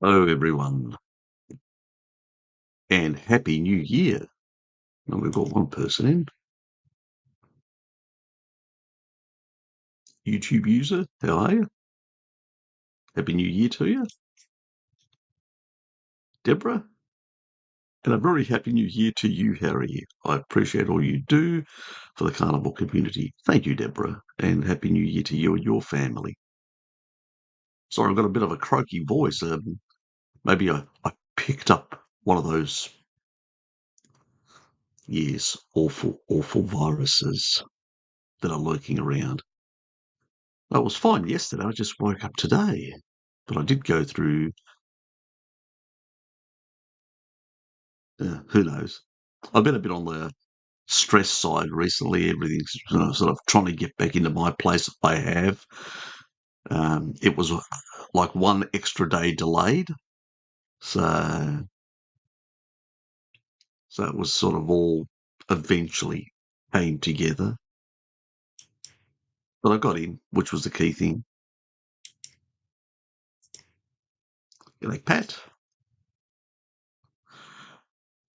Hello, everyone, and Happy New Year. And we've got one person in. YouTube user, how are you? Happy New Year to you. Deborah, and a very Happy New Year to you, Harry. I appreciate all you do for the Carnivore community. Thank you, Deborah, and Happy New Year to you and your family. Sorry, I've got a bit of a croaky voice. Maybe I picked up one of those, yes, awful viruses that are lurking around. I was fine yesterday. I just woke up today. But I did go through, who knows? I've been a bit on the stress side recently. Everything's sort of trying to get back into my place. I have. It was like one extra day delayed. So, so it was sort of all eventually came together. But I got in, which was the key thing. You like Pat?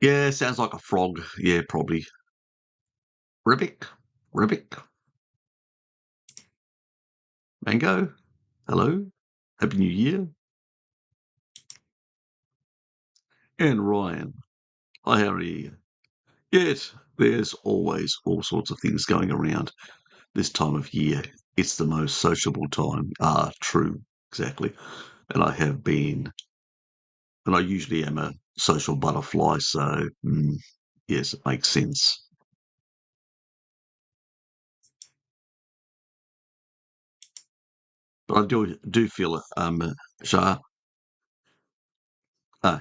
Yeah, sounds like a frog. Yeah, probably. Ribic? Ribic? Mango? Hello? Happy New Year? And Ryan. Hi, how are you? Yes, there's always all sorts of things going around this time of year. It's the most sociable time. Ah, true, exactly. And I have been, and I usually am a social butterfly, so yes, it makes sense. But I do feel Shah.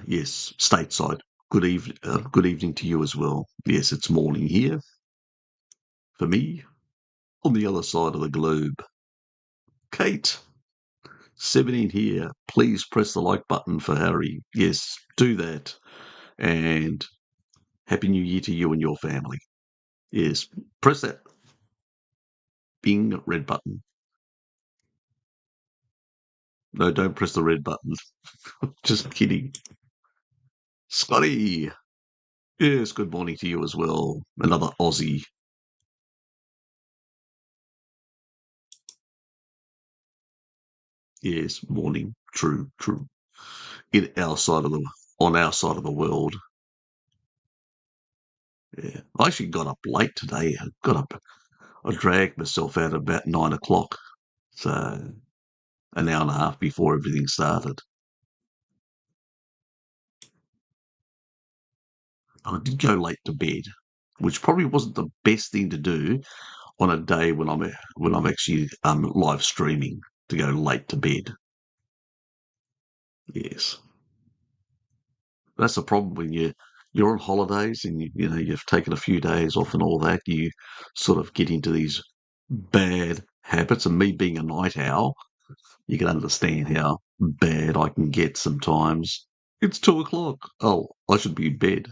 Yes, stateside. Good evening to you as well. Yes, it's morning here for me on the other side of the globe. Kate, 17 here. Please press the like button for Harry. Yes, do that. And Happy New Year to you and your family. Yes, press that bing red button. No, don't press the red button. Just kidding. Scotty. Yes, good morning to you as well. Another Aussie. Yes, morning. True, true. In our side of the on our side of the world. Yeah. I actually got up late today. I dragged myself out about 9 o'clock. So an hour and a half before everything started. I did go late to bed, which probably wasn't the best thing to do on a day when I'm actually live streaming to go late to bed. Yes, that's the problem when you're on holidays and you've taken a few days off and all that. You sort of get into these bad habits. And me being a night owl, you can understand how bad I can get sometimes. It's 2 o'clock. Oh, I should be in bed.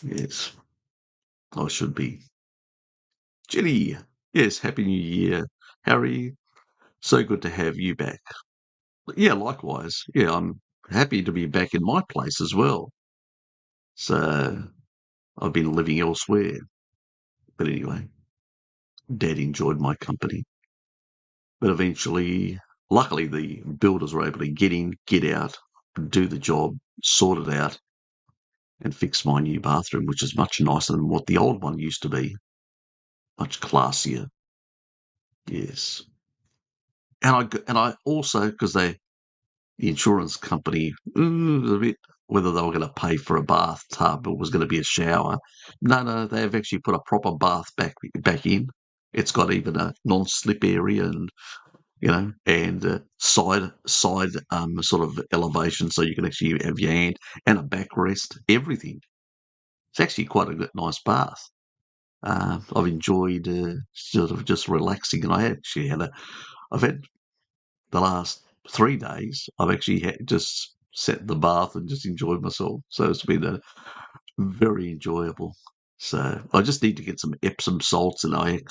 Yes, I should be. Jenny, yes, Happy New Year. Harry, so good to have you back. Yeah, likewise. Yeah, I'm happy to be back in my place as well. So I've been living elsewhere. But anyway, Dad enjoyed my company. But eventually, luckily, the builders were able to get in, get out, do the job, sort it out, and fix my new bathroom, which is much nicer than what the old one used to be. Much classier. Yes. And I also, because the insurance company, a bit whether they were going to pay for a bathtub or was going to be a shower. No, they've actually put a proper bath back in. It's got even a non-slip area and side sort of elevation, so you can actually have your hand and a backrest, everything. It's actually quite a nice bath. I've enjoyed sort of just relaxing, and I've had the last 3 days, I've actually just sat in the bath and just enjoyed myself. So it's been very enjoyable. So I just need to get some Epsom salts, and I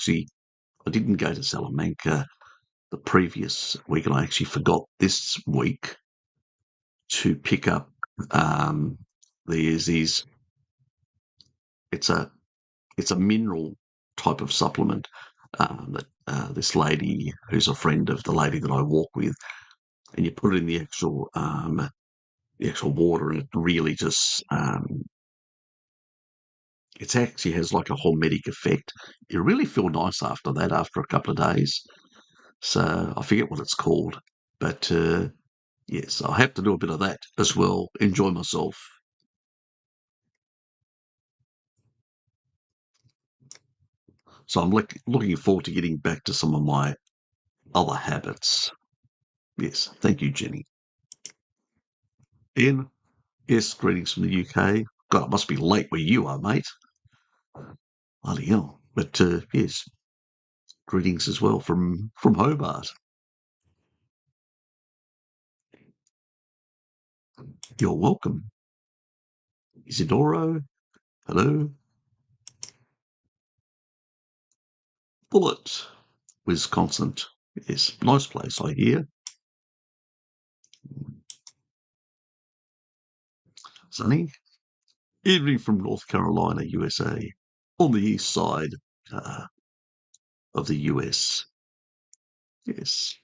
didn't go to Salamanca the previous week, and I actually forgot this week. to pick up. There's these. It's a mineral type of supplement that this lady, who's a friend of the lady that I walk with, and you put it in the actual water, and it really just it actually has like a hormetic effect. You really feel nice after that, after a couple of days. So I forget what it's called, but yes, I have to do a bit of that as well. Enjoy myself. So I'm looking forward to getting back to some of my other habits. Yes, thank you, Jenny. Ian, yes, greetings from the UK. God, it must be late where you are, mate. Bloody hell. But yes, greetings as well from Hobart. You're welcome. Isidoro, hello. Bullet, Wisconsin. Yes, nice place, I hear. Sunny. Evening from North Carolina, USA, on the east side uh, of the US. Yes.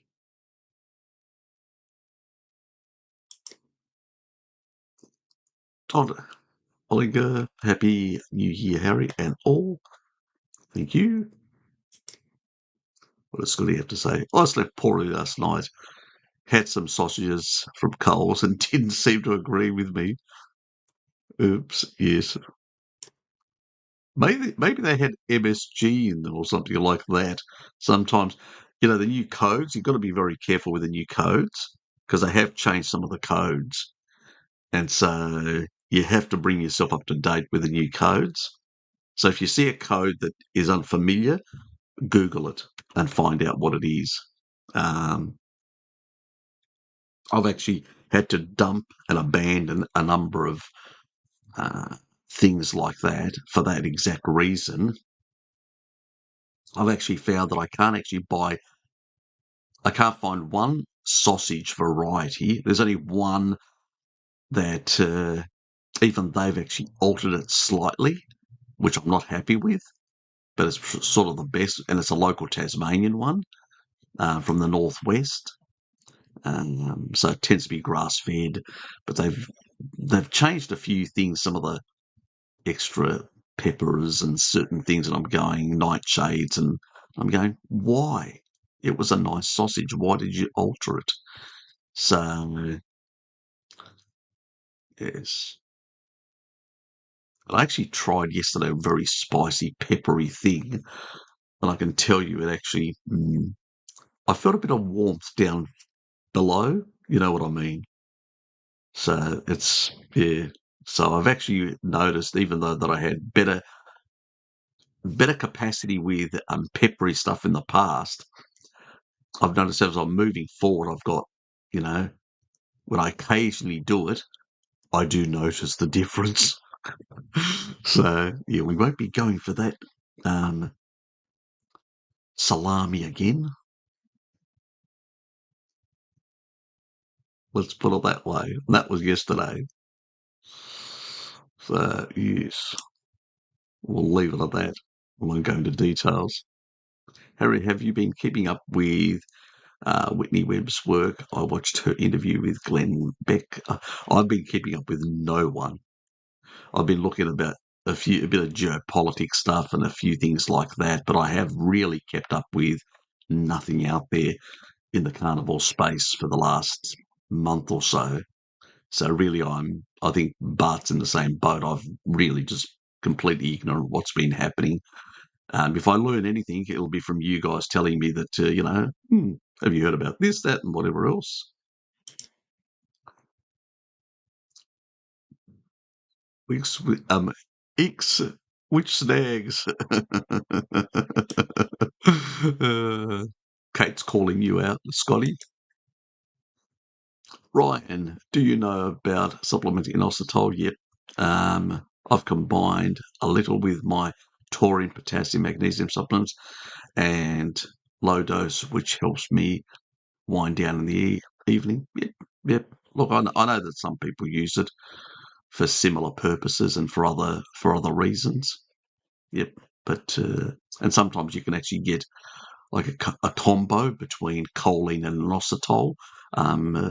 Todd Olinger, Happy New Year, Harry, and all. Thank you. What else do you have to say? I slept poorly last night. Had some sausages from Coles and didn't seem to agree with me. Oops, yes. Maybe they had MSG in them or something like that. Sometimes, the new codes, you've got to be very careful with the new codes because they have changed some of the codes. And so you have to bring yourself up to date with the new codes. So if you see a code that is unfamiliar, Google it and find out what it is. Um, I've actually had to dump and abandon a number of uh, things like that for that exact reason. I've actually found that I can't find one sausage variety. There's only one that even they've actually altered it slightly, which I'm not happy with, but it's sort of the best, and it's a local Tasmanian one from the northwest. So it tends to be grass fed, but they've changed a few things, some of the extra peppers and certain things, and I'm going nightshades, and I'm going, why? It was a nice sausage. Why did you alter it? So yes, I actually tried yesterday a very spicy, peppery thing, and I can tell you it actually. I felt a bit of warmth down below. You know what I mean? So it's yeah. So I've actually noticed, even though that I had better capacity with peppery stuff in the past, I've noticed as I'm moving forward, I've got, you know, when I occasionally do it, I do notice the difference. So yeah, we won't be going for that um, salami again. Let's put it that way. And that was yesterday. So yes, we'll leave it at that. We won't go into details. Harry, have you been keeping up with Whitney Webb's work? I watched her interview with Glenn Beck. I've been keeping up with no one. I've been looking about a bit of geopolitics stuff and a few things like that, but I have really kept up with nothing out there in the carnivore space for the last month or so. So really, I think Bart's in the same boat. I've really just completely ignorant of what's been happening. If I learn anything, it'll be from you guys telling me that, have you heard about this, that, and whatever else? Weeks, X, which snags? Kate's calling you out, Scotty. Ryan, do you know about supplementing inositol yet? I've combined a little with my taurine, potassium, magnesium supplements and low dose, which helps me wind down in the evening. Yep, yep. Look, I know that some people use it for similar purposes and for other reasons. Yep, but and sometimes you can actually get like a combo between choline and inositol,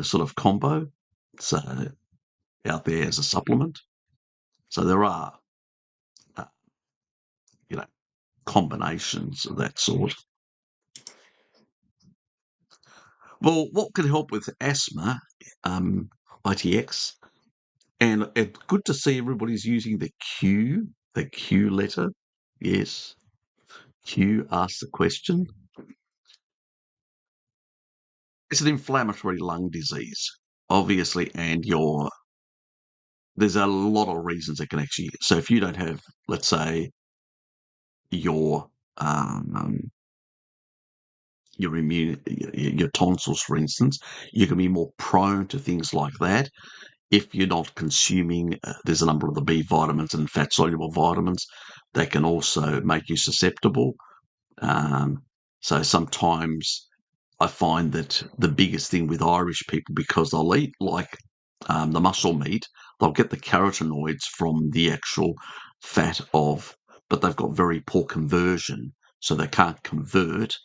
sort of combo. So out there as a supplement. So there are, uh, you know, combinations of that sort. Well, what can help with asthma? ITX, and it's good to see everybody's using the Q letter. Yes, Q asks the question. It's an inflammatory lung disease, obviously, and there's a lot of reasons it can actually. So if you don't have, let's say, your um, your tonsils, for instance, you can be more prone to things like that if you're not consuming. There's a number of the B vitamins and fat soluble vitamins that can also make you susceptible. Um, so sometimes I find that the biggest thing with Irish people, because they'll eat like the muscle meat, they'll get the carotenoids from the actual fat of, but they've got very poor conversion, so they can't convert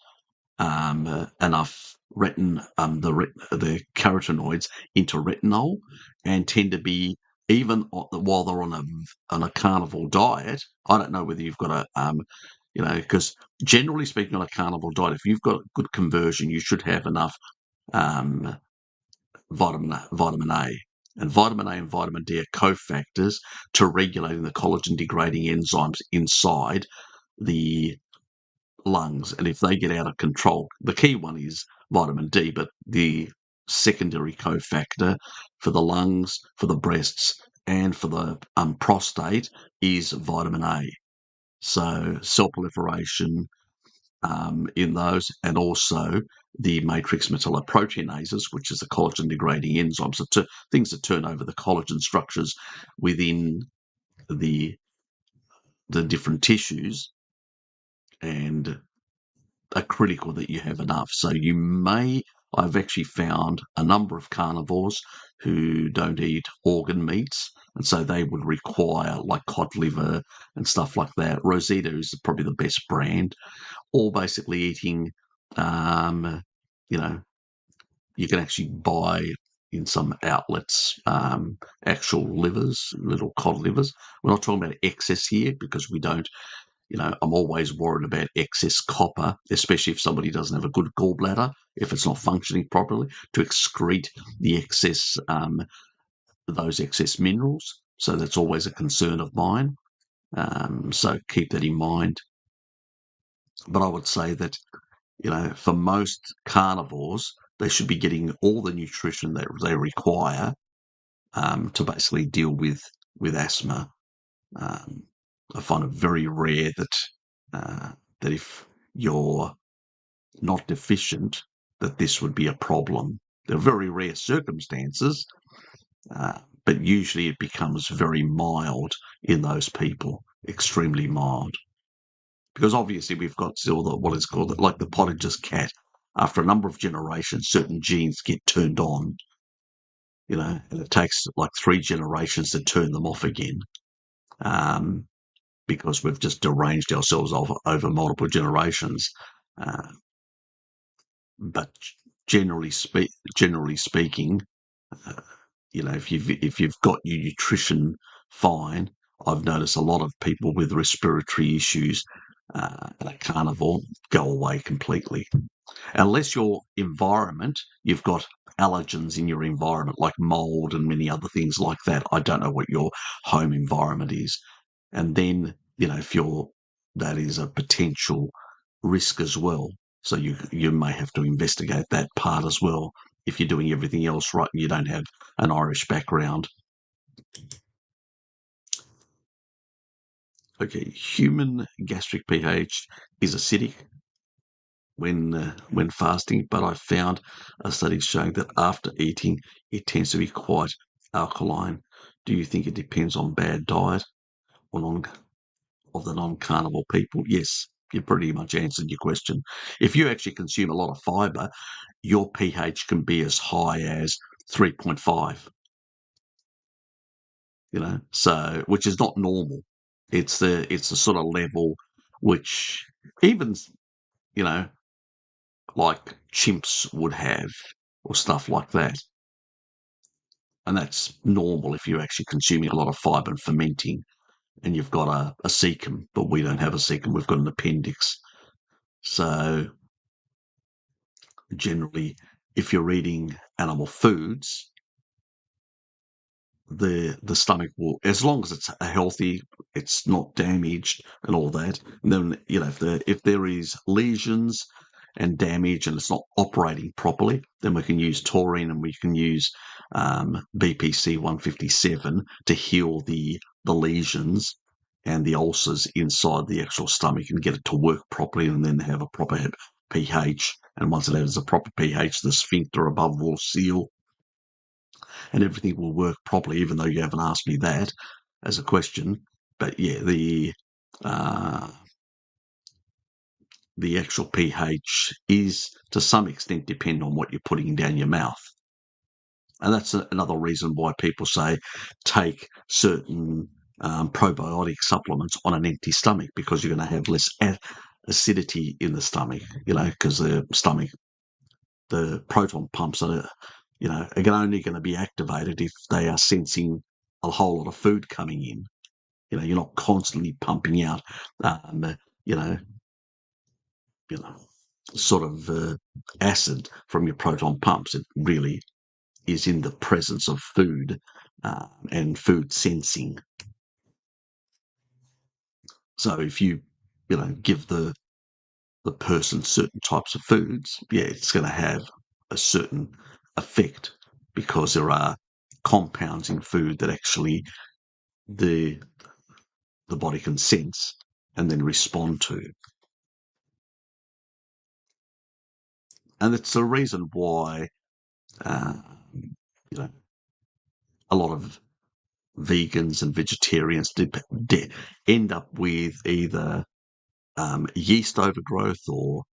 enough the carotenoids into retinol, and tend to be, even while they're on a carnivore diet. I don't know whether you've got because generally speaking, on a carnivore diet, if you've got good conversion, you should have enough um, vitamin A. And vitamin A and vitamin D are cofactors to regulating the collagen degrading enzymes inside the lungs. And if they get out of control, the key one is vitamin D, but the secondary cofactor for the lungs, for the breasts, and for the prostate is vitamin A. So cell proliferation in those, and also the matrix metalloproteinases, which is the collagen degrading enzymes, things that turn over the collagen structures within the different tissues, and are critical that you have enough. So I've actually found a number of carnivores who don't eat organ meats, and so they would require like cod liver and stuff like that. Rosita is probably the best brand. All basically eating, um, you know, you can actually buy in some outlets actual livers, little cod livers. We're not talking about excess here, because we don't. I'm always worried about excess copper, especially if somebody doesn't have a good gallbladder, if it's not functioning properly, to excrete the excess, those excess minerals. So that's always a concern of mine. So keep that in mind. But I would say that, for most carnivores, they should be getting all the nutrition that they require to basically deal with asthma. Um, I find it very rare that if you're not deficient, that this would be a problem. There are very rare circumstances, but usually it becomes very mild in those people, extremely mild. Because obviously we've got still what is called like the Pottager's cat. After a number of generations, certain genes get turned on, and it takes like 3 generations to turn them off again. Because we've just deranged ourselves over multiple generations. Uh, but generally speaking, uh, if you've got your nutrition fine, I've noticed a lot of people with respiratory issues and a carnivore go away completely. Unless your environment, you've got allergens in your environment like mold and many other things like that. I don't know what your home environment is. And then, if that is a potential risk as well. So you may have to investigate that part as well. If you're doing everything else right and you don't have an Irish background. Okay, human gastric pH is acidic when fasting, but I found a study showing that after eating, it tends to be quite alkaline. Do you think it depends on bad diet or of the non-carnivore people? Yes, you pretty much answered your question. If you actually consume a lot of fiber, your pH can be as high as 3.5, so which is not normal. It's the sort of level which even, you know, like chimps would have or stuff like that. And that's normal if you're actually consuming a lot of fibre and fermenting and you've got a cecum, but we don't have a cecum, we've got an appendix. So generally, if you're eating animal foods, the stomach will, as long as it's healthy, it's not damaged and all that. And then if there is lesions and damage and it's not operating properly, then we can use taurine and we can use BPC 157 to heal the lesions and the ulcers inside the actual stomach and get it to work properly, and then have a proper pH. And once it has a proper pH, the sphincter above will seal and everything will work properly, even though you haven't asked me that as a question. But yeah, the actual pH is to some extent depend on what you're putting down your mouth. And that's another reason why people say take certain probiotic supplements on an empty stomach, because you're going to have less acidity in the stomach, because the proton pumps are only going to be activated if they are sensing a whole lot of food coming in. You're not constantly pumping out, you know, sort of acid from your proton pumps. It really is in the presence of food and food sensing. So if you, give the person certain types of foods, it's going to have a certain effect, because there are compounds in food that actually the body can sense and then respond to. And it's the reason why you know a lot of vegans and vegetarians end up with either yeast overgrowth or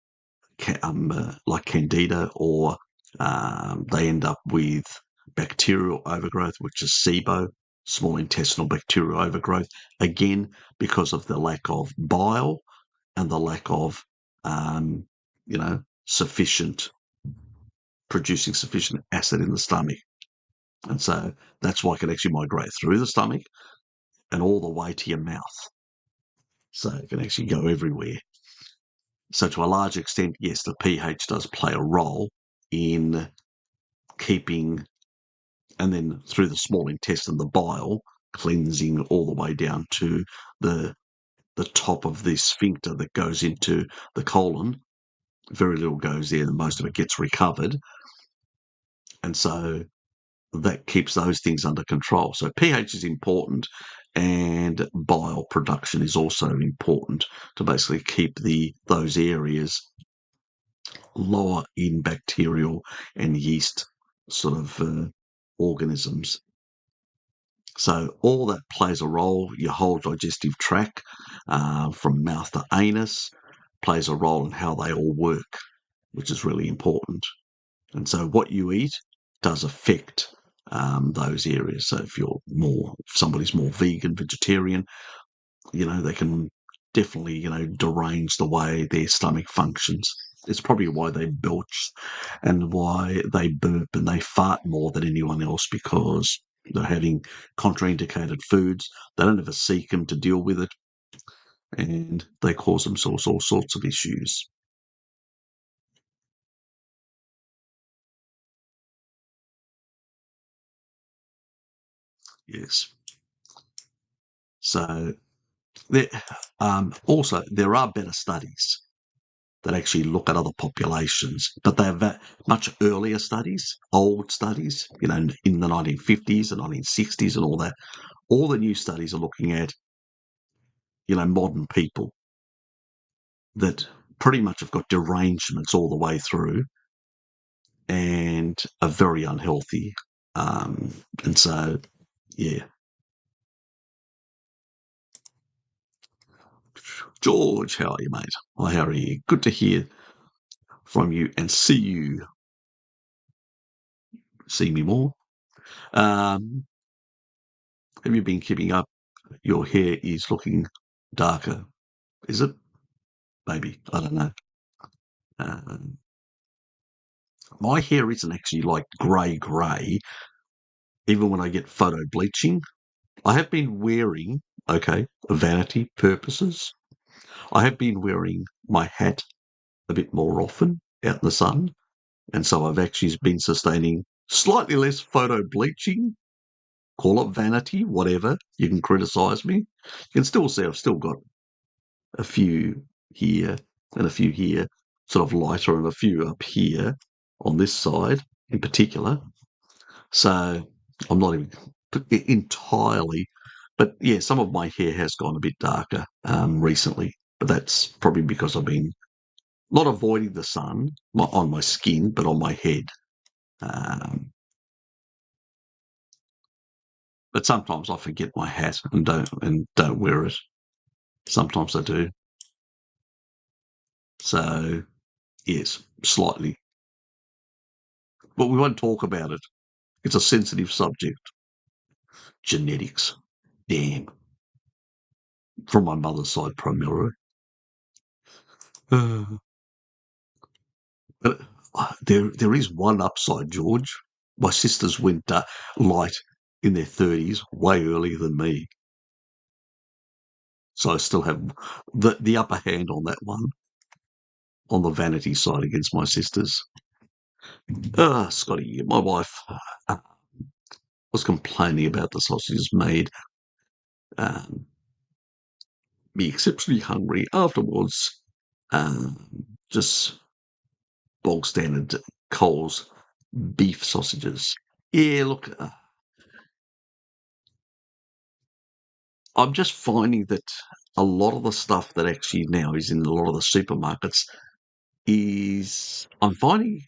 like candida, or they end up with bacterial overgrowth, which is SIBO, small intestinal bacterial overgrowth, again, because of the lack of bile and the lack of, sufficient, producing sufficient acid in the stomach. And so that's why it can actually migrate through the stomach and all the way to your mouth. So it can actually go everywhere. So to a large extent, yes, the pH does play a role in keeping, and then through the small intestine, the bile cleansing all the way down to the top of the sphincter that goes into the colon. Very little goes there, and most of it gets recovered. And so that keeps those things under control. So pH is important, and bile production is also important to basically keep those areas lower in bacterial and yeast sort of organisms. So all that plays a role. Your whole digestive tract, from mouth to anus, plays a role in how they all work, which is really important. And so what you eat does affect those areas. So if somebody's more vegan, vegetarian, they can definitely, derange the way their stomach functions. It's probably why they belch and why they burp and they fart more than anyone else, because they're having contraindicated foods. They don't have a cecum to deal with it, and they cause themselves all sorts of issues. Yes. So there, also, there are better studies that actually look at other populations, but they're much earlier studies, old studies, in the 1950s and 1960s and all that. All the new studies are looking at, modern people that pretty much have got derangements all the way through and are very unhealthy. And so, yeah. George, how are you, mate? Well, how are you? Good to hear from you and see you. see me more. Have you been keeping up? Your hair is looking darker. Is it? Maybe. I don't know. Um, my hair isn't actually like grey, even when I get photo bleaching. I have been wearing, okay, vanity purposes. I have been wearing my hat a bit more often out in the sun. And so I've actually been sustaining slightly less photo bleaching. Call it vanity, whatever. You can criticize me. You can still see I've still got a few here and a few here, sort of lighter, and a few up here on this side in particular. So I'm not even entirely, but yeah, some of my hair has gone a bit darker recently. But that's probably because I've been not avoiding the sun on my skin, but on my head. Um, but sometimes I forget my hat and don't wear it. Sometimes I do. So yes, slightly. But we won't talk about it. It's a sensitive subject. Genetics. Damn. From my mother's side primarily. But there is one upside, George. My sisters went light in their 30s way earlier than me. So I still have the upper hand on that one, on the vanity side against my sisters. Scotty, my wife was complaining about the sausages made um, me exceptionally hungry afterwards. Just bog standard Coles beef sausages. Yeah, look, I'm just finding that a lot of the stuff that actually now is in a lot of the supermarkets is I'm finding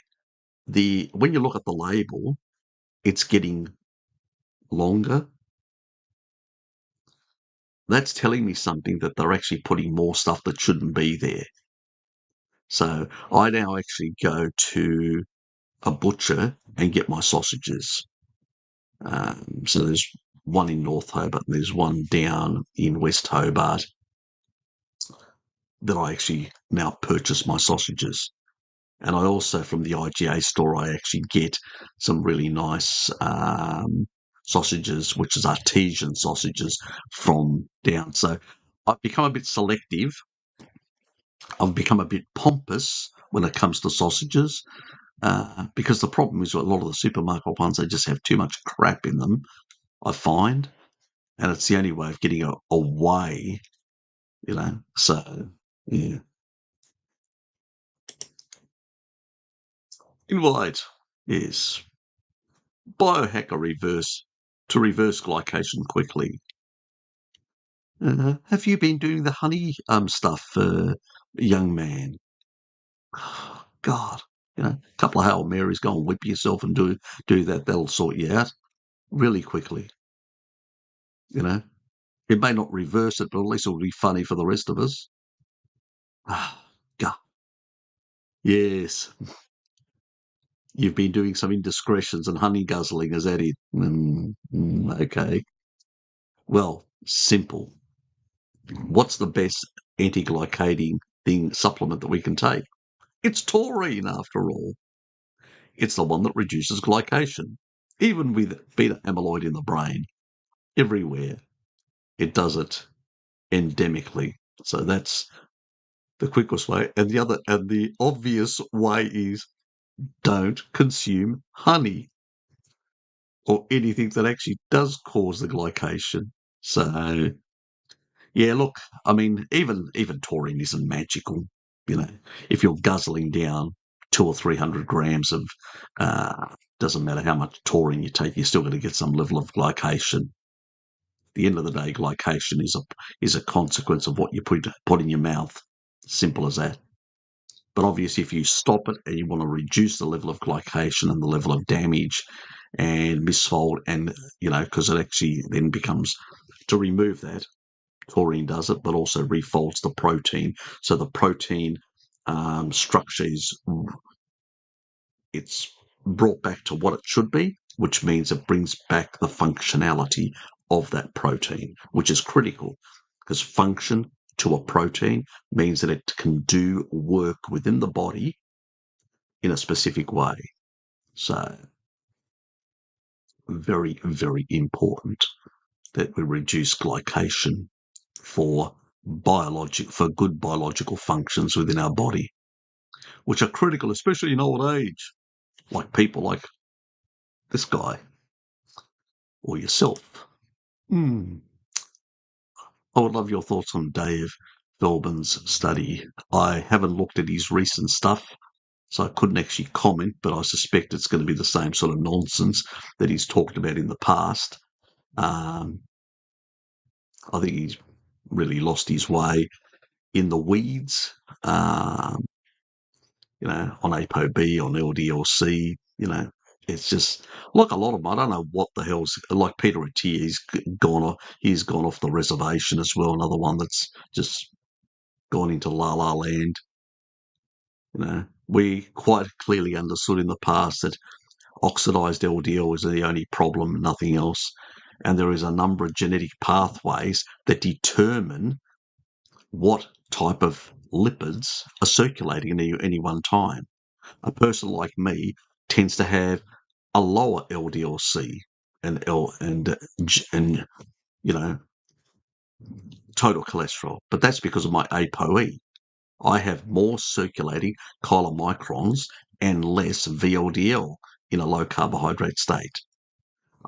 the when you look at the label, it's getting longer. That's telling me something that they're actually putting more stuff that shouldn't be there. So I now actually go to a butcher and get my sausages. So there's one in North Hobart and there's one down in West Hobart that I actually now purchase my sausages. And I also, from the IGA store, I actually get some really nice sausages, which is artesian sausages from down. So I've become a bit selective. I've become a bit pompous when it comes to sausages because the problem is with a lot of the supermarket ones, they just have too much crap in them, I find. And it's the only way of getting away, you know. So, yeah. Invite is biohacker reverse to reverse glycation quickly. Have you been doing the honey stuff, young man? God, a couple of Hail Marys, go and whip yourself and do that. That'll sort you out really quickly. You know, it may not reverse it, but at least it'll be funny for the rest of us. God, yes, you've been doing some indiscretions and honey guzzling. Is that it? Okay. Well, simple. What's the best anti-glycating supplement that we can take? It's taurine, after all. It's the one that reduces glycation, even with beta amyloid in the brain, everywhere. It does it endemically. So that's the quickest way. And the obvious way is don't consume honey or anything that actually does cause the glycation. So yeah, look, I mean, even taurine isn't magical. You know, if you're guzzling down 200 or 300 grams of, doesn't matter how much taurine you take, you're still going to get some level of glycation. At the end of the day, glycation is a consequence of what you put in your mouth. Simple as that. But obviously, if you stop it and you want to reduce the level of glycation and the level of damage and misfold, and because it actually then becomes to remove that, taurine does it, but also refolds the protein. So the protein structure it's brought back to what it should be, which means it brings back the functionality of that protein, which is critical because function to a protein means that it can do work within the body in a specific way. So very, very important that we reduce glycation for good biological functions within our body, which are critical, especially in old age, like people like this guy or yourself. I would love your thoughts on Dave Feldman's study. I haven't looked at his recent stuff, so I couldn't actually comment, but I suspect it's going to be the same sort of nonsense that he's talked about in the past. I think he's really lost his way in the weeds, on ApoB, on LDLC, it's just like a lot of them. I don't know what the hell's like Peter Attia. He's gone off the reservation as well. Another one that's just gone into la la land. We quite clearly understood in the past that oxidized LDL is the only problem, nothing else. And there is a number of genetic pathways that determine what type of lipids are circulating at any one time. A person like me tends to have a lower LDL-C and total cholesterol, but that's because of my ApoE. I have more circulating chylomicrons and less VLDL in a low carbohydrate state.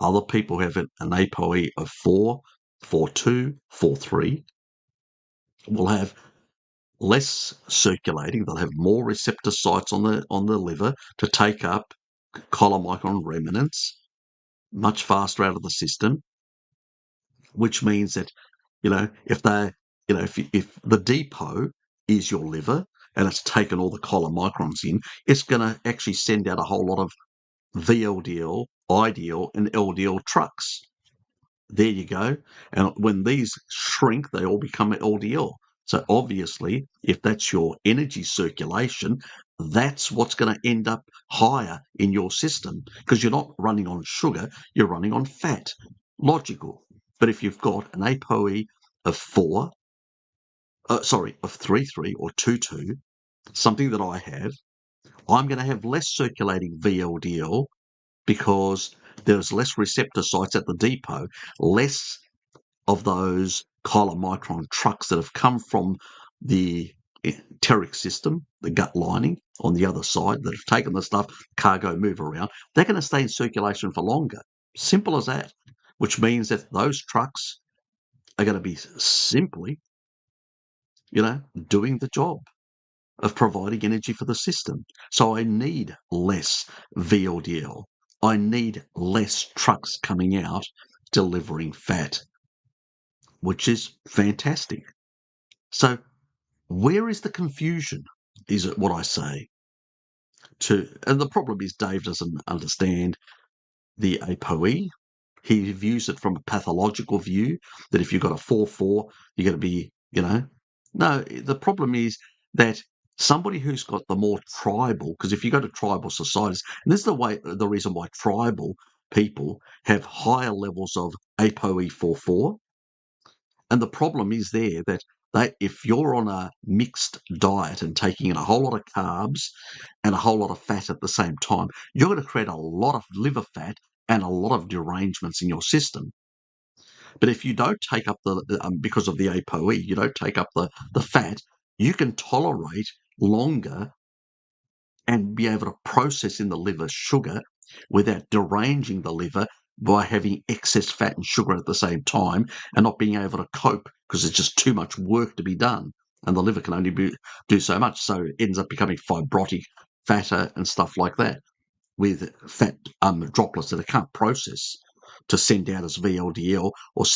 Other people have an ApoE of 4, 4.2, 4.3, will have less circulating. They'll have more receptor sites on the liver to take up chylomicron remnants much faster out of the system, which means that if the depot is your liver and it's taken all the chylomicrons in, it's going to actually send out a whole lot of VLDL, IDL, and LDL trucks. There you go. And when these shrink, they all become LDL. So obviously, if that's your energy circulation, that's what's going to end up higher in your system because you're not running on sugar, you're running on fat. Logical. But if you've got an ApoE of 3.3 or 2.2, something that I have, I'm going to have less circulating VLDL because there's less receptor sites at the depot, less of those chylomicron trucks that have come from the enteric system, the gut lining on the other side that have taken the stuff, cargo move around, they're going to stay in circulation for longer. Simple as that, which means that those trucks are going to be simply, doing the job of providing energy for the system. So I need less VLDL. I need less trucks coming out delivering fat, which is fantastic. So where is the confusion, is it what I say? And the problem is Dave doesn't understand the ApoE. He views it from a pathological view that if you've got a 4-4, you're going to be, No, the problem is that somebody who's got the more tribal, because if you go to tribal societies, and this is the reason why tribal people have higher levels of ApoE 4-4, and the problem is there that if you're on a mixed diet and taking in a whole lot of carbs and a whole lot of fat at the same time, you're going to create a lot of liver fat and a lot of derangements in your system. But if you don't take up because of the ApoE, you don't take up the fat, you can tolerate longer and be able to process in the liver sugar without deranging the liver by having excess fat and sugar at the same time and not being able to cope because it's just too much work to be done. And the liver can only do so much. So it ends up becoming fibrotic, fatter, and stuff like that with fat droplets that it can't process to send out as VLDL or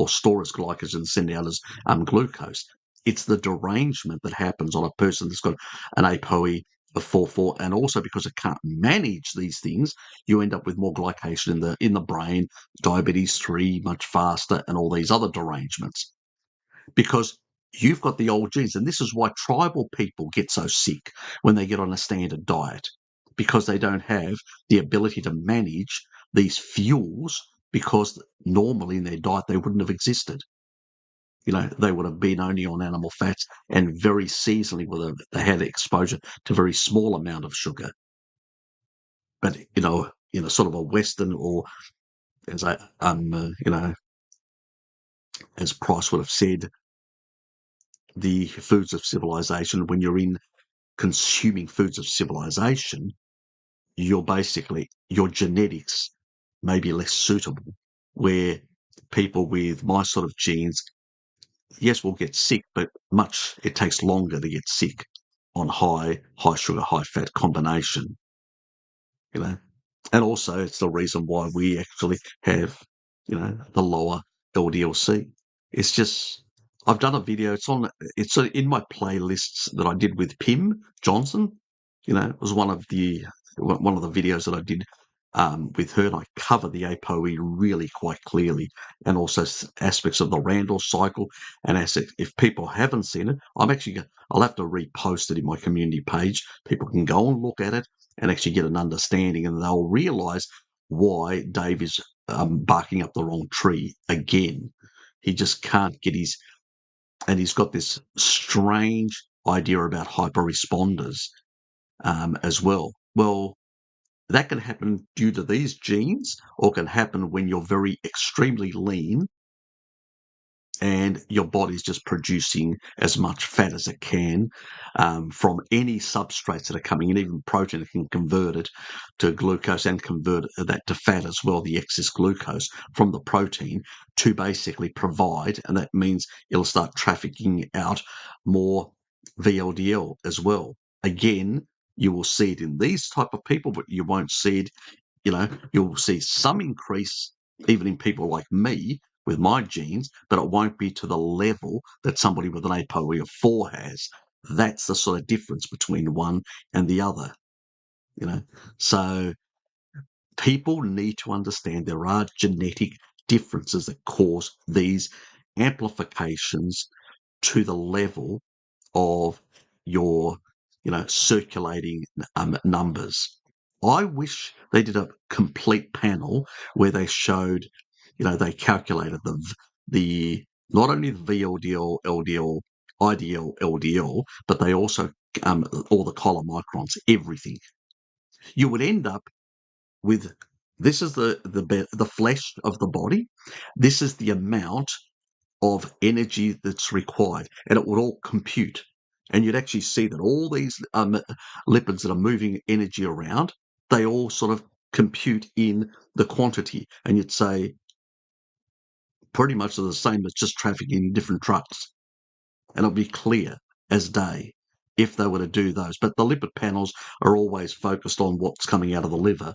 store as glycogen, send out as glucose. It's the derangement that happens on a person that's got an ApoE of 4-4, and also because it can't manage these things, you end up with more glycation in the brain, diabetes 3 much faster, and all these other derangements. Because you've got the old genes, and this is why tribal people get so sick when they get on a standard diet. because they don't have the ability to manage these fuels, because normally in their diet they wouldn't have existed. They would have been only on animal fats and very seasonally, where they had exposure to very small amount of sugar. But in a sort of a Western, or as as Price would have said, the foods of civilization. When you're in consuming foods of civilization, your genetics may be less suitable. Where people with my sort of genes, yes, will get sick, but it takes longer to get sick on high sugar, high fat combination, you know. And also it's the reason why we actually have, the lower LDLC. It's just, I've done a video, it's in my playlists that I did with Pim Johnson. It was one of the videos that I did with her, and I cover the ApoE really quite clearly, and also aspects of the Randall cycle. And if people haven't seen it, I'll have to repost it in my community page. People can go and look at it and actually get an understanding, and they'll realise why Dave is barking up the wrong tree again. He just can't get and he's got this strange idea about hyper responders as well. Well, that can happen due to these genes, or can happen when you're very extremely lean and your body's just producing as much fat as it can from any substrates that are coming in. Even protein can convert it to glucose and convert that to fat as well, the excess glucose from the protein, to basically provide, and that means it'll start trafficking out more VLDL as well. Again, you will see it in these type of people, but you won't see it, you'll see some increase even in people like me with my genes, but it won't be to the level that somebody with an ApoE of 4 has. That's the sort of difference between one and the other, So people need to understand there are genetic differences that cause these amplifications to the level of your, circulating numbers. I wish they did a complete panel where they showed, they calculated the not only the VLDL, LDL, IDL, LDL, but they also all the chylomicrons, everything. You would end up with, this is the flesh of the body. This is the amount of energy that's required, and it would all compute. And you'd actually see that all these lipids that are moving energy around, they all sort of compute in the quantity. And you'd say pretty much the same as just trafficking in different trucks. And it'll be clear as day if they were to do those. But the lipid panels are always focused on what's coming out of the liver.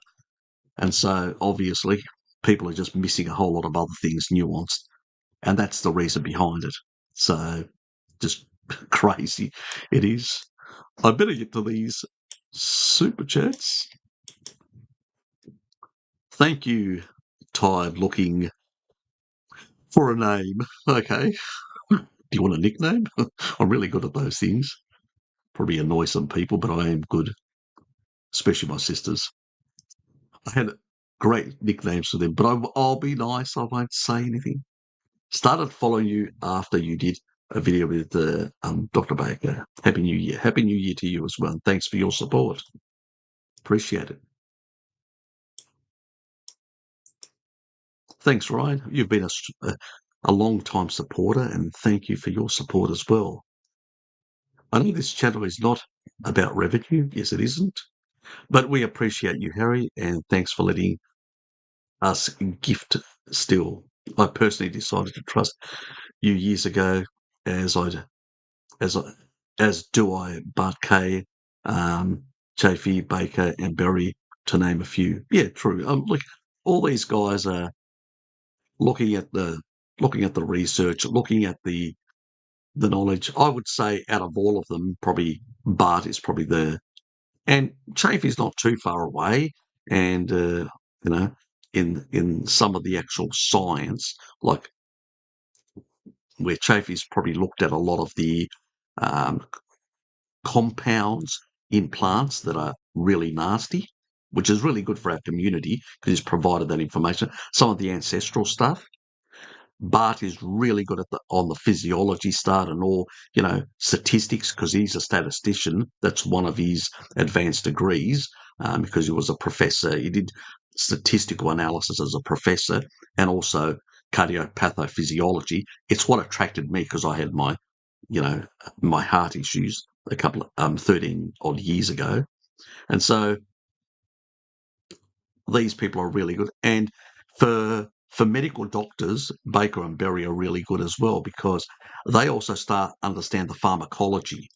And so obviously people are just missing a whole lot of other things nuanced. And that's the reason behind it. So just crazy it is. I better get to these super chats. Thank you, Tired Looking, for a name. Okay. Do you want a nickname? I'm really good at those things. Probably annoy some people, but I am good, especially my sisters. I had great nicknames for them, but I'll be nice. I won't say anything. Started following you after you did a video with Dr. Baker. Happy New Year. Happy New Year to you as well. And thanks for your support. Appreciate it. Thanks, Ryan. You've been a long-time supporter, and thank you for your support as well. I know this channel is not about revenue. Yes, it isn't. But we appreciate you, Harry, and thanks for letting us gift still. I personally decided to trust you years ago, as I as do I Bart Kay, Chafee, Baker, and Berry, to name a few. Yeah, true. Look, all these guys are looking at the research, looking at the knowledge. I would say out of all of them, probably Bart is probably and Chafee's not too far away, and in some of the actual science, like where Chafee's probably looked at a lot of the um, compounds in plants that are really nasty, which is really good for our community because he's provided that information. Some of the ancestral stuff. Bart is really good at on the physiology start and all, statistics because he's a statistician. That's one of his advanced degrees because he was a professor. He did statistical analysis as a professor and also cardiopathophysiciology. It's what attracted me because I had my heart issues a couple of 13 odd years ago. And so these people are really good. And for medical doctors, Baker and Berry are really good as well because they also understand the pharmacology.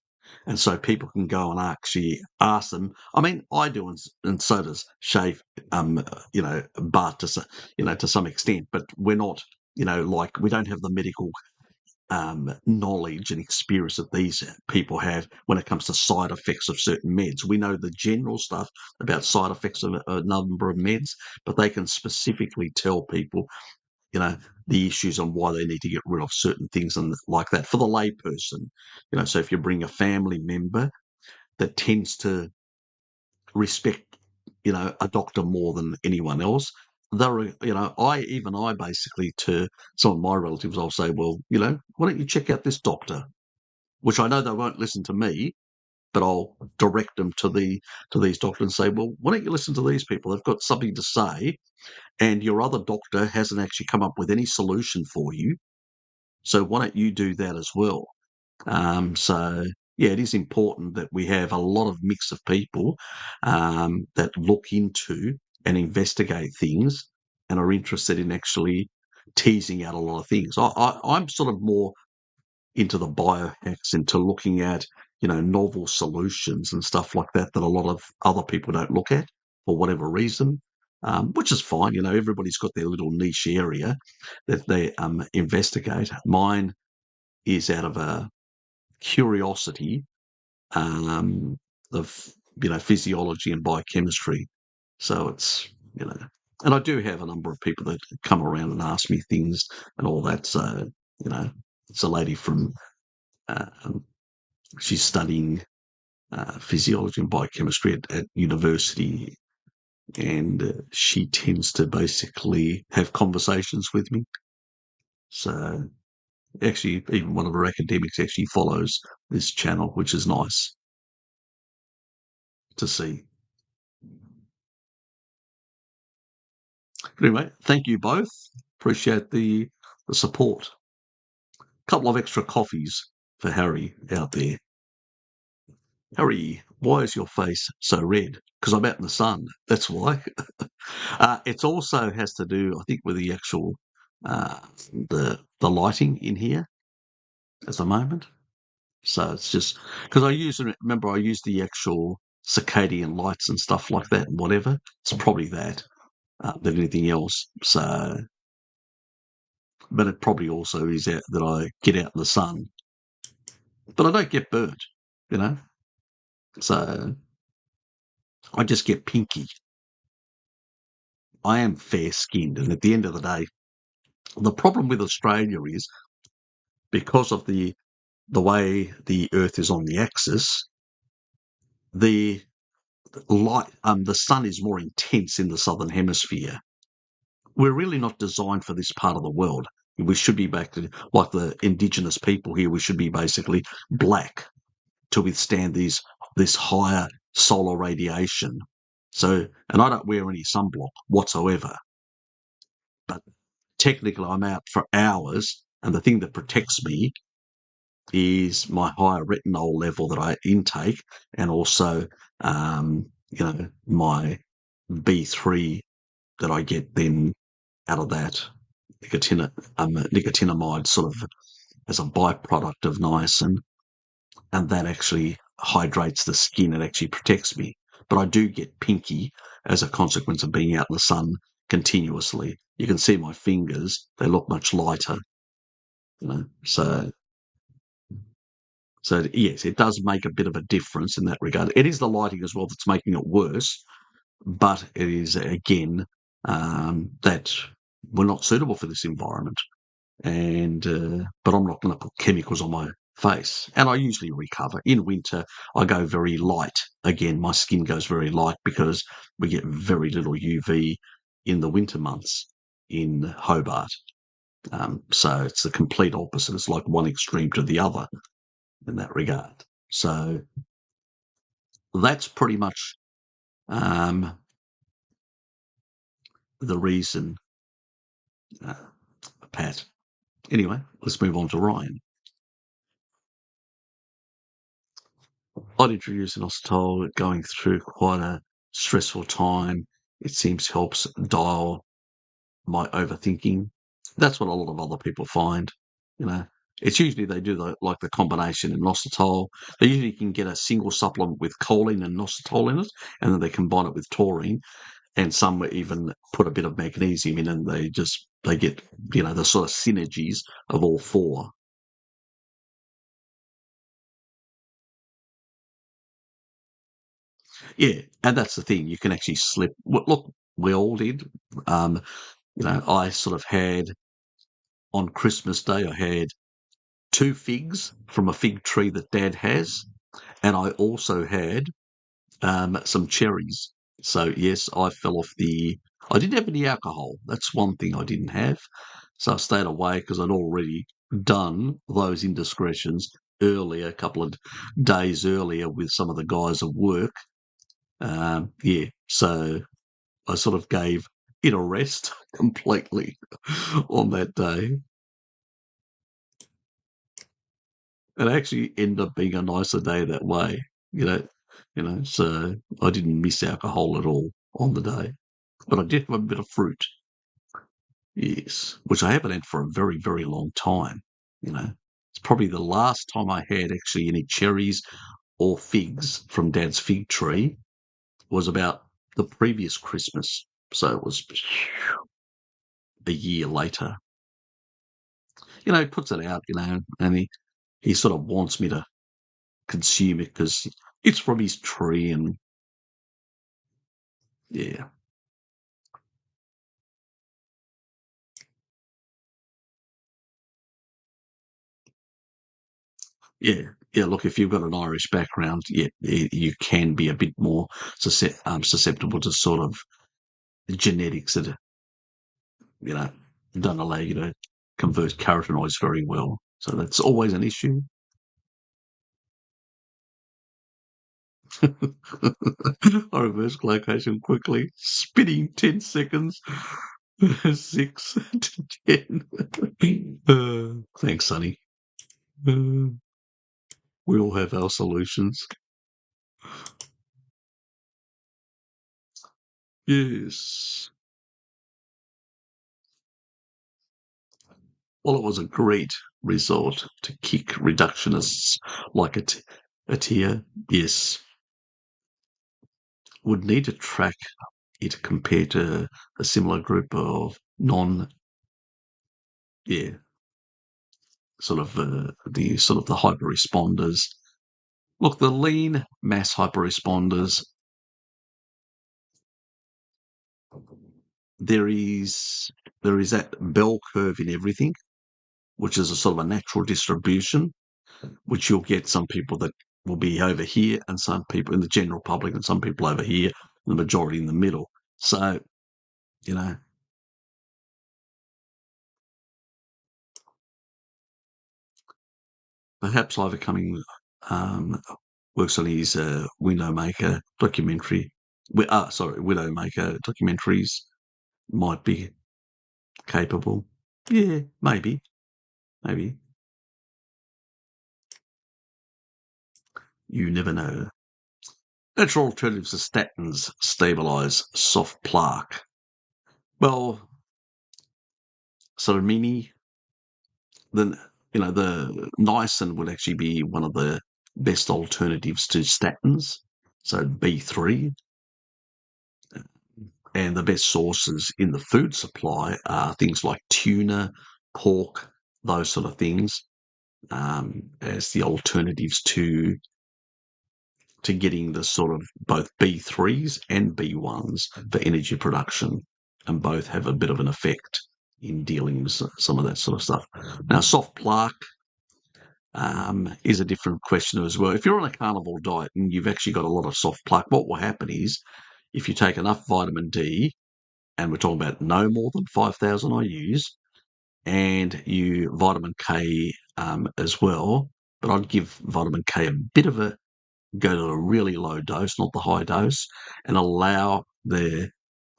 And so people can go and actually ask them. I mean, I do, and so does Shay, Bart to some extent, but we're not, like we don't have the medical knowledge and experience that these people have when it comes to side effects of certain meds. We know the general stuff about side effects of a number of meds, but they can specifically tell people, the issues and why they need to get rid of certain things and like that for the layperson. So if you bring a family member that tends to respect, a doctor more than anyone else. I basically to some of my relatives, I'll say, well, why don't you check out this doctor? Which I know they won't listen to me, but I'll direct them to these doctors and say, well, why don't you listen to these people? They've got something to say, and your other doctor hasn't actually come up with any solution for you. So why don't you do that as well? So yeah, it is important that we have a lot of mix of people that look into and investigate things and are interested in actually teasing out a lot of things. I'm sort of more into the biohacks, into looking at novel solutions and stuff like that that a lot of other people don't look at for whatever reason. Which is fine, everybody's got their little niche area that they investigate. Mine is out of a curiosity of physiology and biochemistry. So it's and I do have a number of people that come around and ask me things and all that. So it's a lady from she's studying physiology and biochemistry at university, and she tends to basically have conversations with me. So actually, even one of her academics actually follows this channel, which is nice to see. But anyway, thank you both. Appreciate the support. A couple of extra coffees for Harry out there. Harry, why is your face so red? Because I'm out in the sun. That's why. It also has to do, I think, with the actual the lighting in here at the moment. So it's just because I use the actual circadian lights and stuff like that and whatever. It's probably that than anything else. So, but it probably also is that I get out in the sun, but I don't get burnt, you know. So I just get pinky. I am fair skinned, and at the end of the day, the problem with Australia is because of the way the Earth is on the axis, the the sun is more intense in the southern hemisphere. We're really not designed for this part of the world. We should be back to like the indigenous people here. We should be basically black to withstand this higher solar radiation. So, and I don't wear any sunblock whatsoever. But technically, I'm out for hours, and the thing that protects me is my higher retinol level that I intake, and also, my B3 that I get then out of that nicotinamide sort of as a byproduct of niacin, and that actually hydrates the skin. It actually protects me. But I do get pinky as a consequence of being out in the sun continuously. You can see my fingers; they look much lighter. So yes, it does make a bit of a difference in that regard. It is the lighting as well that's making it worse, but it is again that we're not suitable for this environment. And but I'm not going to put chemicals on my face. And I usually recover. In winter, I go very light. Again, my skin goes very light because we get very little UV in the winter months in Hobart. So it's the complete opposite. It's like one extreme to the other in that regard. So that's pretty much the reason, uh, Pat. Anyway, let's move on to Ryan. I'd introduce inositol going through quite a stressful time. It seems helps dial my overthinking. That's what a lot of other people find. You know, it's usually they do the combination in inositol. They usually can get a single supplement with choline and inositol in it, and then they combine it with taurine, and some even put a bit of magnesium in, and they get the sort of synergies of all four. Yeah, and that's the thing. You can actually slip. Look, we all did. Um, I sort of had on Christmas Day. I had two figs from a fig tree that Dad has, and I also had some cherries. So yes, I fell off the. I didn't have any alcohol. That's one thing I didn't have. So I stayed away because I'd already done those indiscretions earlier, a couple of days earlier with some of the guys at work. Yeah, so I sort of gave it a rest completely on that day. It actually ended up being a nicer day that way, you know. So I didn't miss alcohol at all on the day, but I did have a bit of fruit, yes, which I haven't had for a very, very long time. It's probably the last time I had actually any cherries or figs from Dad's fig tree was about the previous Christmas, so it was a year later. He puts it out, and he sort of wants me to consume it because it's from his tree, and yeah, yeah, yeah. Look, if you've got an Irish background, yeah, you can be a bit more susceptible to sort of genetics that you know don't allow you to convert carotenoids very well. So that's always an issue. I reverse glycation quickly, spinning 10 seconds. 6 to 10. Thanks, Sonny. Uh, we all have our solutions. Yes. Well, it was a great result to kick reductionists like a tier. Yes. Would need to track it compared to a similar group of yeah, the hyper responders. Look, the lean mass hyper responders, there is that bell curve in everything, which is a sort of a natural distribution, which you'll get some people that will be over here and some people in the general public and some people over here, the majority in the middle. So, you know, perhaps Ivor Cumming works on his Widowmaker documentary. Widowmaker documentaries might be capable. Yeah, maybe. Maybe. You never know. Natural alternatives to statins stabilize soft plaque. Well, sort of mini, then the niacin would actually be one of the best alternatives to statins. So B3, and the best sources in the food supply are things like tuna, pork, those sort of things, as the alternatives to getting the sort of both B3s and B1s for energy production, and both have a bit of an effect in dealing with some of that sort of stuff. Now, soft plaque, is a different question as well. If you're on a carnivore diet and you've actually got a lot of soft plaque, what will happen is if you take enough vitamin D, and we're talking about no more than 5,000 IUs, and you vitamin K as well, but I'd give vitamin K a bit of a go to a really low dose, not the high dose, and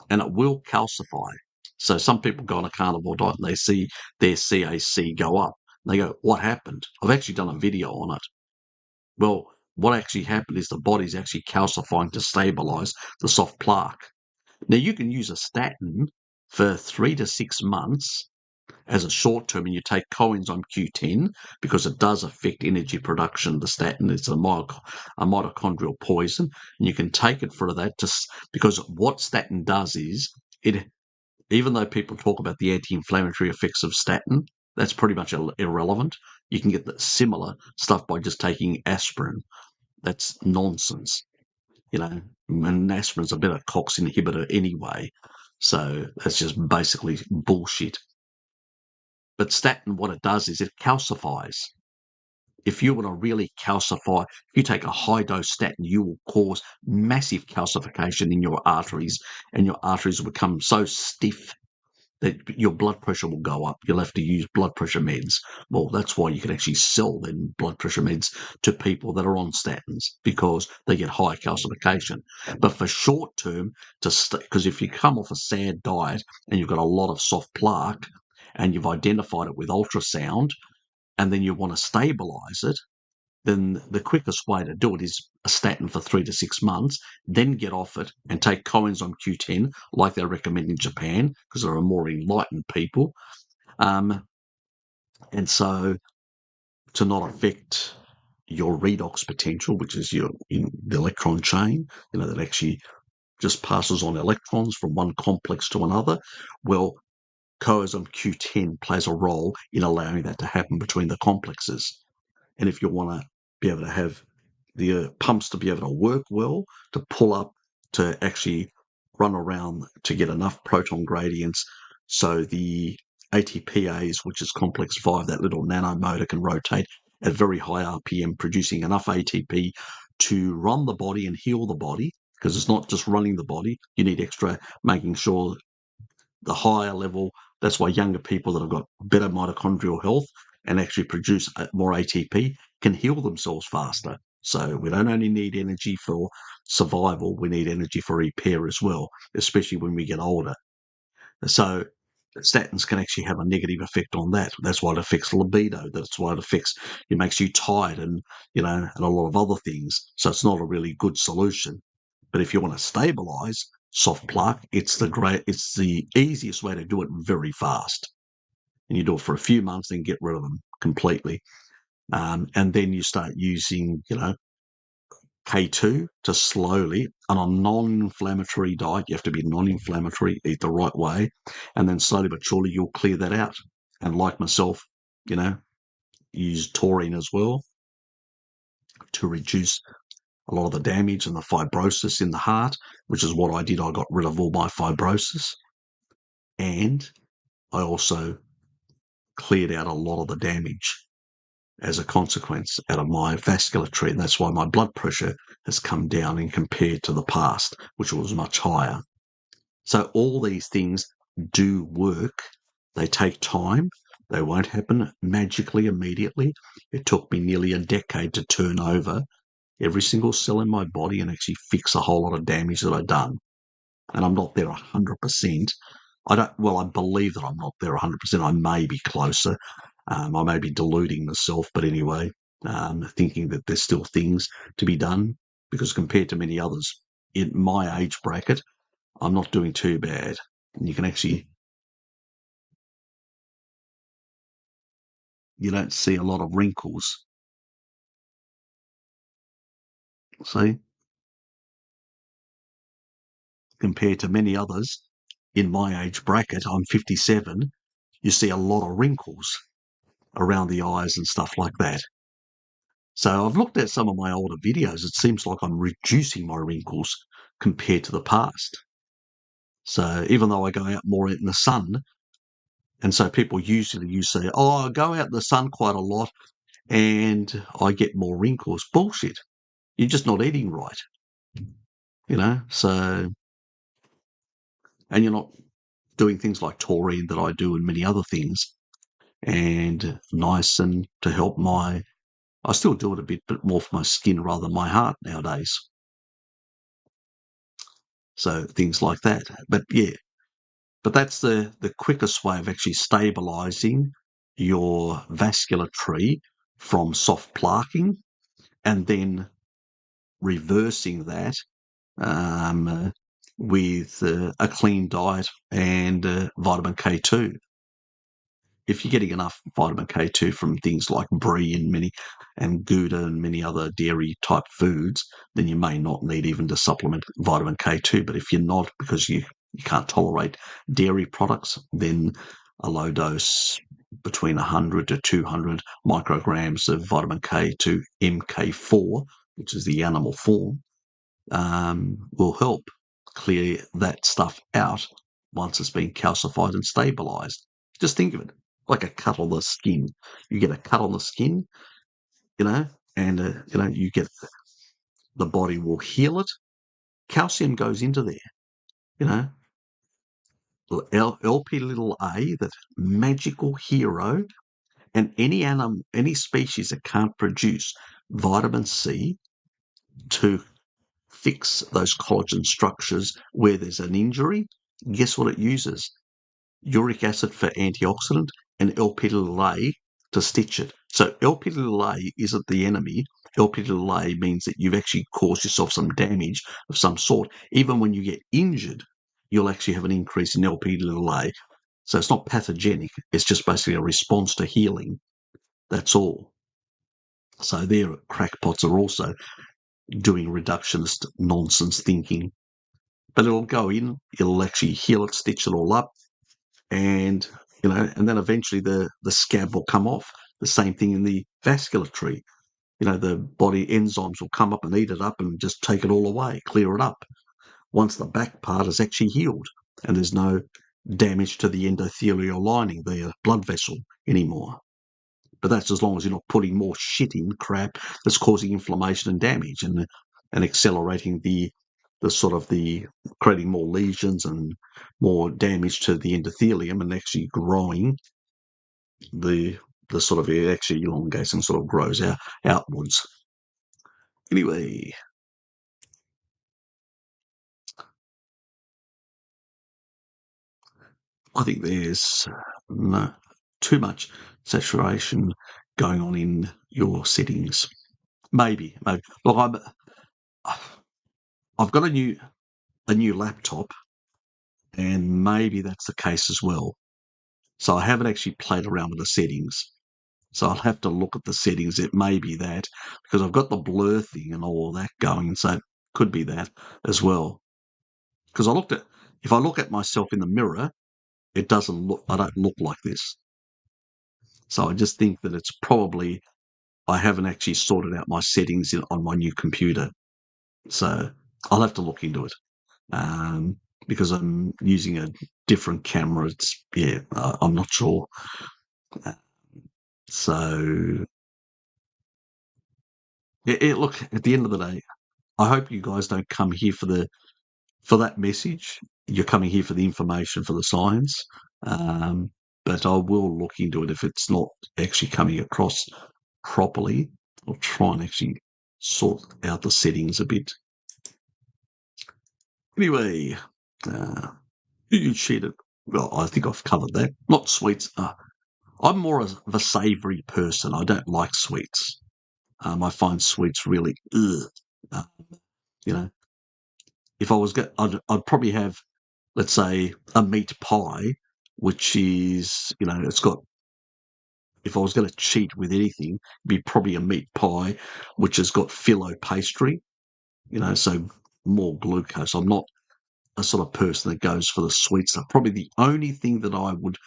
and it will calcify. So some people go on a carnivore diet and they see their CAC go up. They go, what happened? I've actually done a video on it. Well, what actually happened is the body's actually calcifying to stabilize the soft plaque. Now, you can use a statin for 3 to 6 months as a short term, and you take coenzyme Q10 because it does affect energy production. The statin is a mitochondrial poison, and you can take it for that because what statin does is it, even though people talk about the anti-inflammatory effects of statin, that's pretty much irrelevant. You can get the similar stuff by just taking aspirin. That's nonsense, and aspirin's a better COX inhibitor anyway. So that's just basically bullshit. But statin, what it does is it calcifies. If you want to really calcify, if you take a high dose statin, you will cause massive calcification in your arteries, and your arteries will become so stiff that your blood pressure will go up. You'll have to use blood pressure meds. Well, that's why you can actually sell them blood pressure meds to people that are on statins because they get high calcification. But for short term, because if you come off a SAD diet and you've got a lot of soft plaque and you've identified it with ultrasound and then you want to stabilize it, then the quickest way to do it is a statin for 3 to 6 months, then get off it and take coenzyme Q10, like they recommend in Japan, because there are more enlightened people. And so to not affect your redox potential, which is in the electron chain, that actually just passes on electrons from one complex to another. Well, coenzyme Q10 plays a role in allowing that to happen between the complexes. And if you want to be able to have the pumps to be able to work well, to pull up, to actually run around to get enough proton gradients so the ATPase, which is complex 5, that little nanomotor can rotate at very high RPM, producing enough ATP to run the body and heal the body, because it's not just running the body. You need extra making sure the higher level. That's why younger people that have got better mitochondrial health and actually produce more ATP can heal themselves faster. So we don't only need energy for survival, we need energy for repair as well, especially when we get older. So statins can actually have a negative effect on that. That's why it affects libido. That's why it makes you tired and a lot of other things. So it's not a really good solution. But if you want to stabilize soft plaque, it's the easiest way to do it very fast. And you do it for a few months, then get rid of them completely. And then you start using, K2 to slowly, on a non-inflammatory diet. You have to be non-inflammatory, eat the right way, and then slowly but surely you'll clear that out. And like myself, use taurine as well to reduce a lot of the damage and the fibrosis in the heart, which is what I did. I got rid of all my fibrosis, and I also cleared out a lot of the damage as a consequence out of my vasculature. And that's why my blood pressure has come down in compared to the past, which was much higher. So all these things do work. They take time. They won't happen magically immediately. It took me nearly a decade to turn over every single cell in my body and actually fix a whole lot of damage that I'd done. And I'm not there 100%. I believe that I'm not there 100%. I may be closer. I may be deluding myself, but anyway, thinking that there's still things to be done, because compared to many others in my age bracket, I'm not doing too bad. And you don't see a lot of wrinkles. See, compared to many others in my age bracket, I'm 57, you see a lot of wrinkles around the eyes and stuff like that. So I've looked at some of my older videos. It seems like I'm reducing my wrinkles compared to the past. So even though I go out more in the sun, and so people usually you say, "Oh, I go out in the sun quite a lot," and I get more wrinkles. Bullshit. You're just not eating right, so, and you're not doing things like taurine that I do and many other things, and niacin to help I still do it a bit, but more for my skin rather than my heart nowadays. So things like that. But yeah, but that's the quickest way of actually stabilizing your vascular tree from soft plaquing, and then reversing that with a clean diet and vitamin K2. If you're getting enough vitamin K2 from things like brie and Gouda and many other dairy type foods, then you may not need even to supplement vitamin K2. But if you're not, because you can't tolerate dairy products, then a low dose between 100 to 200 micrograms of vitamin K to MK4, which is the animal form, will help clear that stuff out once it's been calcified and stabilized. Just think of it like a cut on the skin. You get a cut on the skin, and you get the body will heal it. Calcium goes into there, you know. LP little a, that magical hero, and any species that can't produce vitamin C to fix those collagen structures where there's an injury, guess what it uses? Uric acid for antioxidant and LP-A to stitch it. So LP-A isn't the enemy. LP-A means that you've actually caused yourself some damage of some sort. Even when you get injured, you'll actually have an increase in LP-A. So it's not pathogenic. It's just basically a response to healing. That's all. So their crackpots are also doing reductionist nonsense thinking. But it'll go in, it'll actually heal it, stitch it all up, and and then eventually the scab will come off. The same thing in the vascular tree. The body enzymes will come up and eat it up and just take it all away, clear it up. Once the back part is actually healed and there's no damage to the endothelial lining, the blood vessel anymore. But that's as long as you're not putting more shit in crap that's causing inflammation and damage and accelerating the creating more lesions and more damage to the endothelium and actually growing the sort of, it actually elongates and sort of grows outwards. Anyway, I think there's no too much saturation going on in your settings. Maybe. Look, I've got a new laptop, and maybe that's the case as well. So I haven't actually played around with the settings. So I'll have to look at the settings. It may be that, because I've got the blur thing and all that going, so it could be that as well. Because if I look at myself in the mirror, I don't look like this. So I just think that it's probably, I haven't actually sorted out my settings on my new computer. So I'll have to look into it. Because I'm using a different camera. I'm not sure. So, look, at the end of the day, I hope you guys don't come here for that message. You're coming here for the information, for the science. But I will look into it if it's not actually coming across properly. I'll try and actually sort out the settings a bit. Anyway, you cheated. Well, I think I've covered that. Not sweets. I'm more of a savoury person. I don't like sweets. I find sweets really, ugh. Uh, you know, if I was, I'd probably have, let's say, a meat pie, which is, it's got. If I was going to cheat with anything, it'd be probably a meat pie, which has got phyllo pastry. So more glucose. I'm not a sort of person that goes for the sweet stuff. Probably the only thing that I would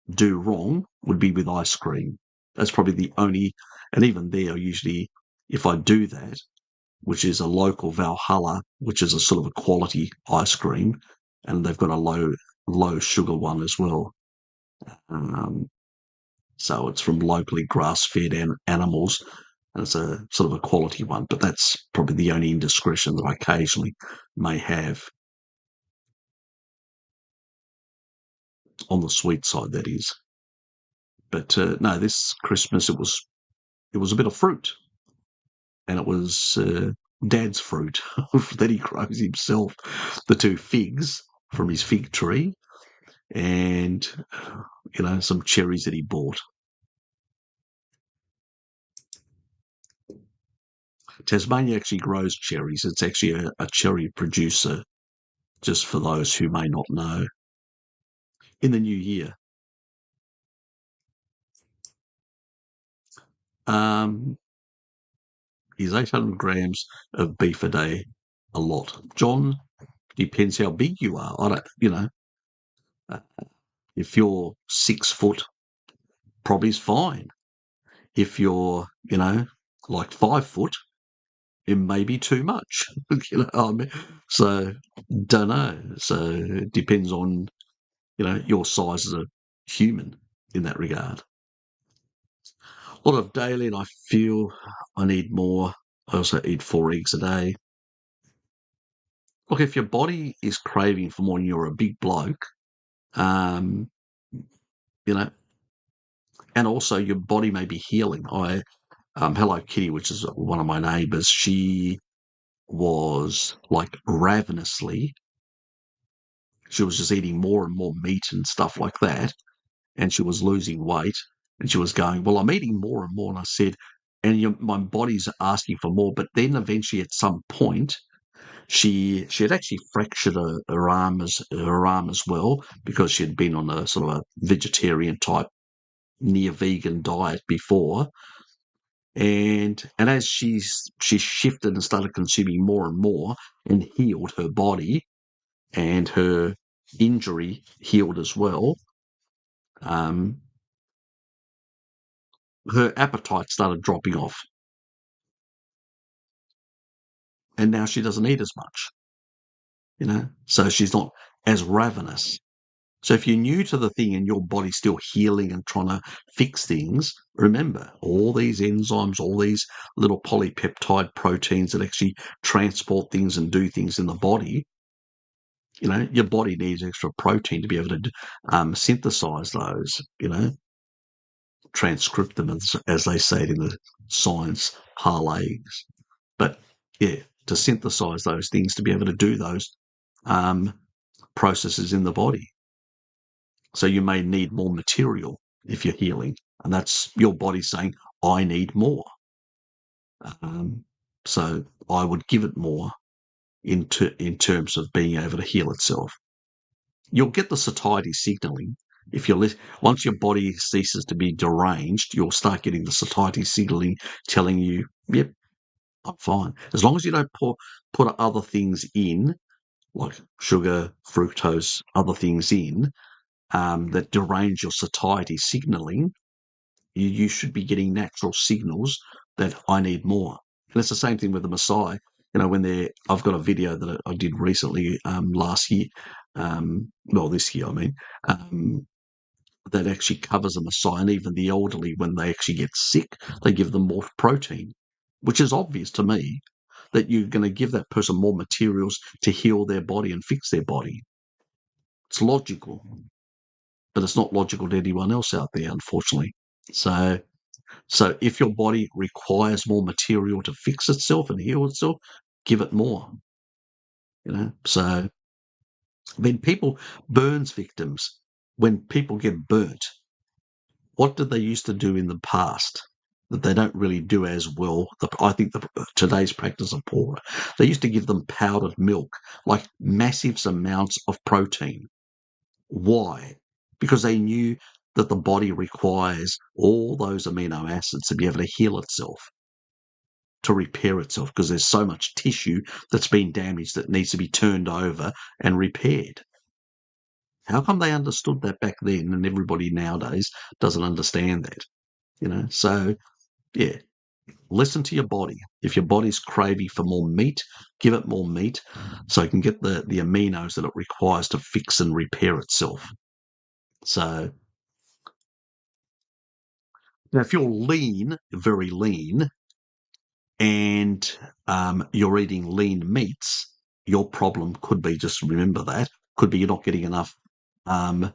do wrong would be with ice cream. That's probably the only, and even there, usually, if I do that, which is a local Valhalla, which is a sort of a quality ice cream, and they've got a low sugar one as well. Um, So it's from locally grass-fed animals, and it's a sort of a quality one. But that's probably the only indiscretion that I occasionally may have on the sweet side, that is. But no, this Christmas it was a bit of fruit, and it was Dad's fruit that he grows himself. The 2 figs from his fig tree, and some cherries that he bought. Tasmania actually grows cherries. It's actually a cherry producer, just for those who may not know. In the new year, um, is 800 grams of beef a day a lot? John, depends how big you are. I don't, uh, if you're 6 foot, probably is fine. If you're, like 5 foot, it may be too much. I mean, so don't know. So it depends on your size as a human in that regard. A lot of daily, and I feel I need more. I also eat 4 eggs a day. Look, if your body is craving for more and you're a big bloke, um, you know, and also your body may be healing. Hello Kitty, which is one of my neighbours, she was like ravenously, she was just eating more and more meat and stuff like that, and she was losing weight, and she was going, well, I'm eating more and more. And I said, and my body's asking for more. But then eventually at some point, she had actually fractured her arm as well, because she had been on a sort of a vegetarian type near vegan diet before. And as she shifted and started consuming more and more and healed her body, and her injury healed as well, um, her appetite started dropping off, and now she doesn't eat as much. So she's not as ravenous. So if you're new to the thing and your body's still healing and trying to fix things, remember all these enzymes, all these little polypeptide proteins that actually transport things and do things in the body. Your body needs extra protein to be able to synthesize those, transcript them, as they say it in the science parlays. But yeah, to synthesize those things, to be able to do those um, processes in the body. So you may need more material if you're healing, and that's your body saying, I need more. So I would give it more in terms of being able to heal itself. You'll get the satiety signaling. Once your body ceases to be deranged, you'll start getting the satiety signaling telling you, yep, I'm fine. As long as you don't put other things in, like sugar, fructose, other things in, that derange your satiety signaling, you should be getting natural signals that I need more. And it's the same thing with the Maasai. I've got a video that I did recently, last year, this year, I mean, that actually covers a Maasai, and even the elderly, when they actually get sick, they give them more protein, which is obvious to me that you're going to give that person more materials to heal their body and fix their body. It's logical, but it's not logical to anyone else out there, unfortunately. So if your body requires more material to fix itself and heal itself, give it more. So burns victims, when people get burnt, what did they used to do in the past that they don't really do as well? I think today's practice are poorer. They used to give them powdered milk, like massive amounts of protein. Why? Because they knew that the body requires all those amino acids to be able to heal itself, to repair itself, because there's so much tissue that's been damaged that needs to be turned over and repaired. How come they understood that back then and everybody nowadays doesn't understand that? So, yeah, listen to your body. If your body's craving for more meat, give it more meat so it can get the aminos that it requires to fix and repair itself. So Now, if you're lean, very lean, and you're eating lean meats, your problem could be, just remember that, could be you're not getting enough um,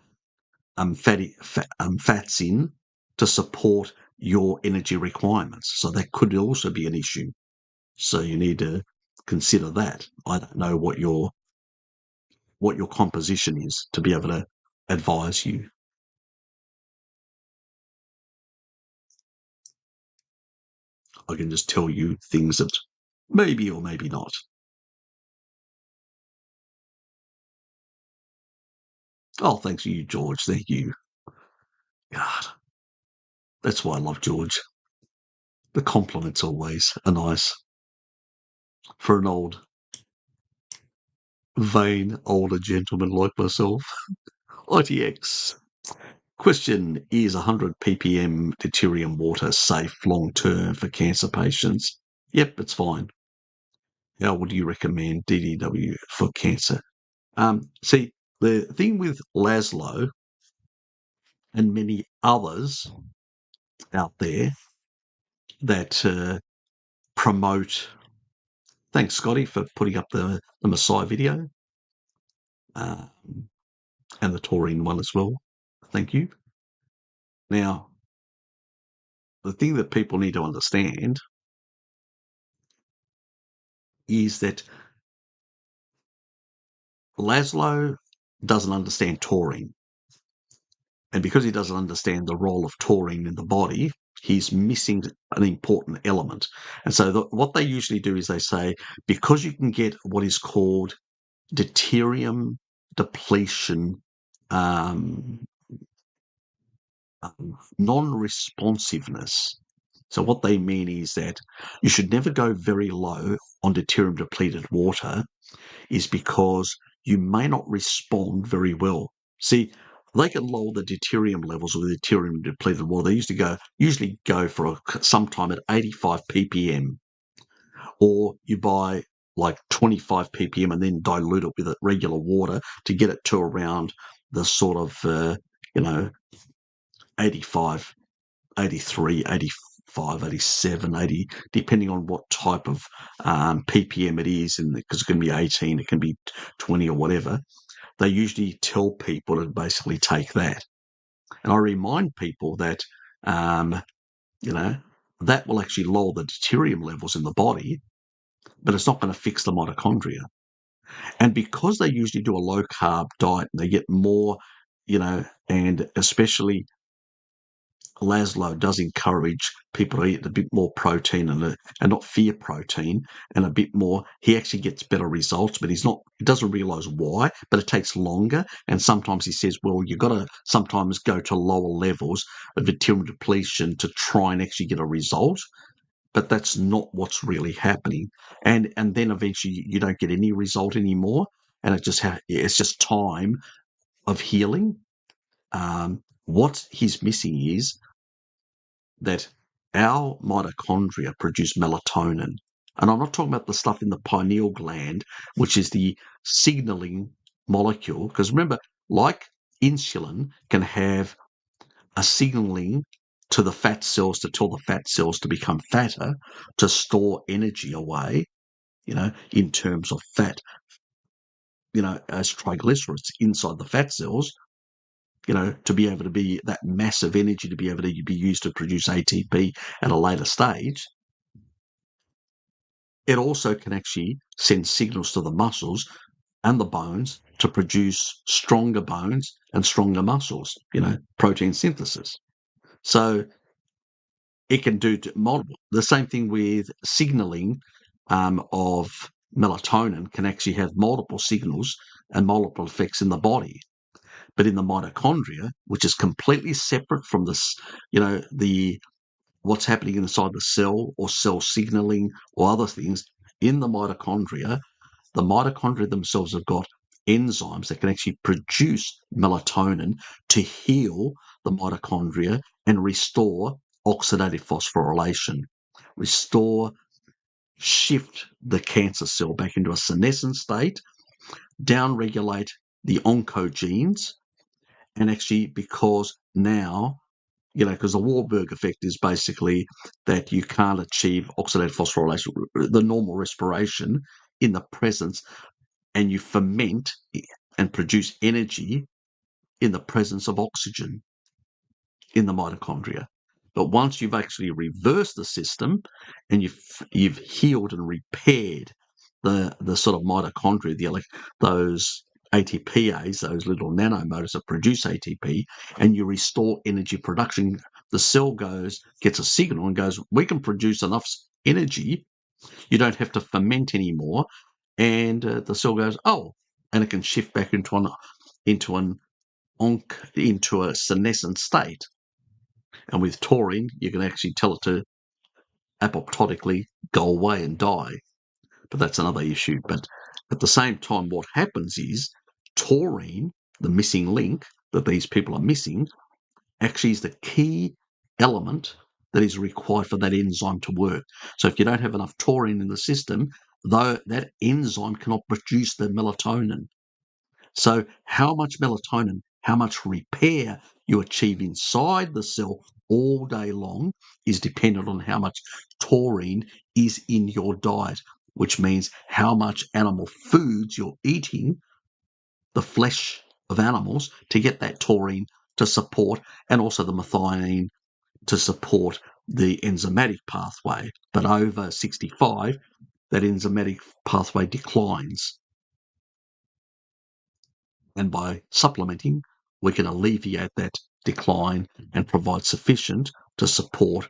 fats in to support your energy requirements. So that could also be an issue. So you need to consider that. I don't know what your composition is to be able to advise you. I can just tell you things that maybe or maybe not. Oh, thanks you, George. Thank you. God, that's why I love George. The compliments always are nice for an old, vain older gentleman like myself. ITX. Question: is 100 ppm deuterium water safe long term for cancer patients? Yep, it's fine. How would you recommend DDW for cancer? See, the thing with Laszlo and many others out there that promote. Thanks, Scotty, for putting up the Maasai video um, and the taurine one as well. Thank you. Now, the thing that people need to understand is that Laszlo doesn't understand taurine. And because he doesn't understand the role of taurine in the body, he's missing an important element. And so what they usually do is they say, because you can get what is called deuterium depletion non-responsiveness. So what they mean is that you should never go very low on deuterium depleted water is because you may not respond very well. See, they can lower the deuterium levels with deuterium depleted water. They usually go for sometime at 85 ppm, or you buy like 25 ppm and then dilute it with regular water to get it to around the sort of 85, 83, 85, 87, 80, depending on what type of ppm it is, because it can be 18, it can be 20 or whatever. They usually tell people to basically take that. And I remind people that, um, that will actually lower the deuterium levels in the body, but it's not going to fix the mitochondria. And because they usually do a low carb diet, and they get more, and especially Laszlo does encourage people to eat a bit more protein and not fear protein and a bit more. He actually gets better results, but he doesn't realize why, but it takes longer. And sometimes he says, well, you've got to sometimes go to lower levels of deuterium depletion to try and actually get a result. But that's not what's really happening. And then eventually you don't get any result anymore. And it's just time of healing. What he's missing is that our mitochondria produce melatonin. And I'm not talking about the stuff in the pineal gland, which is the signaling molecule. Because remember, like insulin can have a signaling to the fat cells to tell the fat cells to become fatter, to store energy away, in terms of fat, as triglycerides inside the fat cells, to be able to be that massive energy to be able to be used to produce ATP at a later stage. It also can actually send signals to the muscles and the bones to produce stronger bones and stronger muscles, protein synthesis. So it can do multiple. The same thing with signaling of melatonin can actually have multiple signals and multiple effects in the body. But in the mitochondria, which is completely separate from this, the what's happening inside the cell or cell signaling or other things in the mitochondria themselves have got enzymes that can actually produce melatonin to heal the mitochondria and restore oxidative phosphorylation, shift the cancer cell back into a senescent state, downregulate the oncogenes, and actually because now because the Warburg effect is basically that you can't achieve oxidative phosphorylation, the normal respiration, in the presence, and you ferment and produce energy in the presence of oxygen in the mitochondria. But once you've actually reversed the system and you've healed and repaired the sort of mitochondria, those ATPase, those little nanomotors that produce ATP, and you restore energy production, the cell gets a signal and goes, we can produce enough energy. You don't have to ferment anymore. And the cell goes, oh, and it can shift back into a senescent state. And with taurine, you can actually tell it to apoptotically go away and die. But that's another issue. But at the same time, what happens is taurine, the missing link that these people are missing, actually is the key element that is required for that enzyme to work. So if you don't have enough taurine in the system, though, that enzyme cannot produce the melatonin. So how much melatonin, how much repair you achieve inside the cell all day long is dependent on how much taurine is in your diet, which means how much animal foods you're eating, the flesh of animals, to get that taurine to support, and also the methionine to support the enzymatic pathway. But over 65, that enzymatic pathway declines. And by supplementing, we can alleviate that decline and provide sufficient to support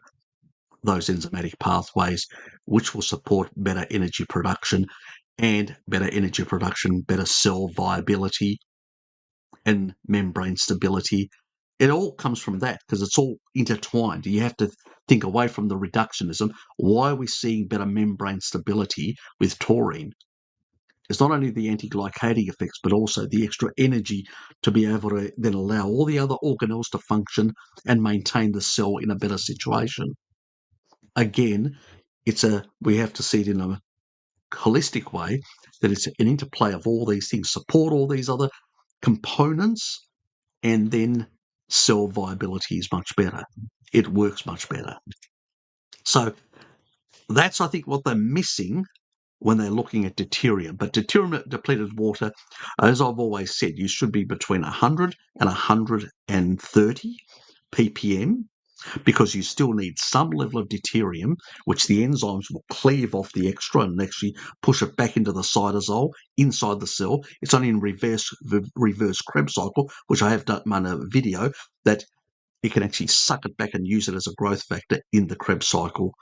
those enzymatic pathways, which will support better energy production, and better energy production, better cell viability and membrane stability. It all comes from that because it's all intertwined. You have to think away from the reductionism. Why are we seeing better membrane stability with taurine? It's not only the anti-glycating effects, but also the extra energy to be able to then allow all the other organelles to function and maintain the cell in a better situation. Again, we have to see it in a holistic way, that it's an interplay of all these things, support all these other components, and then cell viability is much better. It works much better. So that's, I think, what they're missing when they're looking at deuterium. But deuterium depleted water, as I've always said, you should be between 100 and 130 ppm, because you still need some level of deuterium, which the enzymes will cleave off the extra and actually push it back into the cytosol inside the cell. It's only in reverse Krebs cycle, which I have done in a video, that it can actually suck it back and use it as a growth factor in the Krebs cycle,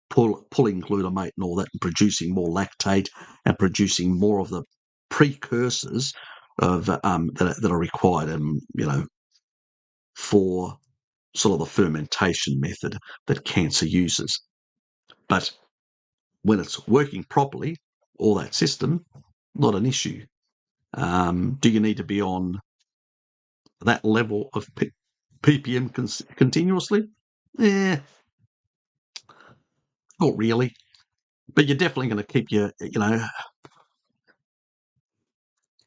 pulling glutamate and all that, and producing more lactate and producing more of the precursors of that are required, for sort of the fermentation method that cancer uses. But when it's working properly, all that system, not an issue. Do you need to be on that level of ppm continuously? Not really. But you're definitely going to keep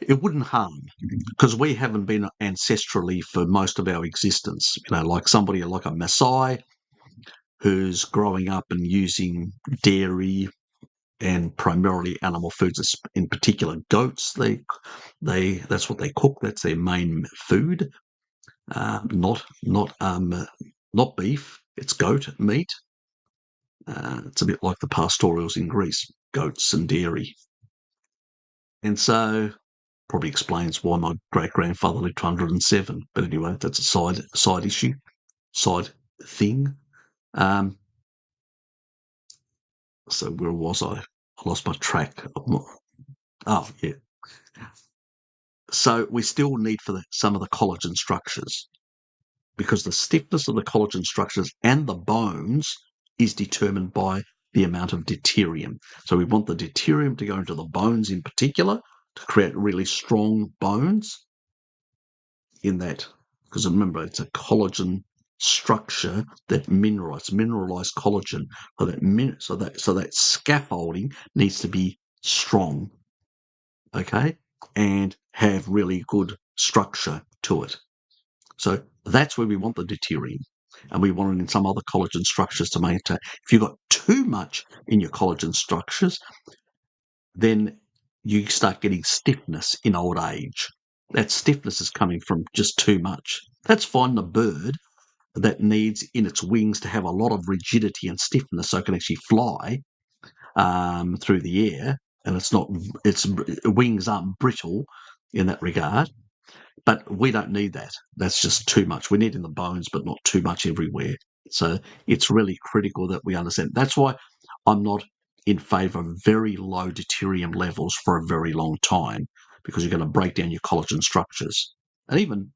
it wouldn't harm, because we haven't been ancestrally for most of our existence. Like somebody like a Maasai who's growing up and using dairy and primarily animal foods, in particular goats. That's what they cook. That's their main food. Not beef. It's goat meat. It's a bit like the pastorals in Greece, goats and dairy. And so probably explains why my great-grandfather lived to 107. But anyway, that's a side issue, side thing. So where was I? I lost my track. Oh, yeah. So we still need some of the collagen structures, because the stiffness of the collagen structures and the bones is determined by the amount of deuterium. So we want the deuterium to go into the bones in particular to create really strong bones in that, because remember, it's a collagen structure that mineralized collagen. So that scaffolding needs to be strong, okay, and have really good structure to it. So That's where we want the deuterium. And we want it in some other collagen structures to maintain. If you've got too much in your collagen structures, then you start getting stiffness in old age. That stiffness is coming from just too much. That's fine in a bird that needs in its wings to have a lot of rigidity and stiffness so it can actually fly through the air, and its wings aren't brittle in that regard. But we don't need that. That's just too much. We need it in the bones, but not too much everywhere. So it's really critical that we understand. That's why I'm not in favour of very low deuterium levels for a very long time, because you're going to break down your collagen structures. And even,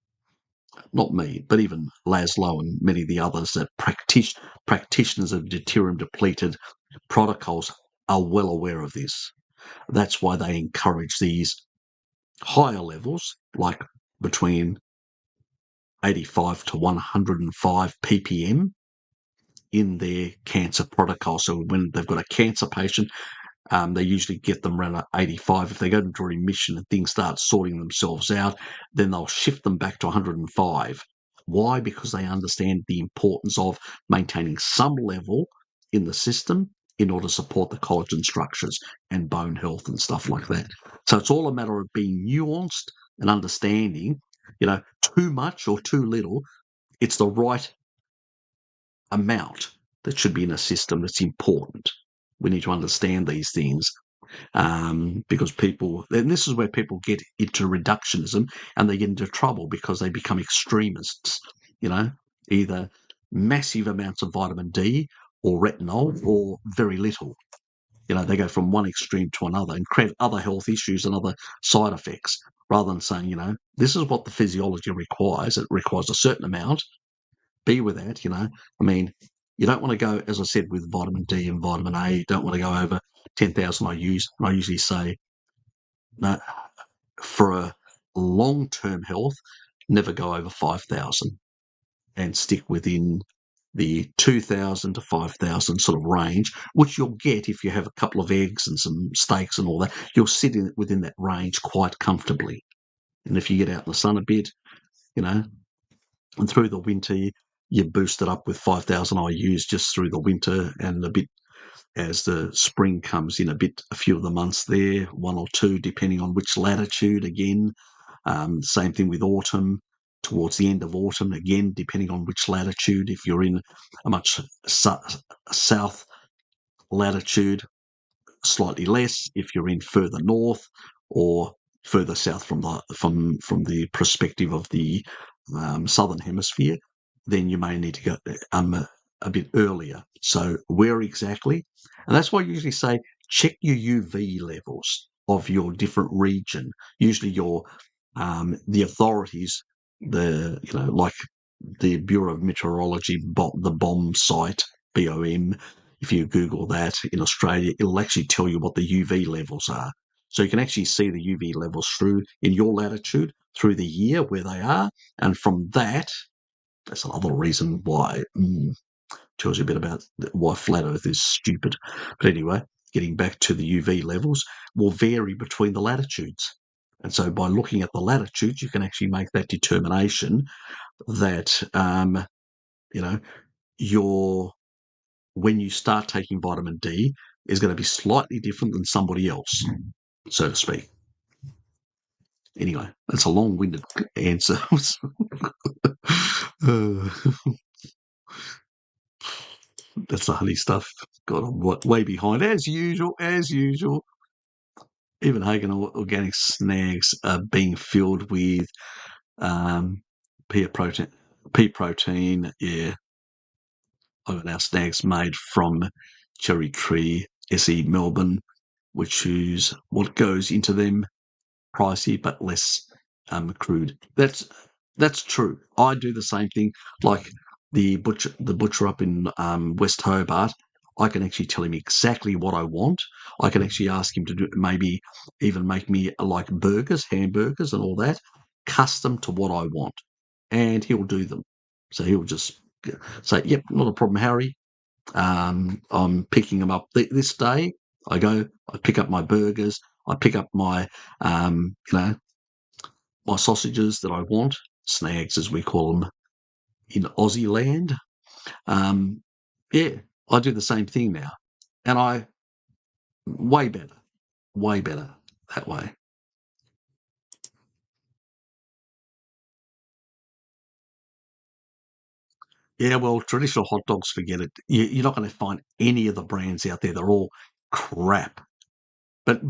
not me, but even Laszlo and many of the others that practitioners of deuterium depleted protocols are well aware of this. That's why they encourage these higher levels, like between 85 to 105 ppm in their cancer protocol. So when they've got a cancer patient, they usually get them around 85. If they go into remission and things start sorting themselves out, then they'll shift them back to 105. Why? Because they understand the importance of maintaining some level in the system in order to support the collagen structures and bone health and stuff like that. So it's all a matter of being nuanced and understanding, too much or too little. It's the right amount that should be in a system that's important. We need to understand these things because and this is where people get into reductionism and they get into trouble because they become extremists, either massive amounts of vitamin D or retinol or very little. They go from one extreme to another and create other health issues and other side effects rather than saying, this is what the physiology requires. It requires a certain amount. Be with that, I mean, you don't want to go, as I said, with vitamin D and vitamin A, you don't want to go over 10,000 IUs. I usually say, no, for a long-term health, never go over 5,000 and stick within the 2,000 to 5,000 sort of range, which you'll get if you have a couple of eggs and some steaks and all that. You'll sit within that range quite comfortably. And if you get out in the sun a bit, and through the winter, you boost it up with 5,000 IUs just through the winter, and a bit as the spring comes in, a few of the months there, one or two, depending on which latitude again. Same thing with autumn, towards the end of autumn, again, depending on which latitude. If you're in a much south latitude, slightly less. If you're in further north or further south from the perspective of the southern hemisphere, then you may need to go a bit earlier. So where exactly? And that's why I usually say check your UV levels of your different region. Usually the authorities, like the Bureau of Meteorology, the BOM site, BOM, if you Google that in Australia, it'll actually tell you what the UV levels are. So you can actually see the UV levels through in your latitude through the year where they are. And from that's another reason why tells you a bit about why flat Earth is stupid. But anyway, getting back to the UV levels will vary between the latitudes. And so by looking at the latitudes, you can actually make that determination that, when you start taking vitamin D is going to be slightly different than somebody else, so to speak. Anyway, that's a long-winded answer. That's the honey stuff. God, I'm way behind as usual. As usual, even Hagen Organic Snags are being filled with pea protein. Yeah, I've got our snags made from Cherry Tree SE Melbourne, which is what goes into them. Pricey but less crude. That's true. I do the same thing. Like the butcher up in West Hobart, I can actually tell him exactly what I want. I can actually ask him to do maybe even make me like hamburgers and all that, custom to what I want, and he'll do them. So he'll just say, "Yep, not a problem, Harry. I'm picking them up this day. I pick up my burgers, I pick up my, my sausages that I want, snags as we call them, in Aussie land. Um, yeah, I do the same thing now, and I way better that way. Yeah, well, traditional hot dogs, forget it. You're not going to find any of the brands out there. They're all crap. But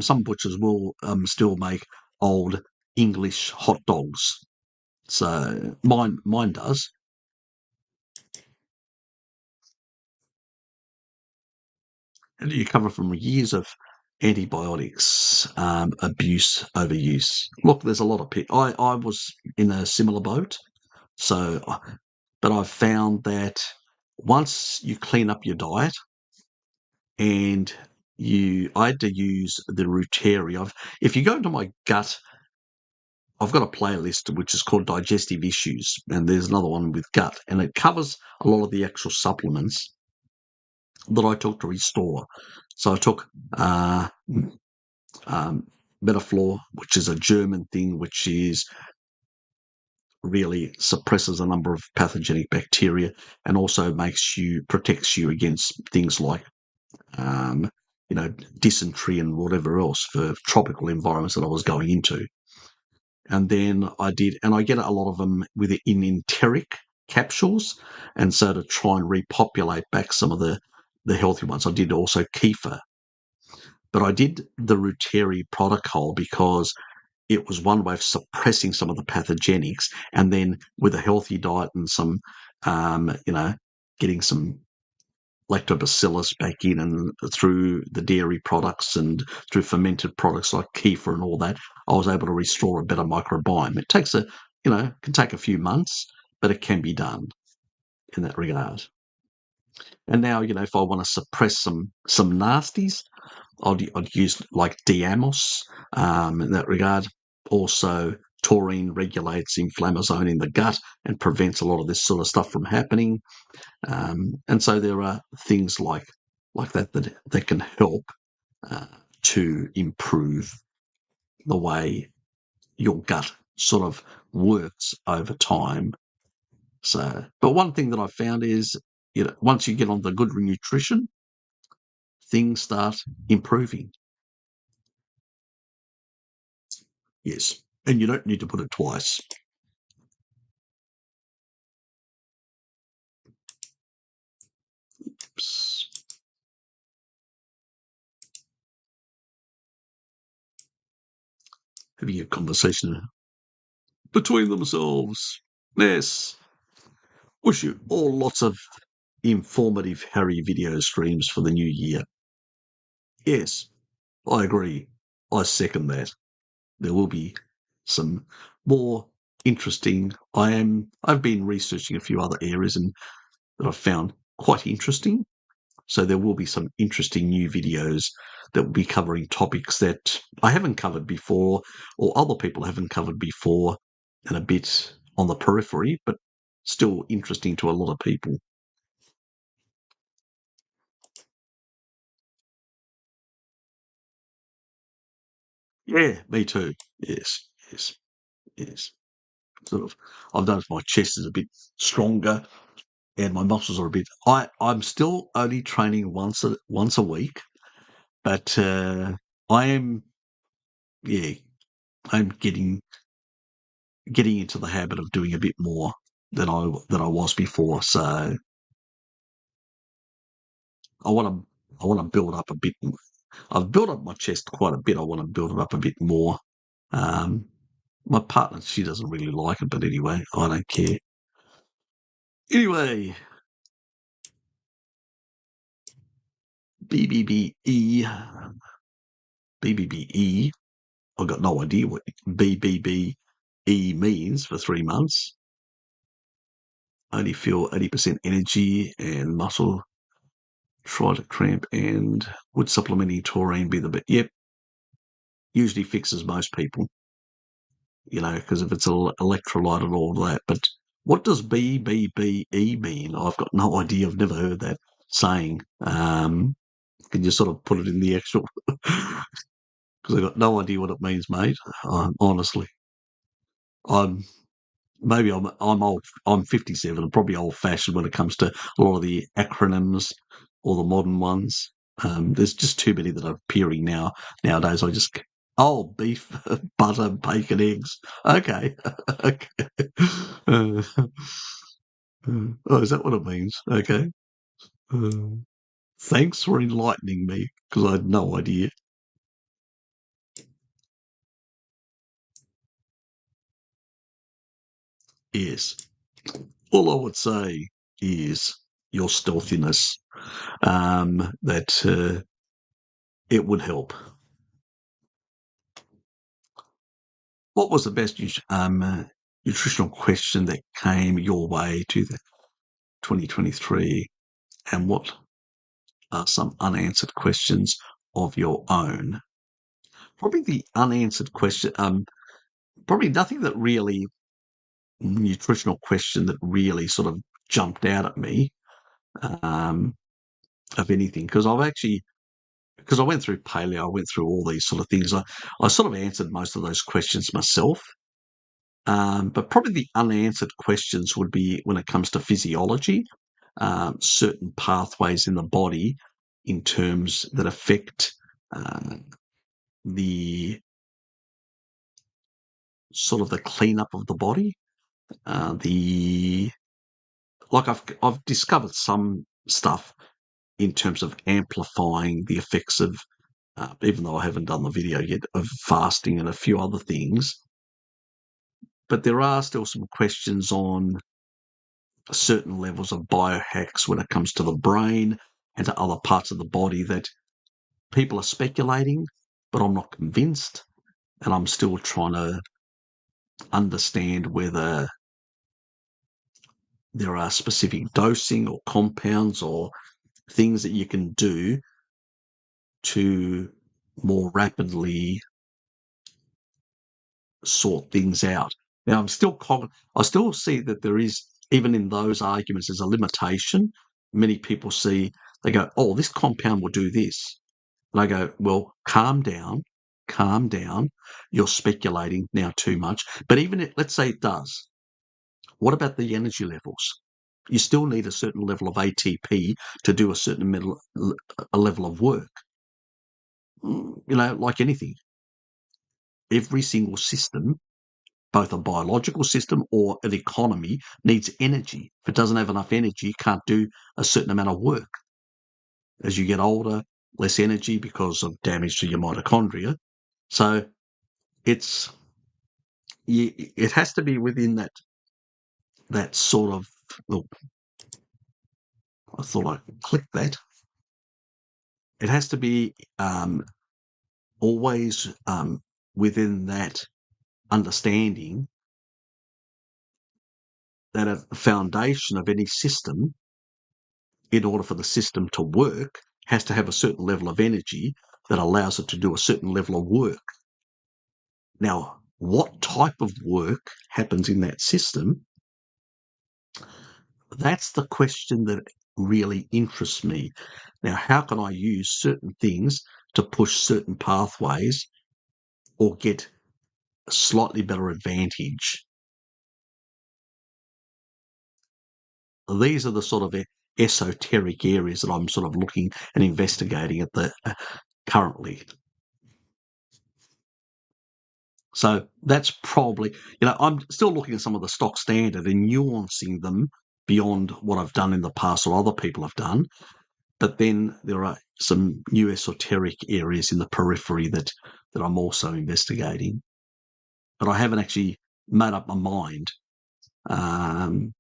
some butchers will still make old English hot dogs. So mine does. And you cover from years of antibiotics abuse, overuse. Look, there's a lot of people. I was in a similar boat. So, but I've found that once you clean up your diet and I had to use the Dietary. If you go into my gut, I've got a playlist which is called Digestive Issues, and there's another one with gut, and it covers a lot of the actual supplements that I took to restore. So I took um, Metaflor, which is a German thing, which is really suppresses a number of pathogenic bacteria and also protects you against things like um, dysentery and whatever else for tropical environments that I was going into. And then I get a lot of them in enteric capsules, and so to try and repopulate back some of the healthy ones. I did also kefir, but I did the Ruteri protocol because it was one way of suppressing some of the pathogenics, and then with a healthy diet and some, getting some lactobacillus back in and through the dairy products and through fermented products like kefir and all that, I was able to restore a better microbiome. It takes can take a few months, but it can be done in that regard. And now, if I want to suppress some nasties, I'd use like Diamos in that regard. Also, taurine regulates inflammasome in the gut and prevents a lot of this sort of stuff from happening. And so there are things like that can help uh, to improve the way your gut sort of works over time. So, but one thing that I found is, once you get on the good nutrition, things start improving. Yes, and you don't need to put it twice. Having a conversation between themselves. Yes. Wish you all lots of informative Harry video streams for the new year. Yes, I agree. I second that. There will be some more interesting. I've been researching a few other areas and that I've found quite interesting. So there will be some interesting new videos that will be covering topics that I haven't covered before or other people haven't covered before, and a bit on the periphery, but still interesting to a lot of people. Yeah, me too. Yes, yes, yes. Sort of. I've noticed my chest is a bit stronger and my muscles are a bit. I'm still only training once a week, but I am. Yeah, I'm getting into the habit of doing a bit more than I was before. So I want to build up a bit. I've built up my chest quite a bit. I want to build it up a bit more. Um, my partner, she doesn't really like it, but anyway, I don't care. Anyway, BBBE, BBBE. I've got no idea what BBBE means for 3 months. Only feel 80% energy and muscle. Try to cramp and would supplementing taurine be the best? Yep, usually fixes most people, because if it's electrolyte and all that. But what does BBBE mean? I've got no idea. I've never heard that saying. Can you sort of put it in the actual? Because I've got no idea what it means, mate. Honestly, I'm maybe I'm old. I'm 57 and probably old fashioned when it comes to a lot of the acronyms or the modern ones. There's just too many that are appearing nowadays. Beef, butter, bacon, eggs. Okay, okay. Uh, oh, is that what it means? Okay. Uh, Thanks for enlightening me because I had no idea. Yes. All I would say is your stealthiness. That it would help. What was the best nutritional question that came your way to the 2023, and what are some unanswered questions of your own? Probably the unanswered question. Probably nothing that really nutritional question that really sort of jumped out at me um, of anything because I went through paleo, I went through all these sort of things. I sort of answered most of those questions myself. But probably the unanswered questions would be when it comes to physiology, certain pathways in the body in terms that affect uh, the sort of the cleanup of the body. The like I've discovered some stuff in terms of amplifying the effects of, even though I haven't done the video yet, of fasting and a few other things. But there are still some questions on certain levels of biohacks when it comes to the brain and to other parts of the body that people are speculating, but I'm not convinced. And I'm still trying to understand whether there are specific dosing or compounds or things that you can do to more rapidly sort things out. Now, I still see that there is, even in those arguments, there's a limitation. Many people they go, oh, this compound will do this. And I go, well, calm down, calm down. You're speculating now too much. But even if, let's say it does, what about the energy levels? You still need a certain level of ATP to do a level of work. Like anything, every single system, both a biological system or an economy, needs energy. If it doesn't have enough energy, it can't do a certain amount of work. As you get older, less energy because of damage to your mitochondria. So it's it has to be within that sort of. Well, I thought I clicked that. It has to be always within that understanding that a foundation of any system, in order for the system to work, has to have a certain level of energy that allows it to do a certain level of work. Now, what type of work happens in that system? That's the question that really interests me. Now, how can I use certain things to push certain pathways or get a slightly better advantage? These are the sort of esoteric areas that I'm sort of looking and investigating at the currently. So that's probably, I'm still looking at some of the stock standard and nuancing them beyond what I've done in the past or other people have done. But then there are some new esoteric areas in the periphery that I'm also investigating. But I haven't actually made up my mind. Um,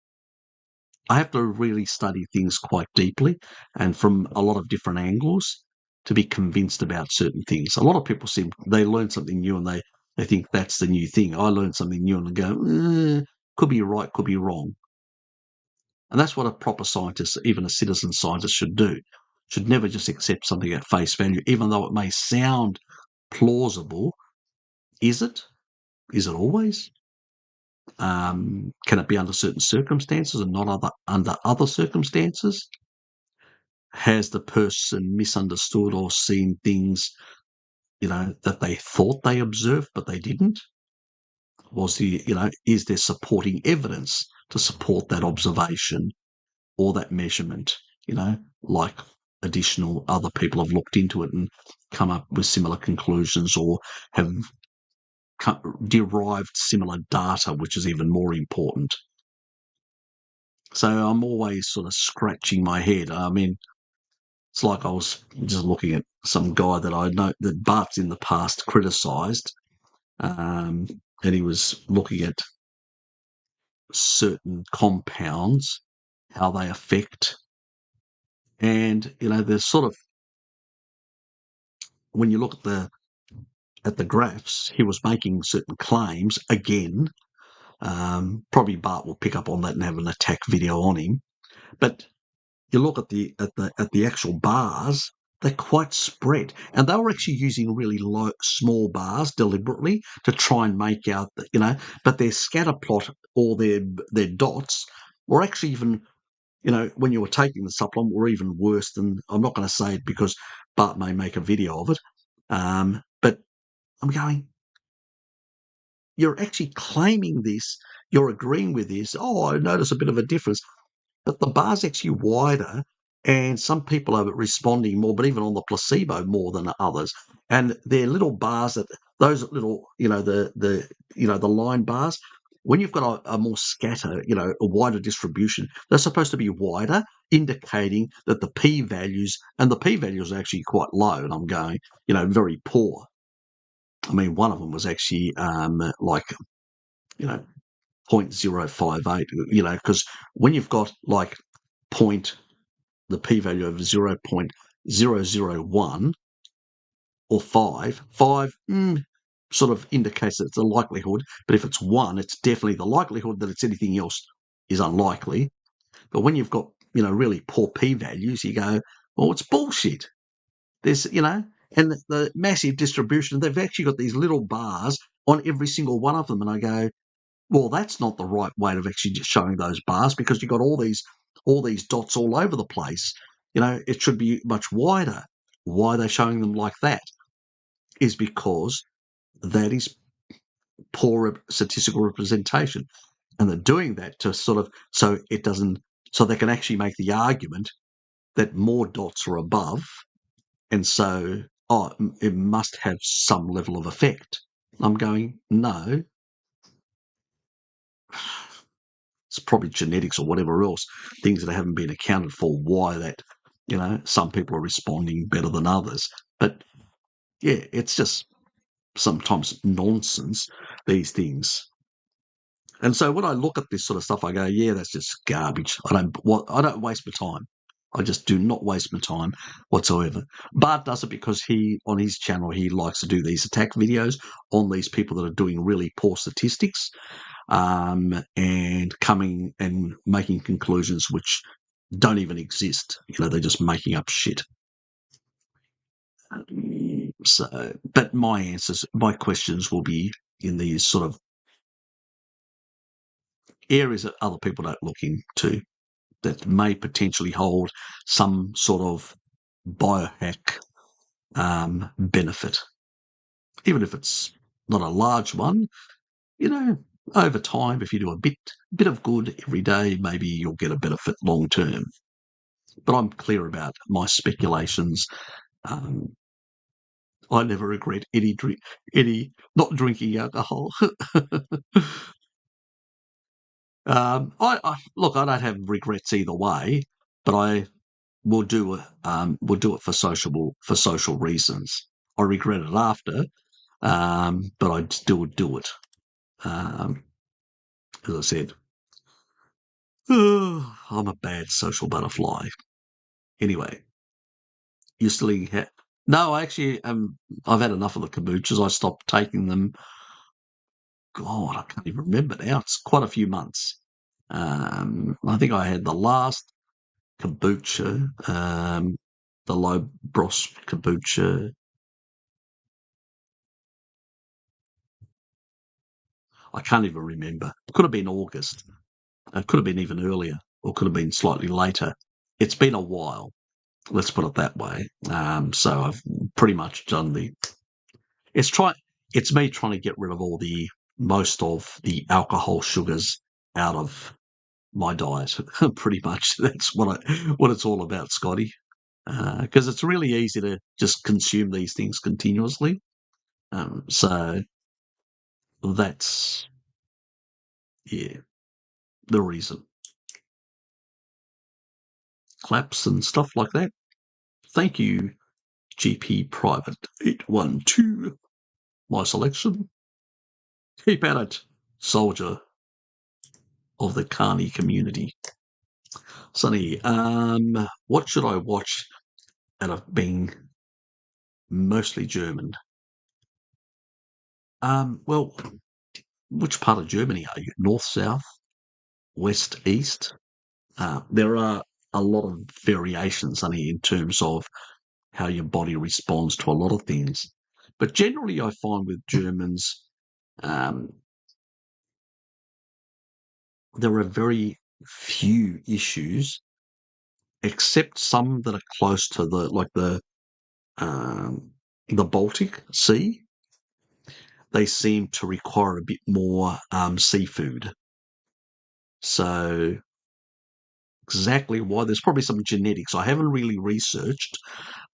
I have to really study things quite deeply and from a lot of different angles to be convinced about certain things. A lot of people they learn something new and they think that's the new thing. I learn something new and go, could be right, could be wrong. And that's what a proper scientist, even a citizen scientist, should do. Should never just accept something at face value, even though it may sound plausible. Is it? Is it always? Can it be under certain circumstances and not under other circumstances? Has the person misunderstood or seen things, that they thought they observed, but they didn't? was is there supporting evidence to support that observation or that measurement? Like additional other people have looked into it and come up with similar conclusions or have derived similar data, which is even more important. So I'm always sort of scratching my head. I mean, it's like I was just looking at some guy that I know that Bart's in the past criticised, and he was looking at certain compounds, how they affect, and there's sort of when you look at the graphs, he was making certain claims again. Probably Bart will pick up on that and have an attack video on him, but you look at the actual bars, they're quite spread, and they were actually using really small bars deliberately to try and make out that but their scatter plot or their dots were actually even when you were taking the supplement were even worse than. I'm not going to say it because Bart may make a video of it, but I'm going. You're actually claiming this. You're agreeing with this. Oh, I notice a bit of a difference. But the bar's actually wider, and some people are responding more, but even on the placebo more than others. And they're little bars that those little, the line bars. When you've got a more scatter, a wider distribution, they're supposed to be wider, indicating that the p values and the p values are actually quite low. And I'm going, very poor. I mean, one of them was actually like, 0.058, because when you've got like the p-value of 0.001 or 5 sort of indicates that it's a likelihood, but if it's 1, it's definitely the likelihood that it's anything else is unlikely. But when you've got, really poor p-values, you go, well, it's bullshit. There's, and the massive distribution, they've actually got these little bars on every single one of them, and I go, well, that's not the right way of actually just showing those bars because you've got all these dots all over the place. It should be much wider. Why they're showing them like that is because that is poor statistical representation. And they're doing that to sort of so they can actually make the argument that more dots are above, and so it must have some level of effect. I'm going, no, it's probably genetics or whatever else, things that haven't been accounted for, why that, some people are responding better than others. But yeah, it's just sometimes nonsense, these things. And so when I look at this sort of stuff, I go, yeah, that's just garbage. I don't waste my time. I just do not waste my time whatsoever. Bart does it because on his channel, he likes to do these attack videos on these people that are doing really poor statistics. And coming and making conclusions which don't even exist. They're just making up shit. So, but my questions will be in these sort of areas that other people don't look into that may potentially hold some sort of biohack benefit, even if it's not a large one. Over time, if you do a bit of good every day, maybe you'll get a benefit long term. But I'm clear about my speculations. I never regret any not drinking alcohol. Look, I don't have regrets either way, but I will do it for social reasons. I regret it after, but I still do it. As I said, I'm a bad social butterfly. Anyway, you still no, I actually I've had enough of the kombuchas. I stopped taking them. God, I can't even remember now. It's quite a few months. I think I had the last kombucha, the low bros kombucha. I can't even remember. It could have been August. It could have been even earlier, or could have been slightly later. It's been a while. Let's put it that way. So I've pretty much done the. It's me trying to get rid of all the most of the alcohol sugars out of my diet. Pretty much, that's what it's all about, Scotty. Because it's really easy to just consume these things continuously. So that's yeah the reason. Claps and stuff like that. Thank you, GP Private 812. My selection. Keep at it, soldier of the Carney community. Sonny, what should I watch out of being mostly German? Well, which part of Germany are you? North, south, west, east? There are a lot of variations, Sonny, in terms of how your body responds to a lot of things. But generally, I find with Germans, um, there are very few issues, except some that are close to um, the Baltic Sea. They seem to require a bit more seafood. So exactly why, there's probably some genetics I haven't really researched,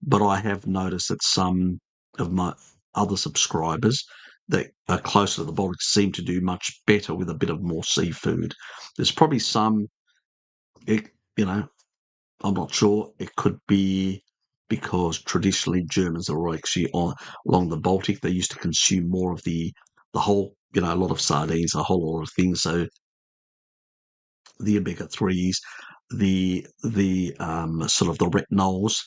but I have noticed that some of my other subscribers that are closer to the Baltic seem to do much better with a bit of more seafood. There's probably some, it, you know, I'm not sure. It could be because traditionally Germans are actually along the Baltic. They used to consume more of the whole, a lot of sardines, a whole lot of things. So the omega threes, the sort of the retinols,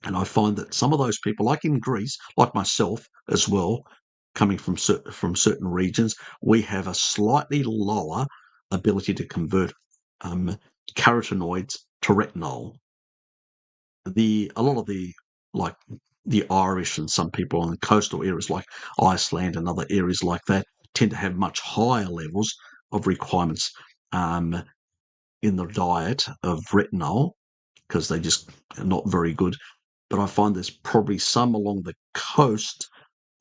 and I find that some of those people, like in Greece, like myself as well, coming from certain regions, we have a slightly lower ability to convert um, carotenoids to retinol. A lot of the like the Irish and some people in coastal areas like Iceland and other areas like that tend to have much higher levels of requirements um, in the diet of retinol because they just are not very good. But I find there's probably some along the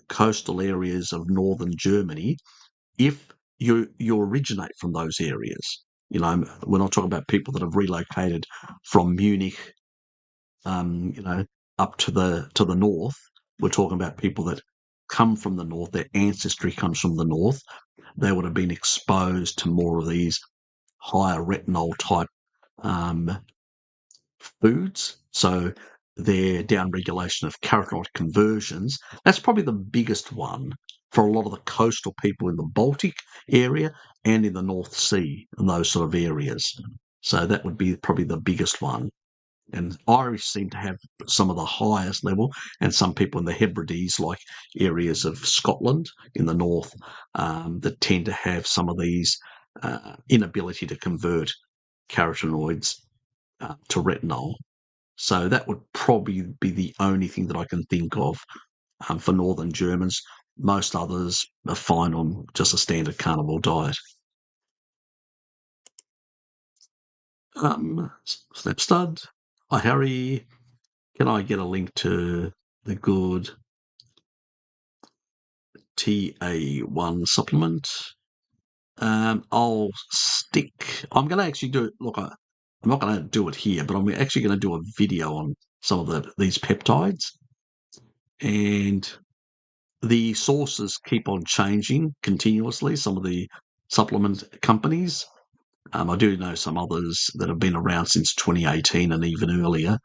coastal areas of northern Germany. If you originate from those areas, we're not talking about people that have relocated from Munich, you know, up to the north. We're talking about people that come from the north. Their ancestry comes from the north. They would have been exposed to more of these higher retinol type um, foods. So their downregulation of carotenoid conversions, that's probably the biggest one for a lot of the coastal people in the Baltic area and in the North Sea and those sort of areas. So that would be probably the biggest one. And Irish seem to have some of the highest level, and some people in the Hebrides, like areas of Scotland in the north, that tend to have some of these inability to convert carotenoids to retinol. So that would probably be the only thing that I can think of for northern Germans. Most others are fine on just a standard carnivore diet. Snap stud. Hi, Harry. Can I get a link to the good TA1 supplement? I'll stick. I'm going to actually do it. Look, I'm not going to do it here, but I'm actually going to do a video on some of these peptides, and the sources keep on changing continuously. Some of the supplement companies. I do know some others that have been around since 2018 and even earlier.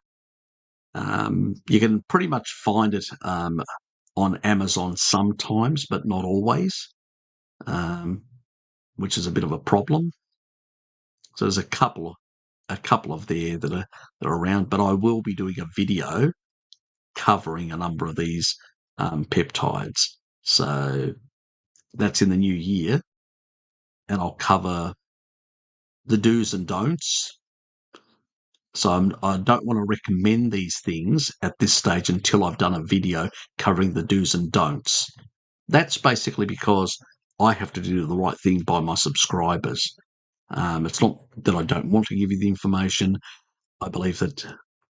You can pretty much find it on Amazon sometimes, but not always, which is a bit of a problem. So there's a couple of there that are around, but I will be doing a video covering a number of these peptides. So that's in the new year, and I'll cover the do's and don'ts. So I don't want to recommend these things at this stage until I've done a video covering the do's and don'ts. That's basically because I have to do the right thing by my subscribers. It's not that I don't want to give you the information. I believe that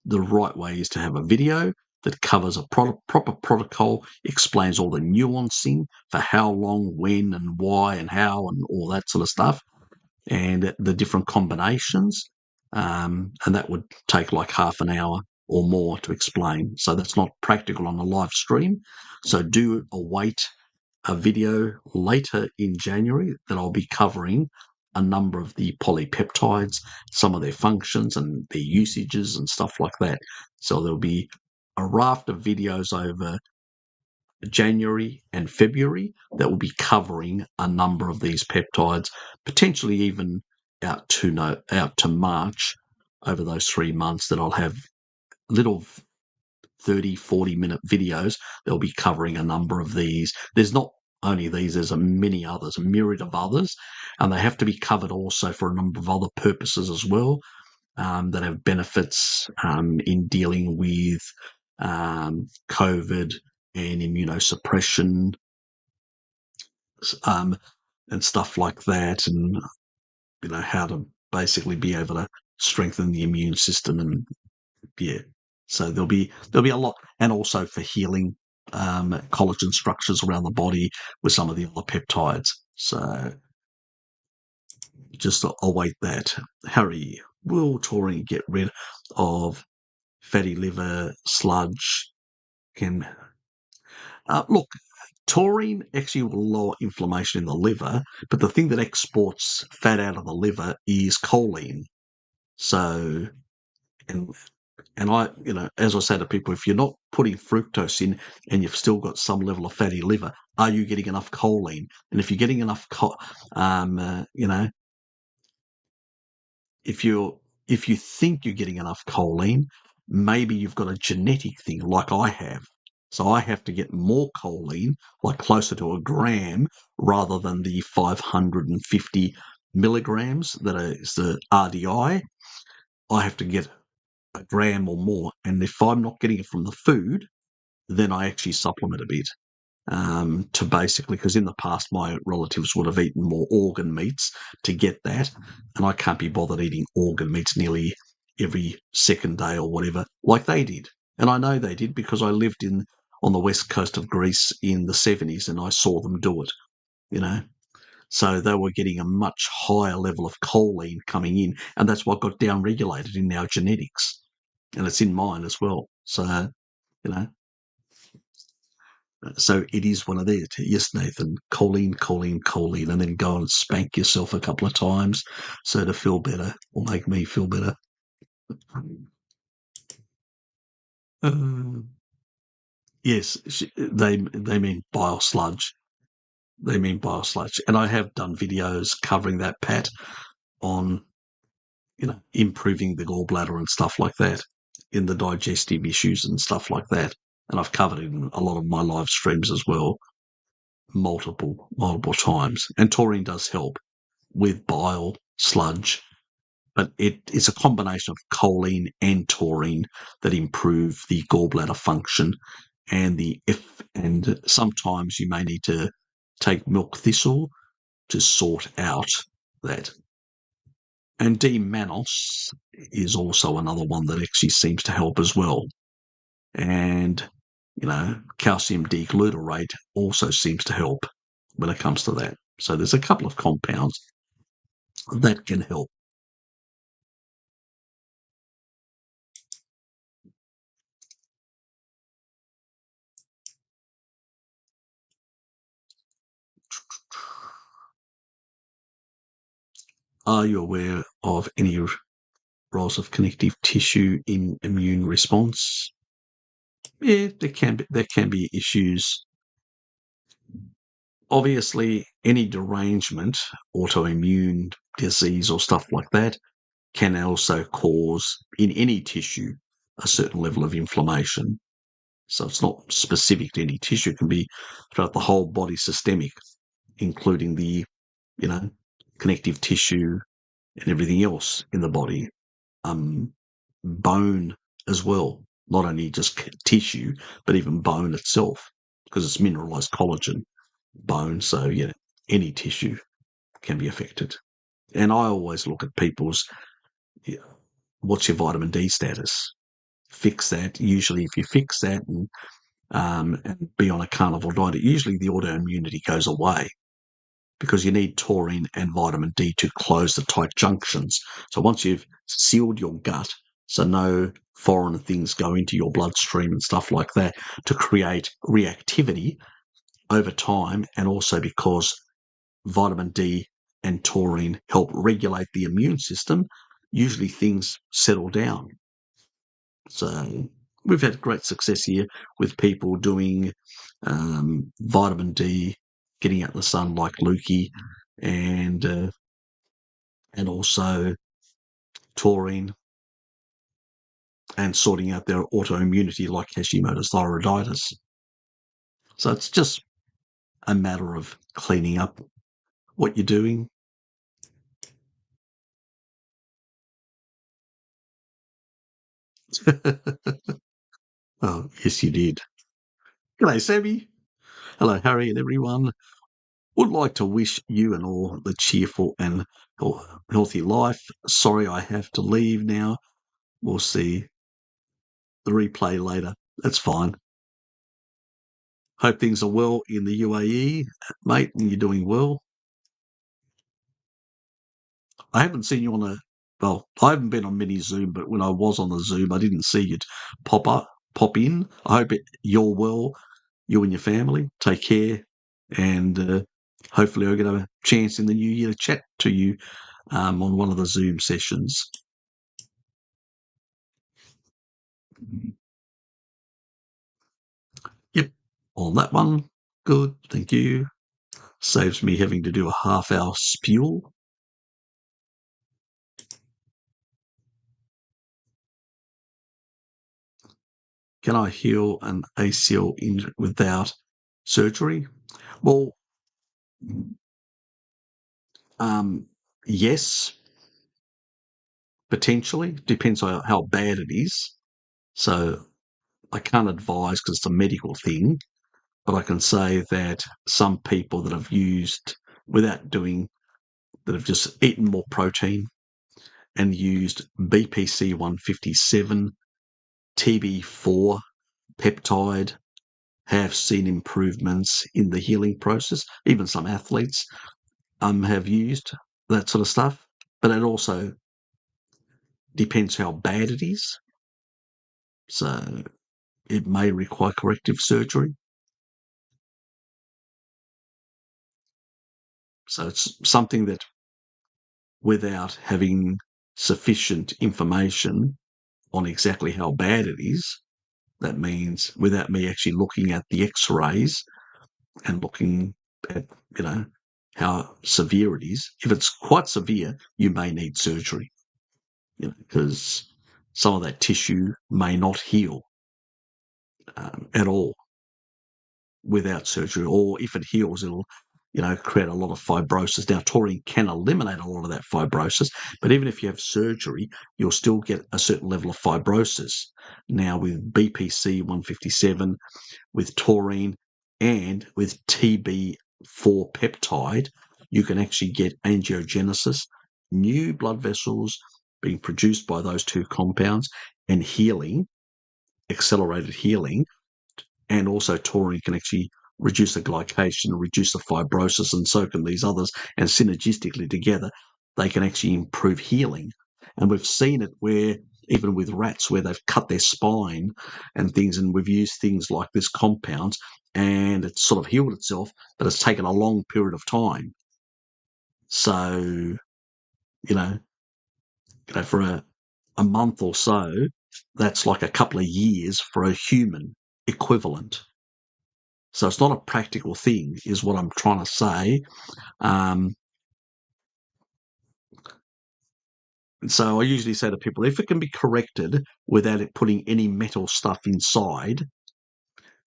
the right way is to have a video that covers a proper protocol, explains all the nuancing for how long, when, and why, and how, and all that sort of stuff, and the different combinations. And that would take like half an hour or more to explain. So that's not practical on a live stream. So do await a video later in January that I'll be covering a number of the polypeptides, some of their functions and their usages and stuff like that. So there'll be a raft of videos over January and February that will be covering a number of these peptides, potentially even out to March over those 3 months that I'll have little 30, 40-minute videos. They'll be covering a number of these. There's not only these, there's a many others, a myriad of others, and they have to be covered also for a number of other purposes as well, that have benefits in dealing with COVID and immunosuppression and stuff like that, and how to basically be able to strengthen the immune system, and yeah. So there'll be a lot, and also for healing collagen structures around the body with some of the other peptides. So just await that. Harry, will taurine get rid of fatty liver sludge? Can look, taurine actually will lower inflammation in the liver, but the thing that exports fat out of the liver is choline. So, and I, as I say to people, if you're not putting fructose in and you've still got some level of fatty liver, are you getting enough choline? And if you're getting enough, if you think you're getting enough choline, maybe you've got a genetic thing like I have. So I have to get more choline, like closer to a gram, rather than the 550 milligrams that is the RDI. I have to get a gram or more. And if I'm not getting it from the food, then I actually supplement a bit to basically, because in the past my relatives would have eaten more organ meats to get that, and I can't be bothered eating organ meats nearly every second day or whatever like they did. And I know they did because I lived on the west coast of Greece in the 70s and I saw them do it, you know. So they were getting a much higher level of choline coming in, and that's what got down-regulated in our genetics, and it's in mine as well. So, you know, so it is one of theirs. Yes, Nathan, choline, choline, choline, and then go and spank yourself a couple of times so to feel better or make me feel better. Uh, yes, they mean bile sludge. They mean bile sludge, and I have done videos covering that, Pat, on improving the gallbladder and stuff like that, in the digestive issues and stuff like that. And I've covered it in a lot of my live streams as well, multiple times. And taurine does help with bile sludge, but it's a combination of choline and taurine that improve the gallbladder function and sometimes you may need to take milk thistle to sort out that. And D-mannose is also another one that actually seems to help as well. And, calcium D-glutarate also seems to help when it comes to that. So there's a couple of compounds that can help. Are you aware of any roles of connective tissue in immune response? Yeah, there can be issues. Obviously, any derangement, autoimmune disease or stuff like that, can also cause, in any tissue, a certain level of inflammation. So it's not specific to any tissue. It can be throughout the whole body, systemic, including the, connective tissue and everything else in the body. Bone as well, not only just tissue, but even bone itself, because it's mineralized collagen, bone. So, any tissue can be affected. And I always look at people's, what's your vitamin D status? fix that. Usually, if you fix that and be on a carnivore diet, usually the autoimmunity goes away because you need taurine and vitamin D to close the tight junctions. So once you've sealed your gut, so no foreign things go into your bloodstream and stuff like that to create reactivity over time, and also because vitamin D and taurine help regulate the immune system, usually things settle down. So we've had great success here with people doing vitamin D, getting out in the sun like Lukey, and also taurine, and sorting out their autoimmunity like Hashimoto's thyroiditis. So it's just a matter of cleaning up what you're doing. Oh, yes, you did. G'day, Sammy. Hello, Harry, and everyone. Would like to wish you and all the cheerful and healthy life. Sorry I have to leave now. We'll see the replay later. That's fine. Hope things are well in the UAE, mate, and you're doing well. I haven't seen you on I haven't been on mini Zoom, but when I was on the Zoom, I didn't see you pop in. I hope you're well, you and your family. Take care, and hopefully I'll get a chance in the new year to chat to you on one of the Zoom sessions. Yep, on that one. Good, thank you. Saves me having to do a half-hour spiel. Can I heal an ACL injury without surgery? Well, yes, potentially. Depends on how bad it is. So I can't advise because it's a medical thing, but I can say that some people that have used, without doing, that have just eaten more protein and used BPC 157, TB4 peptide, have seen improvements in the healing process. Even some athletes have used that sort of stuff, but it also depends how bad it is. So it may require corrective surgery. So it's something that, without having sufficient information on exactly how bad it is, that means without me actually looking at the x-rays and looking at, how severe it is. If it's quite severe, you may need surgery, because some of that tissue may not heal at all without surgery, or if it heals, it'll create a lot of fibrosis. Now, taurine can eliminate a lot of that fibrosis, but even if you have surgery, you'll still get a certain level of fibrosis. Now, with BPC 157, with taurine, and with TB4 peptide, you can actually get angiogenesis, new blood vessels being produced by those two compounds, and healing, accelerated healing. And also taurine can actually reduce the glycation, reduce the fibrosis, and so can these others. And synergistically together, they can actually improve healing. And we've seen it where, even with rats, where they've cut their spine and things, and we've used things like this compounds, and it's sort of healed itself, but it's taken a long period of time. So, for a month or so, that's like a couple of years for a human equivalent. So it's not a practical thing, is what I'm trying to say. So I usually say to people, if it can be corrected without it putting any metal stuff inside,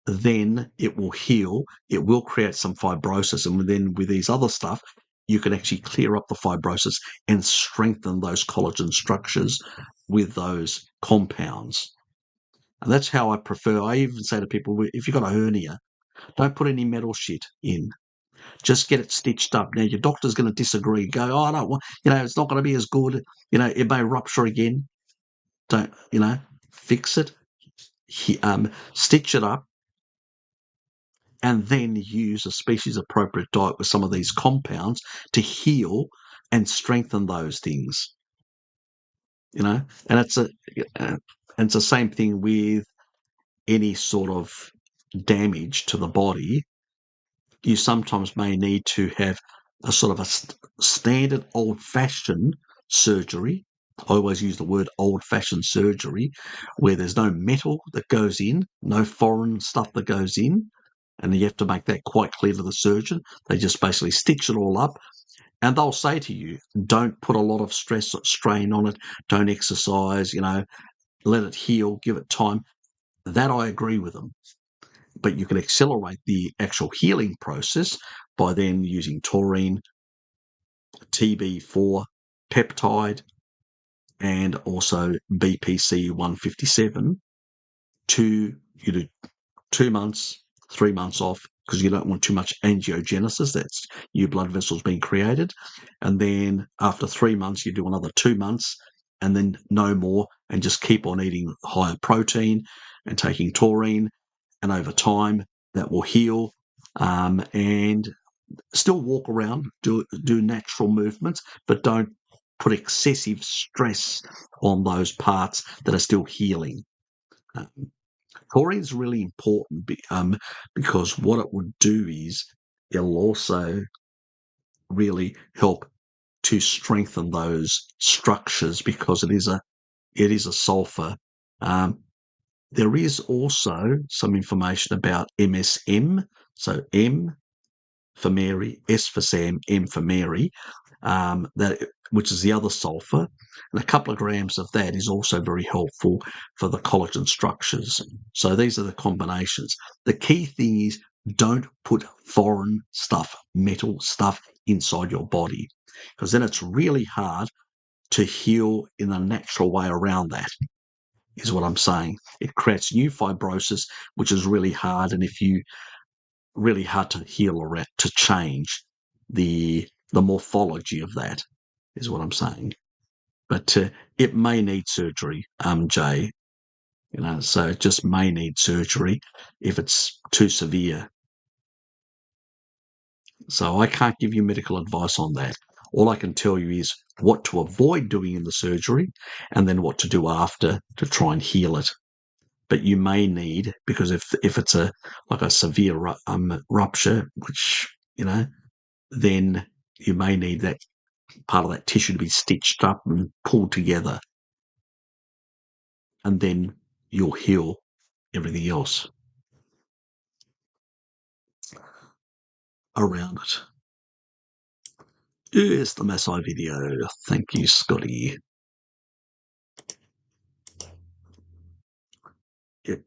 then it will heal. It will create some fibrosis. And then with these other stuff, you can actually clear up the fibrosis and strengthen those collagen structures with those compounds. And that's how I prefer. I even say to people, if you've got a hernia, don't put any metal shit in. Just get it stitched up. Now, your doctor's going to disagree. Go, I don't want, it's not going to be as good. It may rupture again. Don't. fix it, stitch it up, and then use a species-appropriate diet with some of these compounds to heal and strengthen those things. And it's the same thing with any sort of damage to the body. You sometimes may need to have a sort of a standard old-fashioned surgery. I always use the word old-fashioned surgery, where there's no metal that goes in, no foreign stuff that goes in, and you have to make that quite clear to the surgeon. They just basically stitch it all up, and they'll say to you, don't put a lot of stress or strain on it, don't exercise, let it heal, give it time. That I agree with them. But you can accelerate the actual healing process by then using taurine, TB4, peptide, and also BPC 157 you do 2 months, 3 months off, because you don't want too much angiogenesis. That's new blood vessels being created. And then after 3 months, you do another 2 months, and then no more, and just keep on eating higher protein and taking taurine. And over time, that will heal. And still walk around, do natural movements, but don't put excessive stress on those parts that are still healing. Taurine is really important because what it would do is it'll also really help to strengthen those structures because it is a sulfur. There is also some information about MSM, so M for Mary, S for Sam, M for Mary, which is the other sulfur. And a couple of grams of that is also very helpful for the collagen structures. So these are the combinations. The key thing is don't put foreign stuff, metal stuff inside your body, because then it's really hard to heal in a natural way around that, is what I'm saying. It creates new fibrosis, which is really hard. And really hard to heal or to change the morphology of that, is what I'm saying. But it may need surgery, Jay. So it just may need surgery if it's too severe. So I can't give you medical advice on that. All I can tell you is what to avoid doing in the surgery and then what to do after to try and heal it. But you may need, because if it's a severe rupture, which then you may need that part of that tissue to be stitched up and pulled together, and then you'll heal everything else around it. Yes, the Maasai video. Thank you, Scotty. Yep.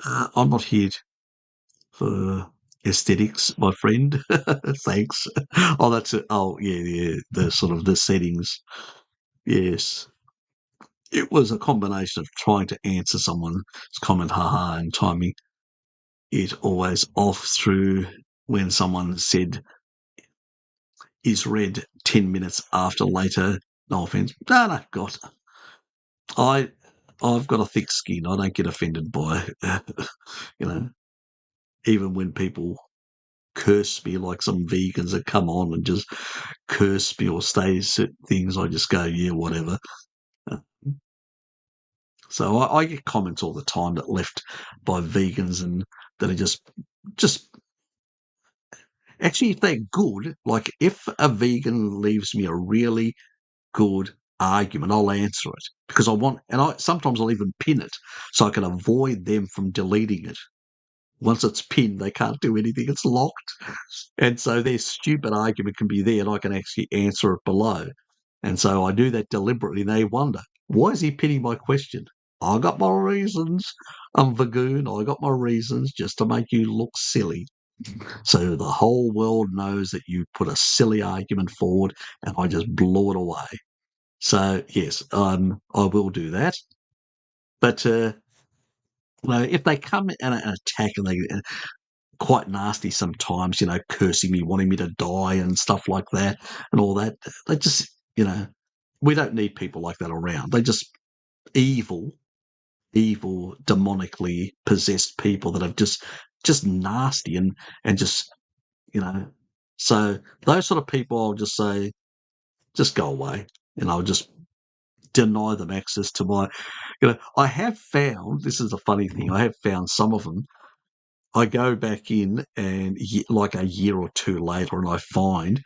I'm not here for aesthetics, my friend. Thanks. Oh, that's it. Oh, yeah. The sort of the settings. Yes. It was a combination of trying to answer someone's comment, haha, and timing it always off through when someone said is read 10 minutes after later. No offense. No, God. I've got a thick skin. I don't get offended by, even when people curse me, like some vegans that come on and just curse me or say certain things, I just go, yeah, whatever. So I get comments all the time that left by vegans and that are just actually, if they're good, like if a vegan leaves me a really good argument, I'll answer it because I want, and sometimes I'll even pin it so I can avoid them from deleting it. Once it's pinned, they can't do anything. It's locked. And so their stupid argument can be there and I can actually answer it below. And so I do that deliberately. And they wonder, why is he pinning my question? I got my reasons. I'm Vagoon. I got my reasons just to make you look silly. So the whole world knows that you put a silly argument forward and I just blew it away. So, yes, I will do that. But if they come and attack and they quite nasty sometimes, cursing me, wanting me to die and stuff like that and all that, they just, we don't need people like that around. They're just evil evil, demonically possessed people that are just nasty and just, you know. So those sort of people, I'll just say, just go away, and I'll just deny them access to my. I have found, this is a funny thing. I have found some of them. I go back in and like a year or two later, and I find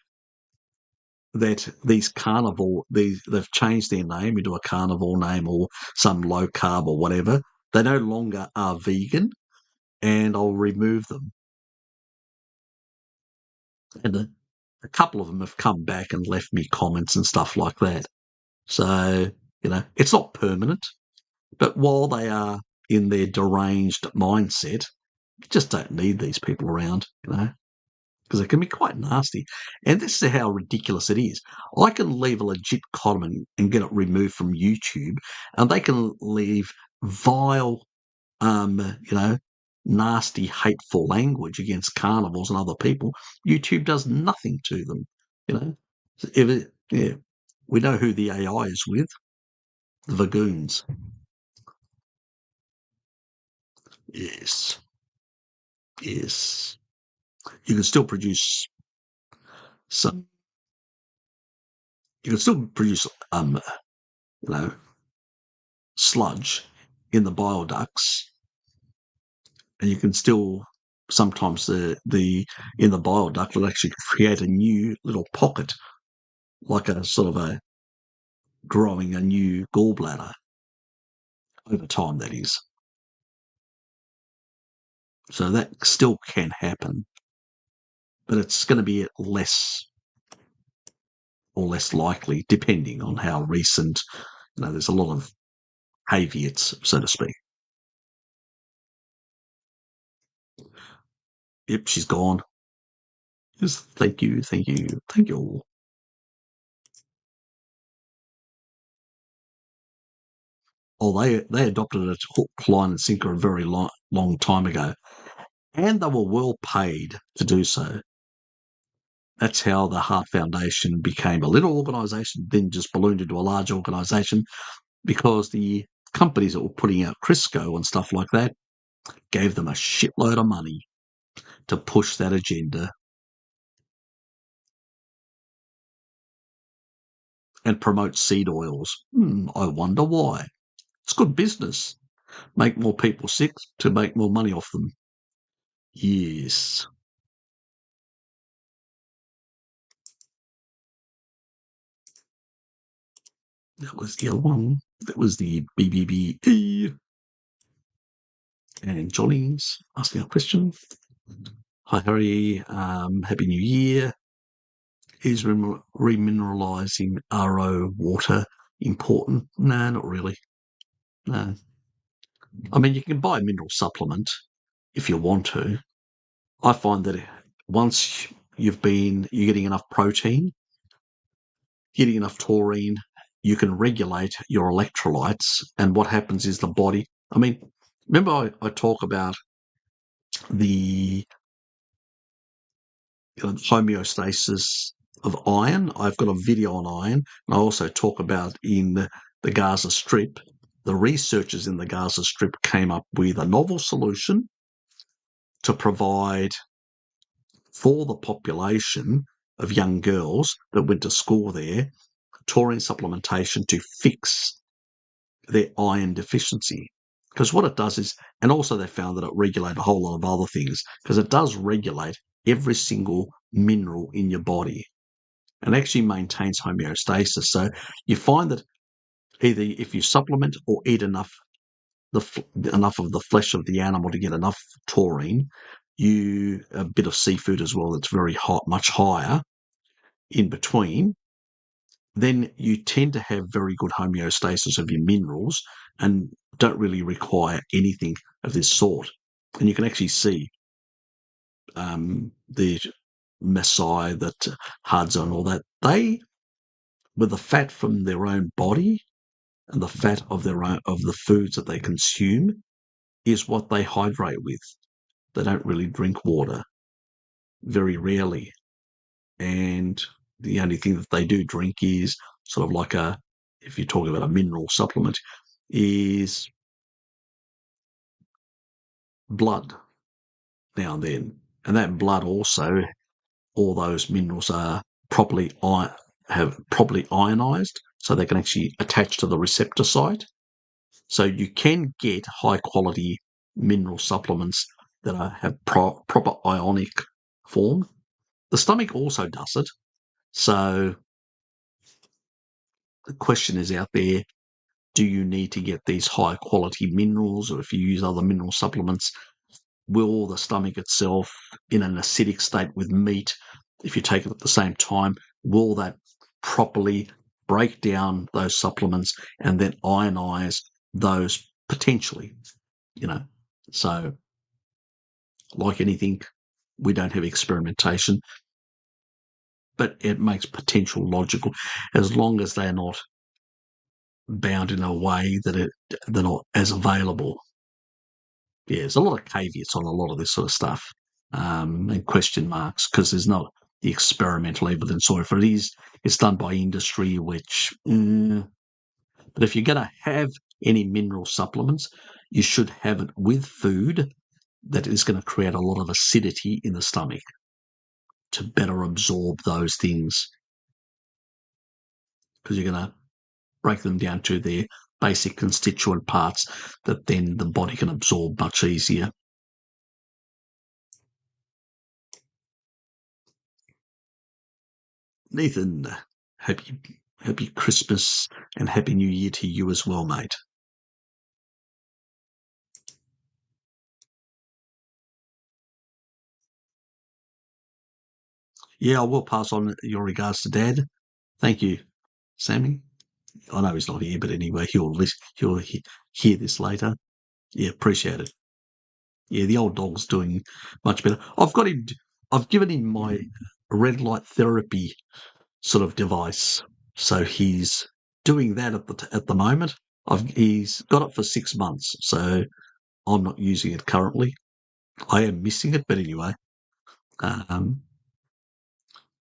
that these carnivore, they've changed their name into a carnivore name or some low carb or whatever. They no longer are vegan, and I'll remove them. And a couple of them have come back and left me comments and stuff like that. So, it's not permanent, but while they are in their deranged mindset, you just don't need these people around, because it can be quite nasty. And this is how ridiculous it is. I can leave a legit comment and get it removed from YouTube, and they can leave vile, nasty, hateful language against carnivores and other people. YouTube does nothing to them, you know. Yeah, we know who the AI is with, the Vagoons. Yes, yes. You can still produce some. You can still produce, you know, sludge in the bile ducts, and you can still sometimes the in the bile duct will actually create a new little pocket, like a sort of a growing a new gallbladder over time. That is, so that still can happen, but it's going to be less or less likely depending on how recent. There's a lot of caveats, so to speak. Yep, she's gone. Yes, thank you, thank you, thank you all. Oh, they adopted it hook, line, and sinker a very long time ago, and they were well paid to do so. That's how the Heart Foundation became a little organisation, then just ballooned into a large organisation because the companies that were putting out Crisco and stuff like that gave them a shitload of money to push that agenda and promote seed oils. I wonder why. It's good business. Make more people sick to make more money off them. Yes. That was the other one. That was the BBBE. And Johnny's asking a question. Hi, Harry. Happy New Year. Is remineralizing RO water important? No, not really. No. I mean, you can buy a mineral supplement if you want to. I find that once you're getting enough protein, getting enough taurine, you can regulate your electrolytes. And what happens is the body, I mean, remember I talk about the homeostasis of iron. I've got a video on iron. And I also talk about in the Gaza Strip, the researchers in the Gaza Strip came up with a novel solution to provide for the population of young girls that went to school there taurine supplementation to fix their iron deficiency. Because what it does is, and also they found that it regulated a whole lot of other things, because it does regulate every single mineral in your body and actually maintains homeostasis. So you find that either if you supplement or eat enough enough of the flesh of the animal to get enough taurine, a bit of seafood as well that's very hot, much higher in between, then you tend to have very good homeostasis of your minerals and don't really require anything of this sort. And you can actually see the Maasai, that Hadza and all that, they, with the fat from their own body and the fat of the foods that they consume, is what they hydrate with. They don't really drink water, very rarely. And the only thing that they do drink is sort of like if you're talking about a mineral supplement, is blood now and then. And that blood also, all those minerals are have properly ionized, so they can actually attach to the receptor site. So you can get high quality mineral supplements that have proper ionic form. The stomach also does it. So the question is out there, do you need to get these high quality minerals, or if you use other mineral supplements, will the stomach itself, in an acidic state with meat, if you take it at the same time, will that properly break down those supplements and then ionize those potentially, you know? So, like anything, we don't have experimentation, but it makes potential logical as long as they're not bound in a way that they're not as available. Yeah, there's a lot of caveats on a lot of this sort of stuff, and question marks, because there's not the experimental evidence, or if it is, it's done by industry, which, but if you're going to have any mineral supplements, you should have it with food that is going to create a lot of acidity in the stomach to better absorb those things, because you're going to break them down to their basic constituent parts that then the body can absorb much easier. Nathan, happy Christmas and Happy New Year to you as well, mate. Yeah, I will pass on your regards to Dad. Thank you, Sammy. I know he's not here, but anyway, he'll hear this later. Yeah, appreciate it. Yeah, the old dog's doing much better. I've given him my red light therapy sort of device, so he's doing that at the moment. He's got it for 6 months, so I'm not using it currently. I am missing it, but anyway. Um,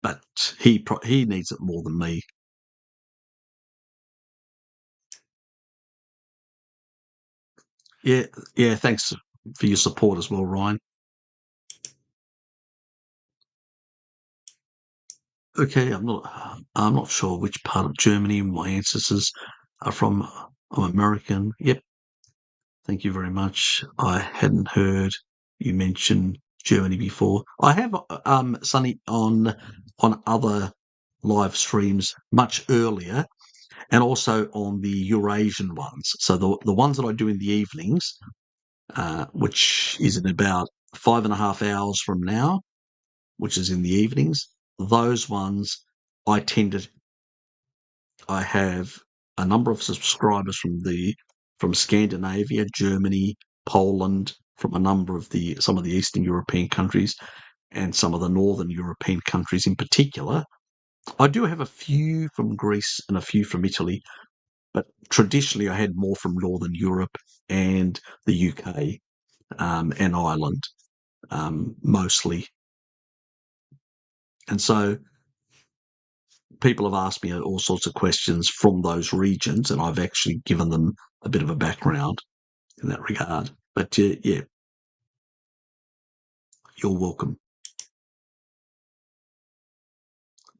but he needs it more than me. Yeah, yeah. Thanks for your support as well, Ryan. Okay, I'm not sure which part of Germany my ancestors are from. I'm American. Yep. Thank you very much. I hadn't heard you mention Germany before. I have, Sunny, on other live streams much earlier, and also on the Eurasian ones. So the ones that I do in the evenings, which is in about 5.5 hours from now, which is in the evenings. Those ones, I tend to, I have a number of subscribers from Scandinavia, Germany, Poland, from a number of some of the Eastern European countries, and some of the Northern European countries in particular. I do have a few from Greece and a few from Italy, but traditionally I had more from Northern Europe and the UK, and Ireland, mostly. And so people have asked me all sorts of questions from those regions, and I've actually given them a bit of a background in that regard. But yeah, you're welcome,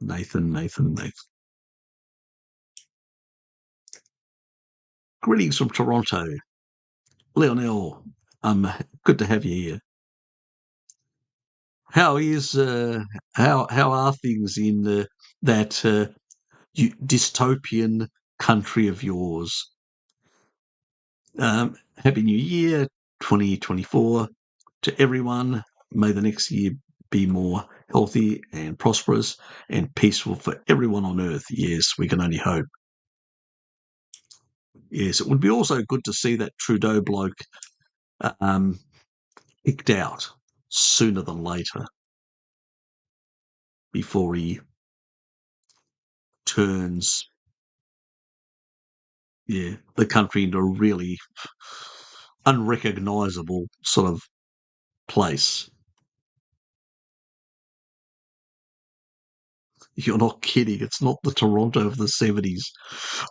Nathan. Greetings from Toronto, Leonel. Good to have you here. How is how are things in that dystopian country of yours? Happy New Year, 2024, to everyone. May the next year be more healthy and prosperous and peaceful for everyone on earth. Yes, we can only hope. Yes, it would be also good to see that Trudeau bloke um, kicked out sooner than later, before he turns, the country into a really unrecognisable sort of place. You're not kidding. It's not the Toronto of the 70s.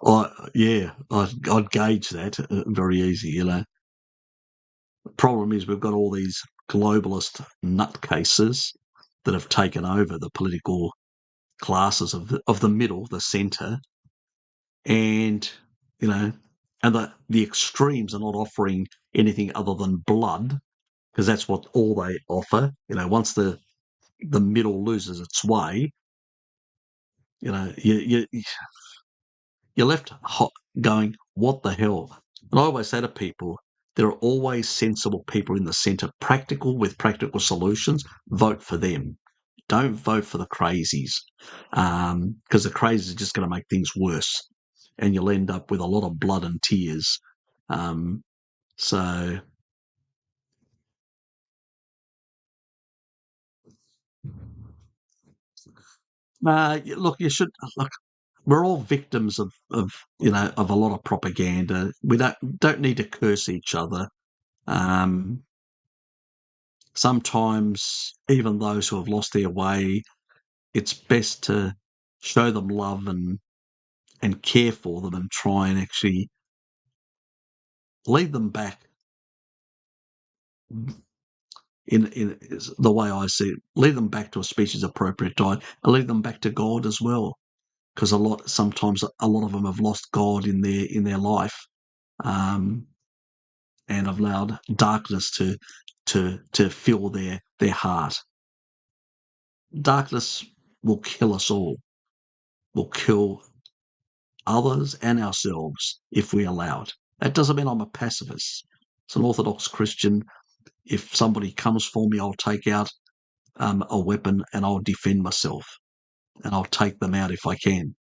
I'd gauge that very easy, The problem is we've got all these globalist nutcases that have taken over the political classes of the middle, the centre, and you know, and the extremes are not offering anything other than blood because that's what all they offer. Once the middle loses its way, you're left going, what the hell? And I always say to people, there are always sensible people in the centre, practical with practical solutions. Vote for them. Don't vote for the crazies, because the crazies are just going to make things worse, and you'll end up with a lot of blood and tears. So, look, you should look. We're all victims of a lot of propaganda. We don't need to curse each other. Um, Sometimes, even those who have lost their way, it's best to show them love and care for them and try and actually lead them back in is the way I see it, lead them back to a species appropriate diet and lead them back to God as well. Because sometimes a lot of them have lost God in their life, um, and have allowed darkness to fill their heart. Darkness will kill us all, will kill others and ourselves if we allow it. That doesn't mean I'm a pacifist. As an Orthodox Christian, if somebody comes for me, I'll take out a weapon and I'll defend myself and I'll take them out if I can.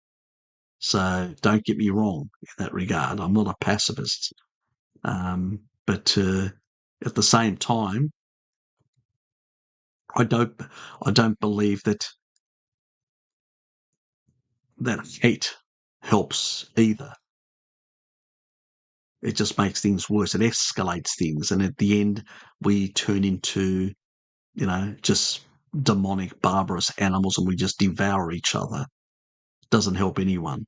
So don't get me wrong in that regard. I'm not a pacifist. But at the same time, I don't believe that hate helps either. It just makes things worse. It escalates things, and at the end, we turn into just demonic, barbarous animals, and we just devour each other. It doesn't help anyone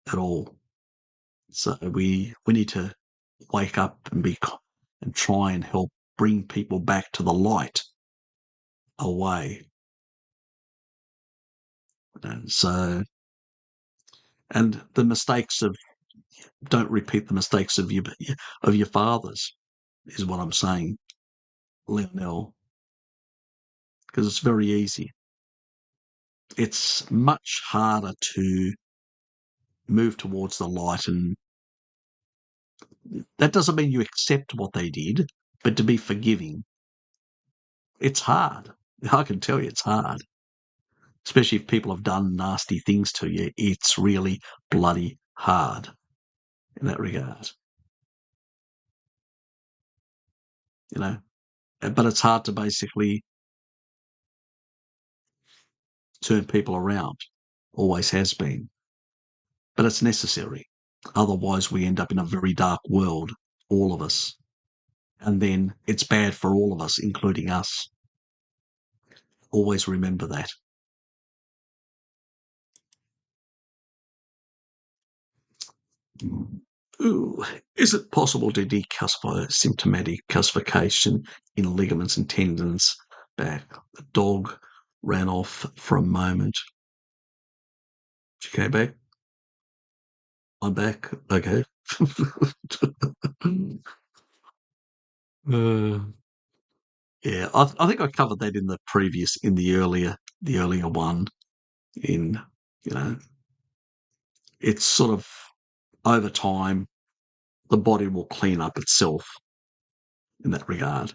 at all. So we need to wake up and try and help bring people back to the light away. So, and the mistakes of don't repeat the mistakes of your fathers is what I'm saying, Lionel, because it's very easy. It's much harder to move towards the light, and that doesn't mean you accept what they did, but to be forgiving. It's hard. I can tell you it's hard, especially if people have done nasty things to you. It's really bloody hard in that regard, you know. But it's hard to basically turn people around. Always has been. But it's necessary. Otherwise, we end up in a very dark world, all of us. And then it's bad for all of us, including us. Always remember that. Ooh, is it possible to decalcify symptomatic calcification in ligaments and tendons back? The dog ran off for a moment. She came back. I'm back. Okay. uh, yeah, I think I covered that in the earlier one. In you know, it's sort of over time the body will clean up itself in that regard,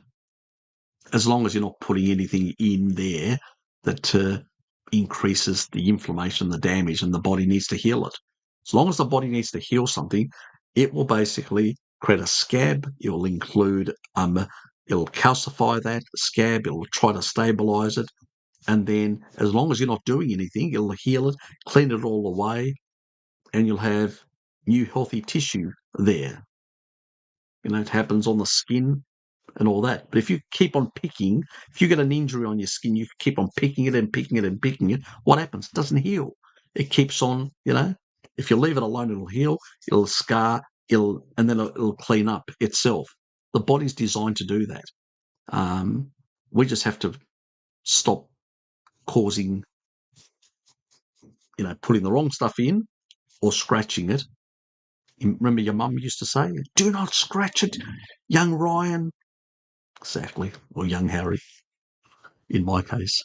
as long as you're not putting anything in there that increases the inflammation, the damage, and the body needs to heal it. As long as the body needs to heal something, it will basically create a scab. It will include, it'll calcify that scab. It'll try to stabilize it. And then as long as you're not doing anything, it'll heal it, clean it all away, and you'll have new healthy tissue there. It happens on the skin and all that. But if you keep on picking, if you get an injury on your skin, you keep on picking it and picking it and picking it, what happens? It doesn't heal. It keeps on, if you leave it alone, it'll heal, it'll scar, and then it'll clean up itself. The body's designed to do that. We just have to stop causing, putting the wrong stuff in or scratching it. Remember your mum used to say, do not scratch it, young Ryan. Exactly. Or young Harry, in my case.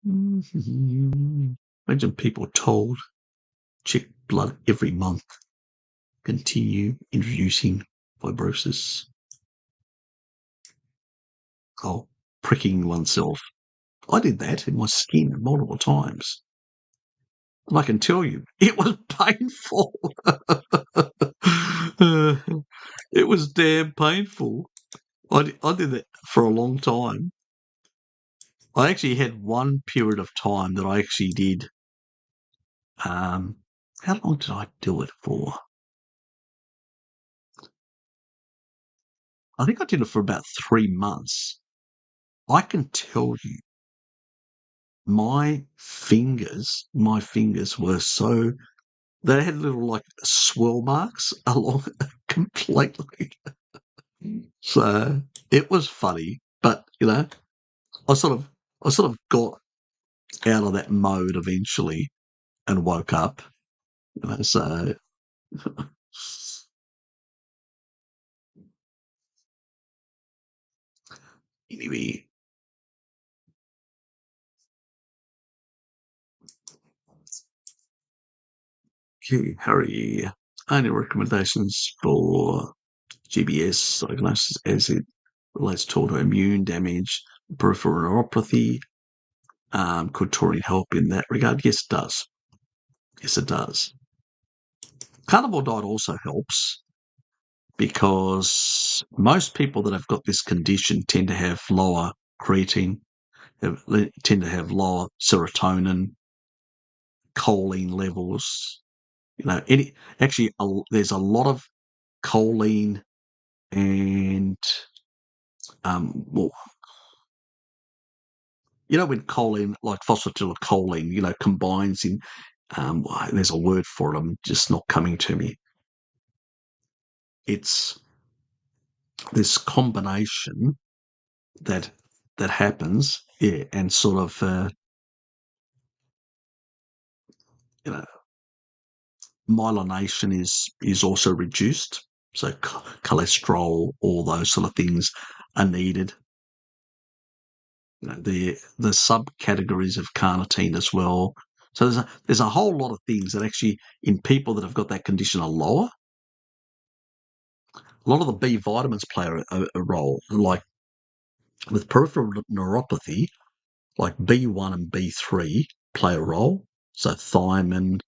Imagine people told, check blood every month, continue introducing fibrosis. Oh, pricking oneself. I did that in my skin multiple times. And I can tell you, it was painful. It was damn painful. I did that for a long time. I actually had one period of time that I actually did. How long did I do it for? I think I did it for about 3 months. I can tell you, my fingers were so, they had little like swirl marks along completely. So it was funny, but I sort of I sort of got out of that mode eventually and woke up. So anyway, okay, Harry, any recommendations for GBS diagnosis as it relates to autoimmune damage, peripheral neuropathy? Could taurine help in that regard? Yes, it does. Yes, it does. Carnivore diet also helps because most people that have got this condition tend to have lower creatine, tend to have lower serotonin, choline levels. There's a lot of choline and well, when choline, like phosphatidylcholine, combines in. There's a word for it. I'm just not coming to me. It's this combination that happens, yeah, and sort of you know myelination is also reduced, so cholesterol, all those sort of things are needed. The subcategories of carnitine as well. So there's a whole lot of things that actually in people that have got that condition are lower. A lot of the B vitamins play a role, like with peripheral neuropathy, like B1 and B3 play a role. So thiamine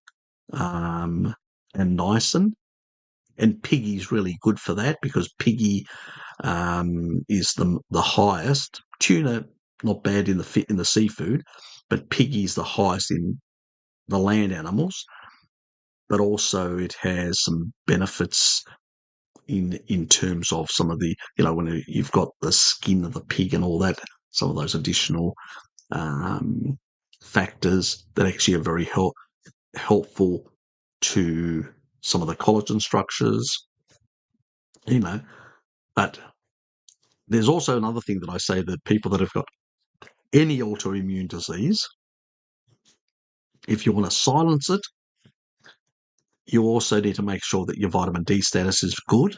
and niacin. And piggy's really good for that because piggy is the highest. Tuna, not bad in the seafood, but piggy's the highest in the land animals. But also it has some benefits in terms of some of the, when you've got the skin of the pig and all that, some of those additional um, factors that actually are very helpful to some of the collagen structures, But there's also another thing that I say that people that have got any autoimmune disease, if you want to silence it, you also need to make sure that your vitamin D status is good.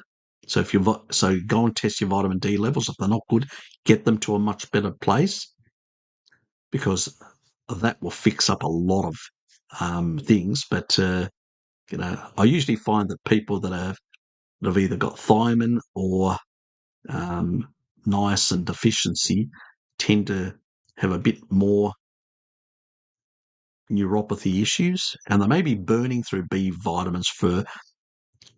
So so go and test your vitamin D levels. If they're not good, get them to a much better place because that will fix up a lot of things. But I usually find that people that have either got thiamine or niacin deficiency tend to have a bit more neuropathy issues, and they may be burning through B vitamins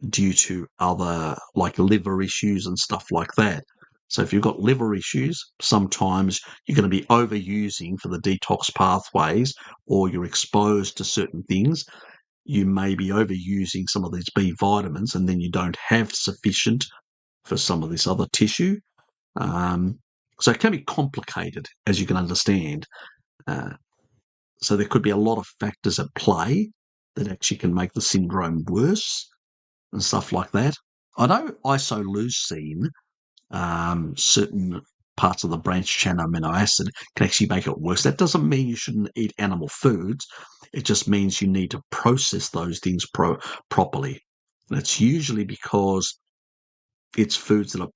due to other like liver issues and stuff like that. So if you've got liver issues, sometimes you're going to be overusing for the detox pathways, or you're exposed to certain things. You may be overusing some of these B vitamins, and then you don't have sufficient for some of this other tissue. So it can be complicated, as you can understand. Uh, So there could be a lot of factors at play that actually can make the syndrome worse and stuff like that. I know isoleucine, certain parts of the branched chain amino acid can actually make it worse. That doesn't mean you shouldn't eat animal foods. It just means you need to process those things properly. And it's usually because it's foods that are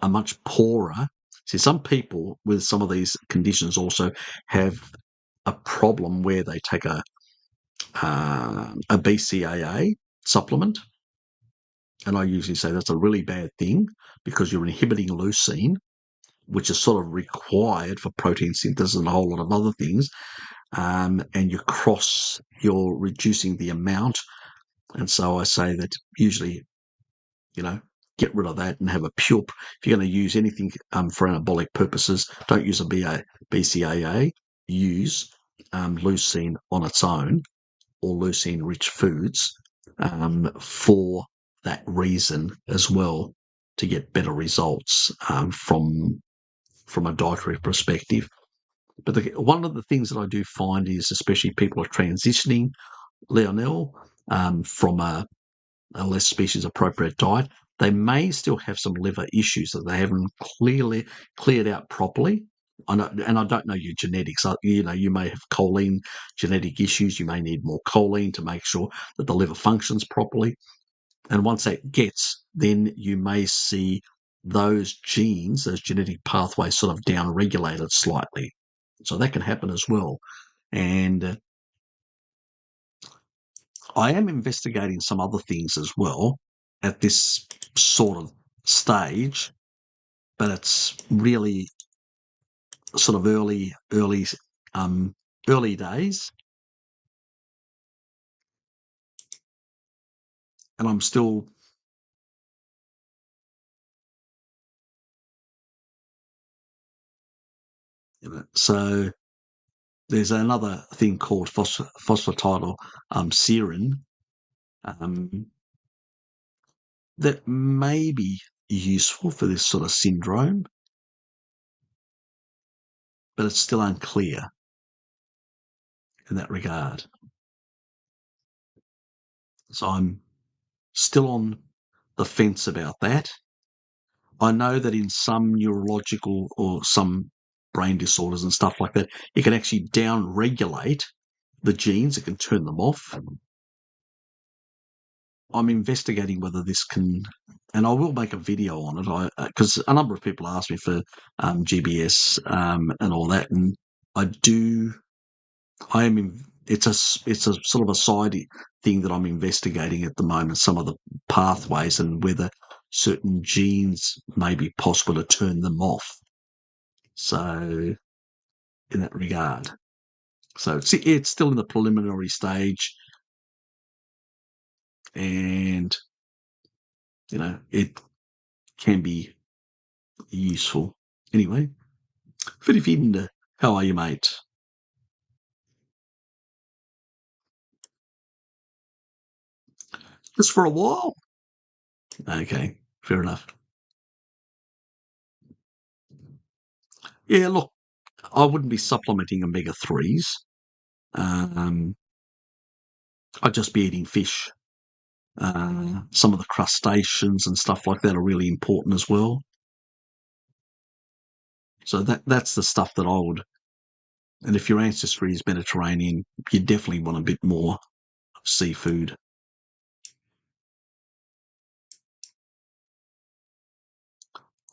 are much poorer. See, some people with some of these conditions also have a problem where they take a BCAA supplement, and I usually say that's a really bad thing because you're inhibiting leucine, which is sort of required for protein synthesis and a whole lot of other things. And you're reducing the amount. And so I say that usually, get rid of that and have a pure. If you're going to use anything for anabolic purposes, don't use a BCAA. Use leucine on its own or leucine-rich foods for that reason as well, to get better results from a dietary perspective. But one of the things that I do find is, especially people are transitioning, Lionel, from a less species appropriate diet, they may still have some liver issues that they haven't clearly cleared out properly. And I don't know your genetics. You may have choline genetic issues. You may need more choline to make sure that the liver functions properly. And once that gets, then you may see those genes, those genetic pathways sort of down-regulated slightly. So that can happen as well. And I am investigating some other things as well at this sort of stage, but it's really sort of early days, and I'm still. So there's another thing called phosphatidyl serine that may be useful for this sort of syndrome, but it's still unclear in that regard. So I'm still on the fence about that. I know that in some neurological or some brain disorders and stuff like that, it can actually down-regulate the genes. It can turn them off. I'm investigating whether this can, and I will make a video on it. Because a number of people ask me for GBS and all that, and I do. I am. It's a sort of a side thing that I'm investigating at the moment. Some of the pathways and whether certain genes may be possible to turn them off. So, in that regard, so it's still in the preliminary stage, and it can be useful. Anyway, Filipino, how are you, mate? Just for a while. Okay, fair enough. Yeah, look, I wouldn't be supplementing omega threes. Um, I'd just be eating fish. Some of the crustaceans and stuff like that are really important as well. So that's the stuff that I would. And if your ancestry is Mediterranean, you definitely want a bit more seafood.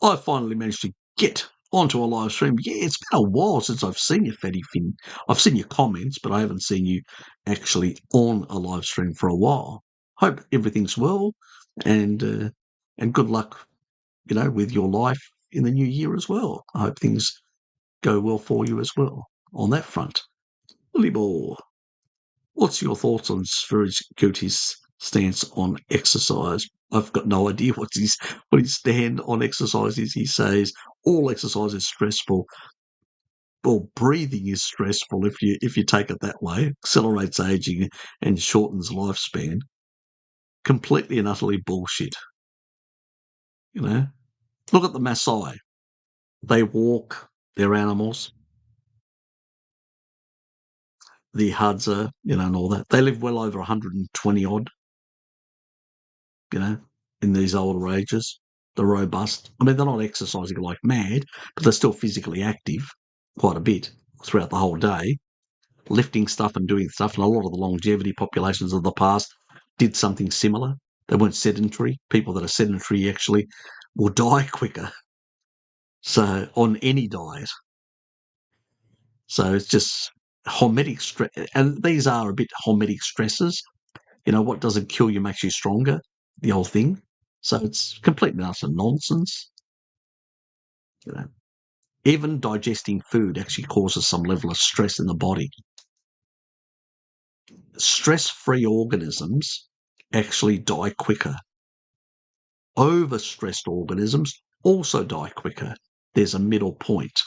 I finally managed to get onto a live stream. Yeah, it's been a while since I've seen you, Fatty Finn. I've seen your comments, but I haven't seen you actually on a live stream for a while. Hope everything's well, and good luck, with your life in the new year as well. I hope things go well for you as well on that front. Willie Ball, what's your thoughts on Sveriguti's stance on exercise? I've got no idea what his stand on exercise is. He says all exercise is stressful. Well, breathing is stressful if you take it that way. Accelerates aging and shortens lifespan. Completely and utterly bullshit. Look at the Maasai. They walk their animals. the Hadza, and all that. They live well over 120 odd, in these older ages. They're robust. I mean, they're not exercising like mad, but they're still physically active quite a bit throughout the whole day, lifting stuff and doing stuff. And a lot of the longevity populations of the past did something similar. They weren't sedentary. People that are sedentary actually will die quicker. So on any diet. So it's just hormetic stress. And these are a bit hormetic stresses. What doesn't kill you makes you stronger, the whole thing. So it's completely utter nonsense. Even digesting food actually causes some level of stress in the body. Stress-free organisms actually die quicker. Overstressed organisms also die quicker. There's a middle point,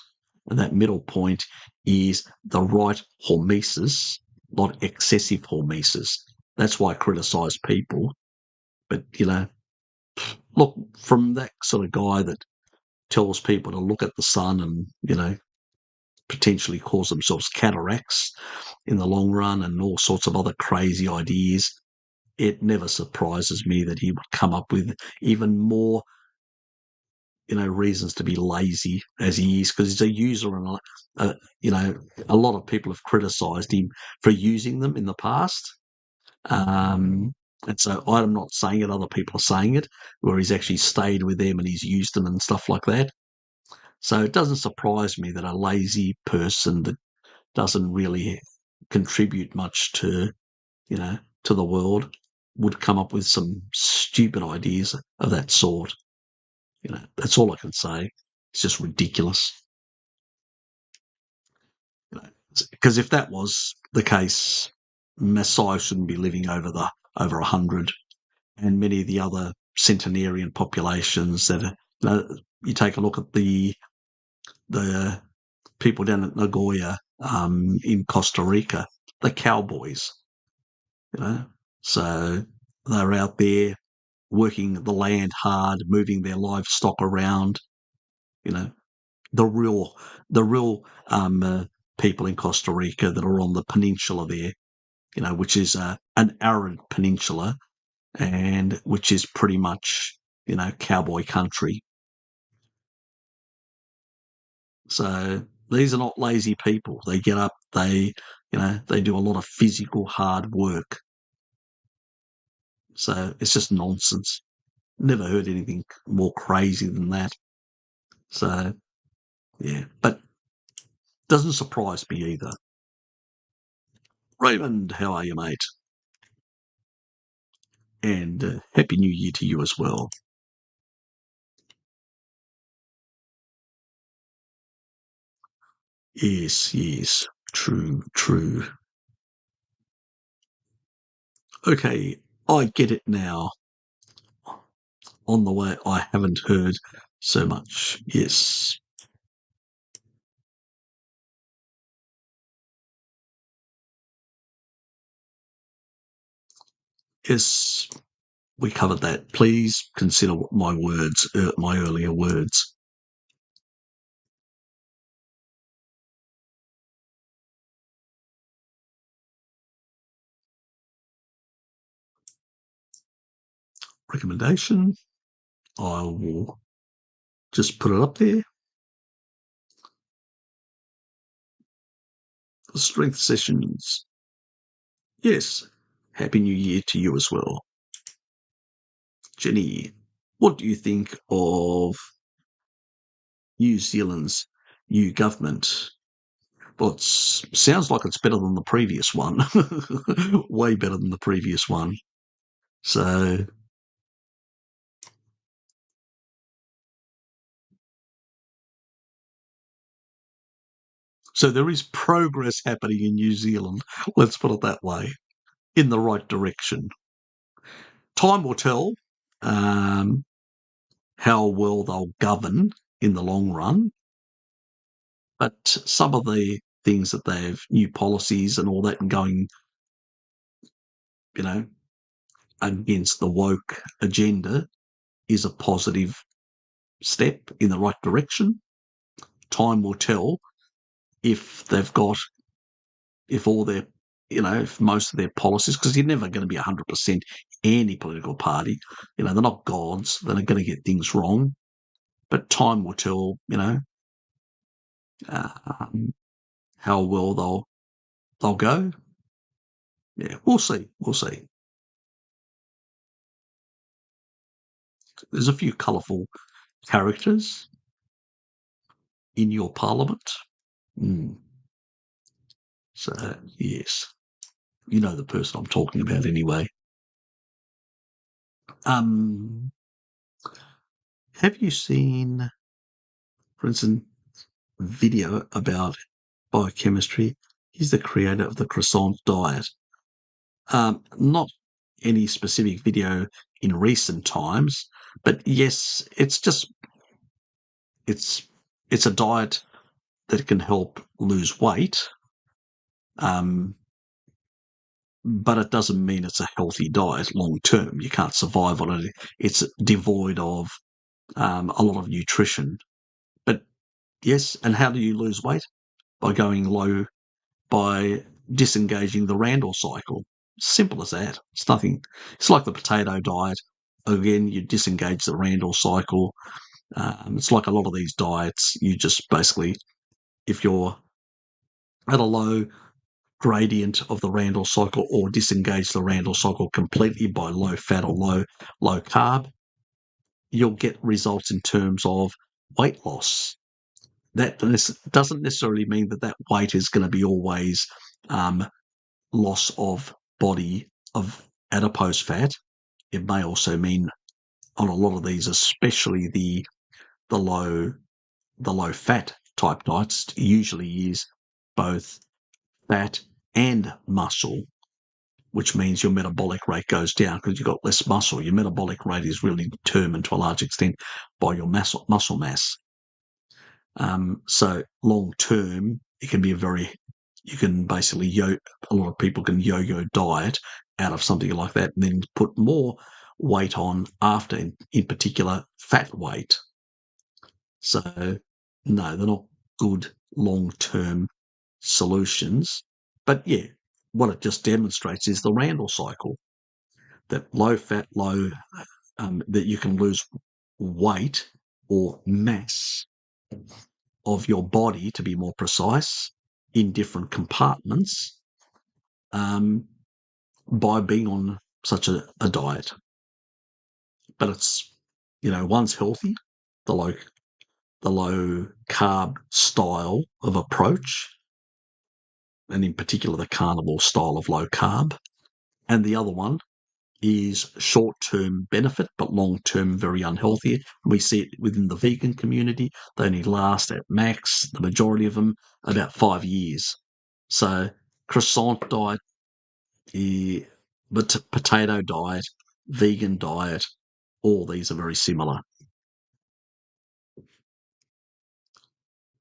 and that middle point is the right hormesis, not excessive hormesis. That's why I criticise people. But, look, from that sort of guy that tells people to look at the sun and, potentially cause themselves cataracts in the long run and all sorts of other crazy ideas, it never surprises me that he would come up with even more, reasons to be lazy as he is, because he's a user and, a lot of people have criticised him for using them in the past. And so I'm not saying it, other people are saying it, where he's actually stayed with them and he's used them and stuff like that. So it doesn't surprise me that a lazy person that doesn't really contribute much to, to the world would come up with some stupid ideas of that sort. That's all I can say. It's just ridiculous. Because if that was the case, Maasai shouldn't be living over 100, and many of the other centenarian populations that are, you take a look at the people down at Nagoya in Costa Rica, the cowboys, so they're out there working the land hard, moving their livestock around, the real people in Costa Rica that are on the peninsula there, which is an arid peninsula and which is pretty much, cowboy country. So these are not lazy people. They get up, they do a lot of physical hard work. So it's just nonsense. Never heard anything more crazy than that. So, yeah, but doesn't surprise me either. Raymond, how are you, mate? And Happy New Year to you as well. Yes, true. Okay, I get it now. On the way, I haven't heard so much. Yes. Yes, we covered that. Please consider my words, my earlier words. Recommendation. I will just put it up there. Strength sessions. Yes. Happy New Year to you as well. Jenny, what do you think of New Zealand's new government? Well, it sounds like it's better than the previous one. Way better than the previous one. So there is progress happening in New Zealand, let's put it that way, in the right direction. Time will tell how well they'll govern in the long run, but some of the things that they have, new policies and all that, and going, against the woke agenda is a positive step in the right direction. Time will tell if all their most of their policies, because you're never going to be 100% any political party. They're not gods. They're not going to get things wrong. But time will tell, how well they'll go. Yeah, we'll see. We'll see. There's a few colourful characters in your parliament. So, yes, you know the person I'm talking about anyway. Have you seen, for instance, video about biochemistry? He's the creator of the croissant diet. Not any specific video in recent times, but yes, it's a diet that can help lose weight. But it doesn't mean it's a healthy diet long term. You can't survive on it. It's devoid of a lot of nutrition. But yes, and how do you lose weight? By going low, by disengaging the Randall cycle. Simple as that. It's nothing. It's like the potato diet. Again, you disengage the Randall cycle. It's like a lot of these diets. You just basically, if you're at a low gradient of the Randall cycle or disengage the Randall cycle completely by low fat or low carb, you'll get results in terms of weight loss. That doesn't necessarily mean that weight is going to be always loss of body of adipose fat. It may also mean on a lot of these, especially the low fat type diets, usually is both fat and muscle, which means your metabolic rate goes down because you've got less muscle. Your metabolic rate is really determined to a large extent by your muscle mass. So long term, it can be you can basically a lot of people can yo-yo diet out of something like that and then put more weight on after, in particular, fat weight. So no, they're not good long-term solutions. But yeah, what it just demonstrates is the Randall cycle, that low fat, that you can lose weight or mass of your body, to be more precise, in different compartments by being on such a diet. But it's, one's healthy, the low carb style of approach, and in particular the carnivore style of low carb. And the other one is short-term benefit, but long-term very unhealthy. We see it within the vegan community. They only last at max, the majority of them, about 5 years. So croissant diet, but potato diet, vegan diet, all these are very similar.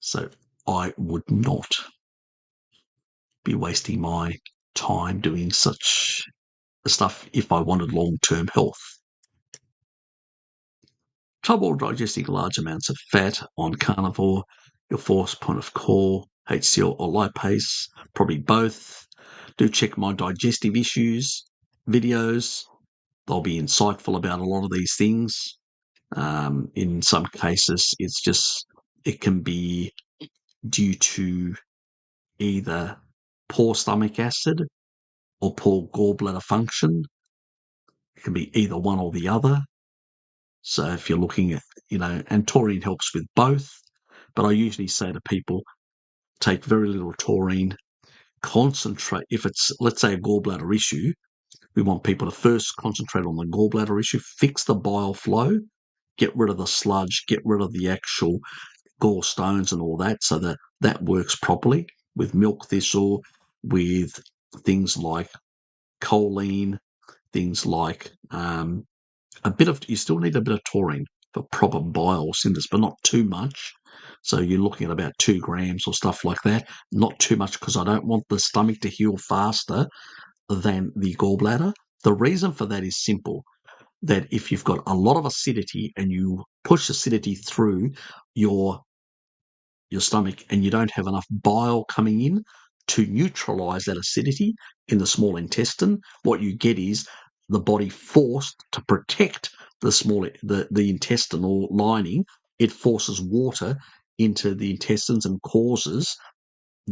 So I would not be wasting my time doing such stuff if I wanted long-term health. Trouble digesting large amounts of fat on carnivore, your force point of call, HCl or lipase, probably both. Do check my digestive issues videos. They'll be insightful about a lot of these things. In some cases, it can be due to either poor stomach acid or poor gallbladder function. It can be either one or the other. So if you're looking at, and taurine helps with both, but I usually say to people, take very little taurine, concentrate. If it's, let's say, a gallbladder issue, we want people to first concentrate on the gallbladder issue, fix the bile flow, get rid of the sludge, get rid of the actual gallstones and all that, so that works properly with milk thistle, with things like choline, things like you still need a bit of taurine for proper bile synthesis, but not too much. So you're looking at about 2 grams or stuff like that. Not too much, because I don't want the stomach to heal faster than the gallbladder. The reason for that is simple, that if you've got a lot of acidity and you push acidity through your stomach and you don't have enough bile coming in to neutralize that acidity in the small intestine, what you get is the body forced to protect the intestinal lining. It forces water into the intestines and causes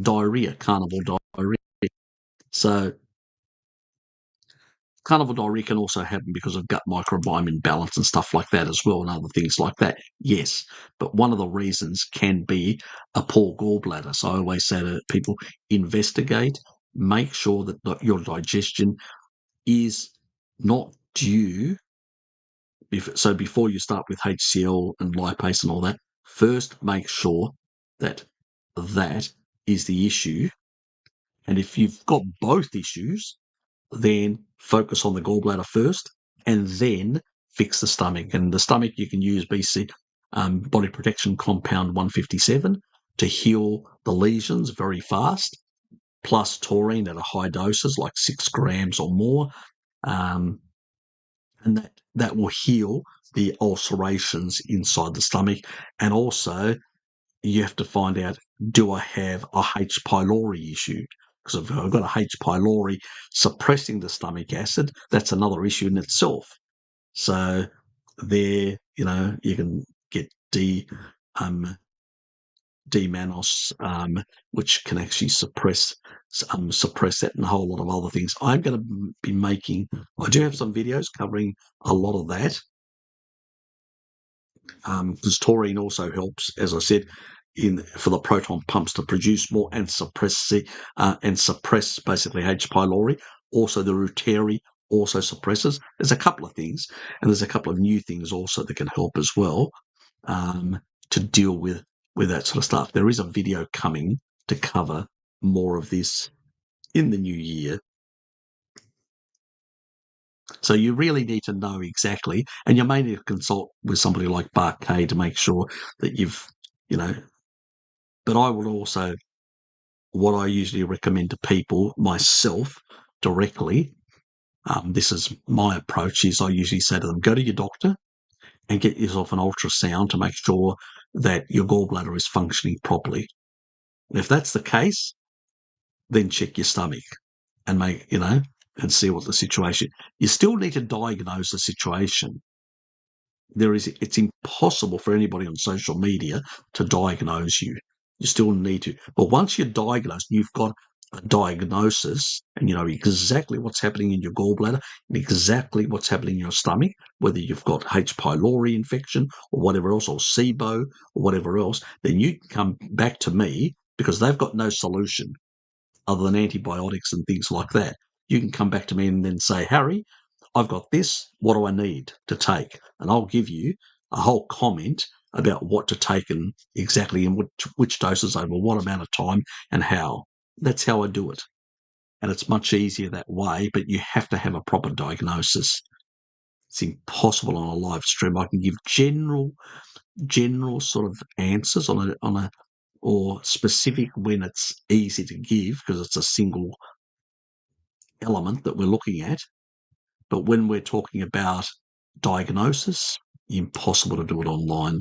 diarrhea, carnivore diarrhea. So carnivore diarrhea can also happen because of gut microbiome imbalance and stuff like that as well, and other things like that. Yes, but one of the reasons can be a poor gallbladder. So I always say to people, investigate, make sure that your digestion is not due. So before you start with HCl and lipase and all that, first make sure that that is the issue. And if you've got both issues, then focus on the gallbladder first and then fix the stomach. And the stomach, you can use body protection compound 157 to heal the lesions very fast, plus taurine at a high doses, like 6 grams or more. And that will heal the ulcerations inside the stomach. And also, you have to find out, do I have a H. pylori issue? Because if I've got a H. pylori suppressing the stomach acid, that's another issue in itself. So there, you can get D-mannose, which can actually suppress that and a whole lot of other things. I'm going to be I do have some videos covering a lot of that, because taurine also helps, as I said, for the proton pumps to produce more and suppress basically H. pylori. Also, the Dietary also suppresses. There's a couple of things, and there's a couple of new things also that can help as well, to deal with that sort of stuff. There is a video coming to cover more of this in the new year. So you really need to know exactly, and you may need to consult with somebody like Bark K to make sure that but I will also, what I usually recommend to people myself directly, this is my approach, is I usually say to them, go to your doctor and get yourself an ultrasound to make sure that your gallbladder is functioning properly. And if that's the case, then check your stomach and and see what the situation. You still need to diagnose the situation. It's impossible for anybody on social media to diagnose you. You still need to. But once you're diagnosed, you've got a diagnosis and you know exactly what's happening in your gallbladder and exactly what's happening in your stomach, whether you've got H. pylori infection or whatever else, or SIBO or whatever else, then you can come back to me, because they've got no solution other than antibiotics and things like that. You can come back to me and then say, Harry, I've got this. What do I need to take? And I'll give you a whole comment about what to take and exactly in which doses over what amount of time and how. That's how I do it. And it's much easier that way, but you have to have a proper diagnosis. It's impossible on a live stream. I can give general sort of answers or specific when it's easy to give because it's a single element that we're looking at. But when we're talking about diagnosis, impossible to do it online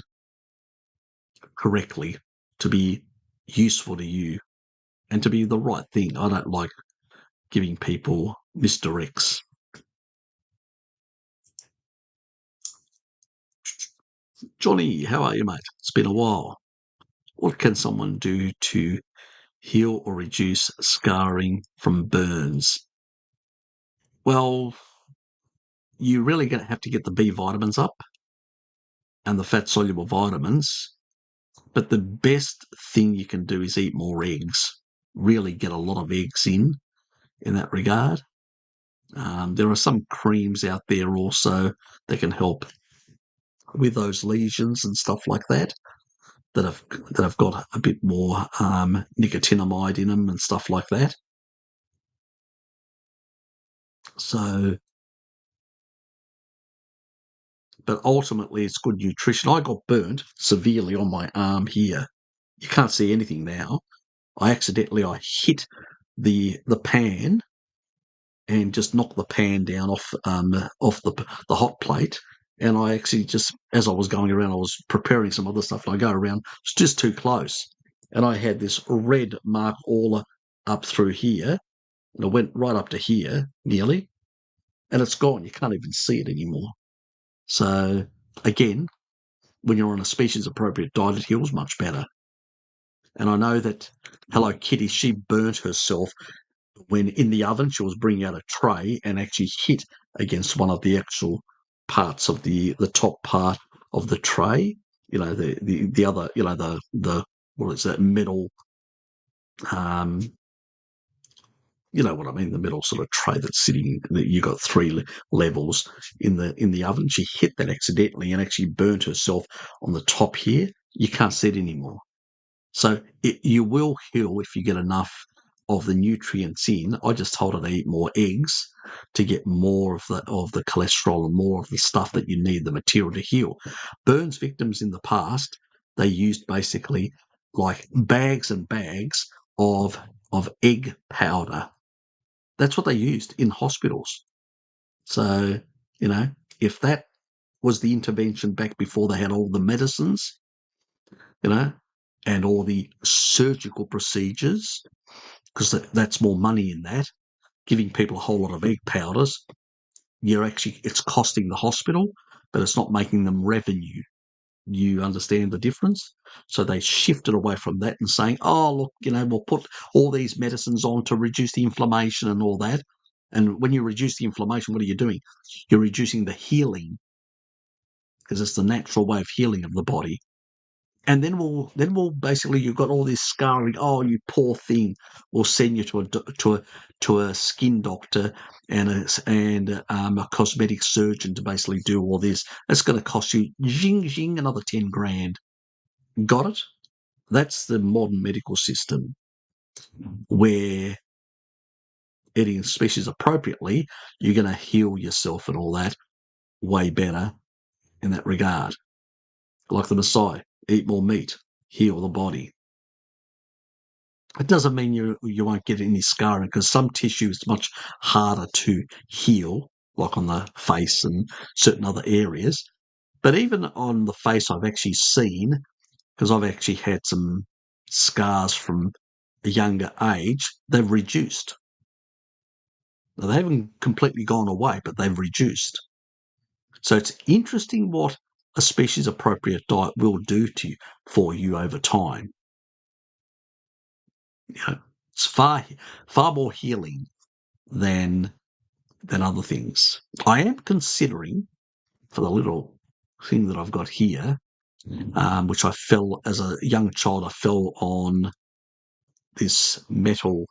correctly, to be useful to you and to be the right thing. I don't like giving people misdirects. Johnny, how are you, mate? It's been a while. What can someone do to heal or reduce scarring from burns? Well, you're really going to have to get the B vitamins up and the fat-soluble vitamins. But the best thing you can do is eat more eggs. Really get a lot of eggs in that regard. There are some creams out there also that can help with those lesions and stuff like that have got a bit more nicotinamide in them and stuff like that. So, but ultimately it's good nutrition. I got burnt severely on my arm here. You can't see anything now. I hit the pan and just knocked the pan down off the hot plate. And I actually just, as I was going around, I was preparing some other stuff, and I go around, it's just too close. And I had this red mark all up through here, and it went right up to here, nearly, and it's gone. You can't even see it anymore. So, again, when you're on a species-appropriate diet, it heals much better. And I know that Hello Kitty, she burnt herself when in the oven she was bringing out a tray and actually hit against one of the actual parts of the top part of the tray. The other, the what is that metal, um, you know what I mean, the metal sort of tray that's sitting, that you got three levels in the oven. She hit that accidentally and actually burnt herself on the top here. You can't see it anymore. So you will heal if you get enough of the nutrients in. I just told her to eat more eggs to get more of the cholesterol and more of the stuff that you need, the material to heal. Burns victims in the past, they used basically like bags and bags of egg powder. That's what they used in hospitals. So, if that was the intervention back before they had all the medicines, you know, and all the surgical procedures, because that's more money in that, giving people a whole lot of egg powders, it's costing the hospital, but it's not making them revenue. You understand the difference? So they shifted away from that and saying, oh, look, we'll put all these medicines on to reduce the inflammation and all that. And when you reduce the inflammation, what are you doing? You're reducing the healing, because it's the natural way of healing of the body. And then we'll basically, you've got all this scarring. Oh, you poor thing! We'll send you to a skin doctor and a cosmetic surgeon to basically do all this. It's going to cost you zing another 10 grand. Got it? That's the modern medical system, where eating species appropriately, you're going to heal yourself and all that way better in that regard. Like the Messiah, eat more meat, heal the body. It doesn't mean you won't get any scarring, because some tissue is much harder to heal, like on the face and certain other areas. But even on the face, I've actually seen, because I've actually had some scars from a younger age, they've reduced. Now, they haven't completely gone away, but they've reduced. So it's interesting what a species-appropriate diet will do for you over time. It's far more healing than other things. I am considering, for the little thing that I've got here, which I fell as a young child. I fell on this metal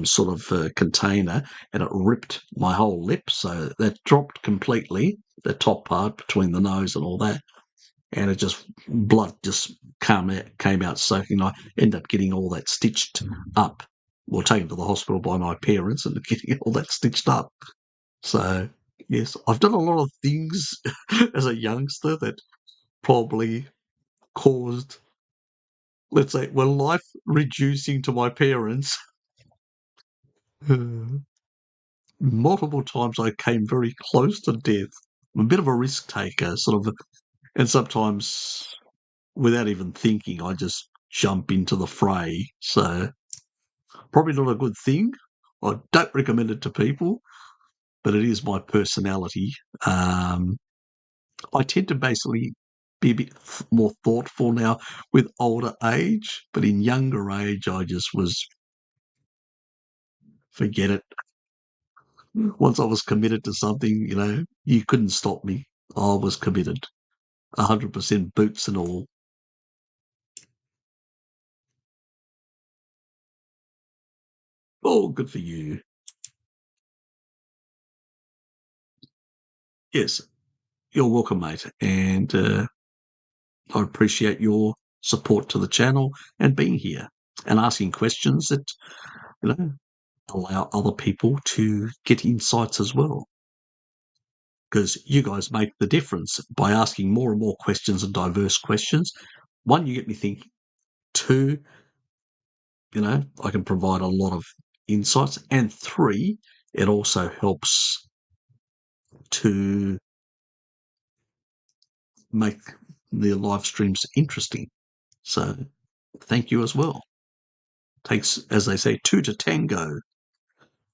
sort of container, and it ripped my whole lip. So that dropped completely, the top part between the nose and all that, and it just blood just came out soaking. I ended up getting all that stitched up. Well, taken to the hospital by my parents and getting all that stitched up. So, yes, I've done a lot of things as a youngster that probably caused, let's say, well, life reducing to my parents. Multiple times I came very close to death. I'm a bit of a risk taker, sort of, and sometimes without even thinking, I just jump into the fray. So, probably not a good thing. I don't recommend it to people, but it is my personality. I tend to basically be a bit more thoughtful now with older age, but in younger age, I just was, forget it. Once I was committed to something, you couldn't stop me. I was committed, 100% boots and all. Oh, good for you. Yes, you're welcome, mate. And I appreciate your support to the channel and being here and asking questions that, you know, allow other people to get insights as well. Because you guys make the difference by asking more and more questions and diverse questions. One, you get me thinking. Two, I can provide a lot of insights. And three, it also helps to make the live streams interesting. So thank you as well. Takes, as they say, two to tango.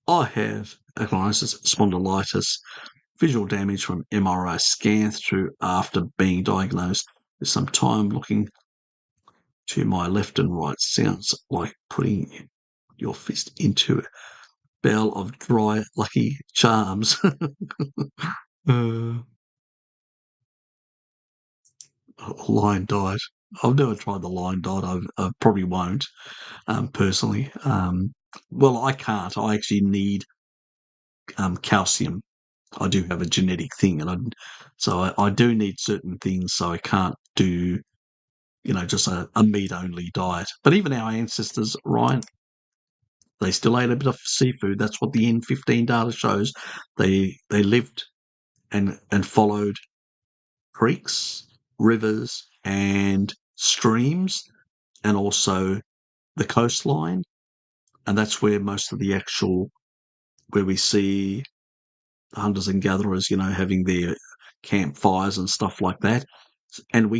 I have ankylosing spondylitis, visual damage from MRI scan through after being diagnosed. There's some time looking to my left and right. Sounds like putting your fist into a barrel of dry Lucky Charms. Lion diet. I've never tried the lion diet. I probably won't, personally. Well, I can't. I actually need calcium. I do have a genetic thing, and I do need certain things. So I can't do, just a meat only diet. But even our ancestors, Ryan, they still ate a bit of seafood. That's what the N15 data shows. They lived and followed creeks, rivers, and streams, and also the coastline. And that's where most of the where we see hunters and gatherers, having their campfires and stuff like that. And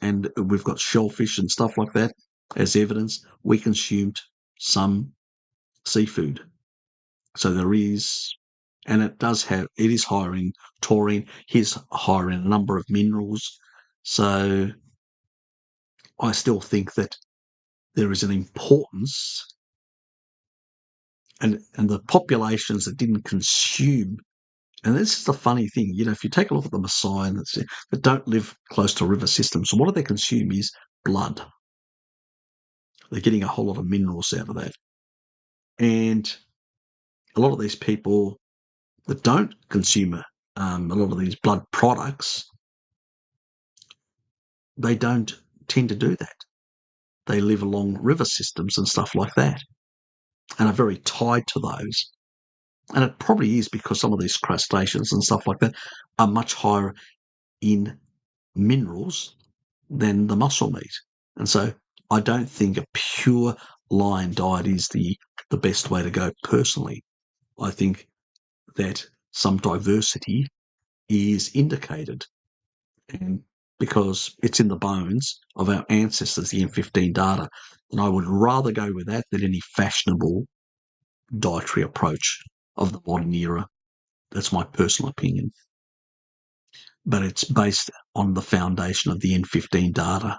and we've got shellfish and stuff like that as evidence. We consumed some seafood. So there is, and it is higher in taurine, is higher in a number of minerals. So I still think that there is an importance, and the populations that didn't consume. And this is the funny thing, if you take a look at the Maasai that don't live close to river systems, so what do they consume is blood. They're getting a whole lot of minerals out of that. And a lot of these people that don't consume a lot of these blood products, they don't tend to do that. They live along river systems and stuff like that and are very tied to those. And it probably is because some of these crustaceans and stuff like that are much higher in minerals than the muscle meat. And so I don't think a pure lion diet is the best way to go personally. I think that some diversity is indicated, and because it's in the bones of our ancestors, the N15 data, and I would rather go with that than any fashionable dietary approach of the modern era. That's my personal opinion. But it's based on the foundation of the N15 data.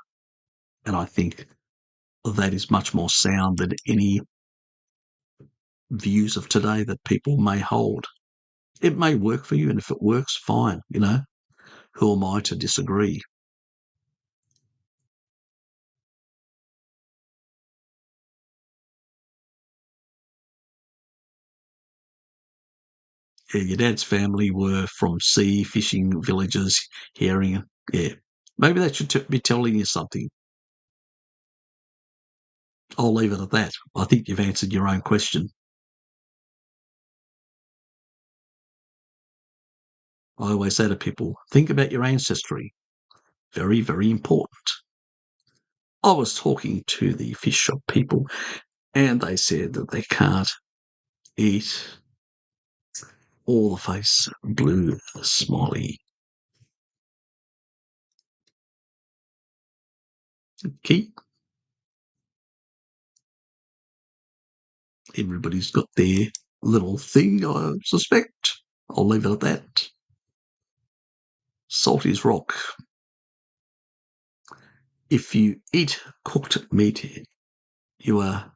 And I think that is much more sound than any views of today that people may hold. It may work for you, and if it works, fine. Who am I to disagree? Yeah, your dad's family were from sea fishing villages, herring. Yeah, maybe that should be telling you something. I'll leave it at that. I think you've answered your own question. I always say to people, think about your ancestry. Very, very important. I was talking to the fish shop people, and they said that they can't eat all the face blue smiley. Keep. Everybody's got their little thing, I suspect. I'll leave it at that. Salt is rock. If you eat cooked meat, you are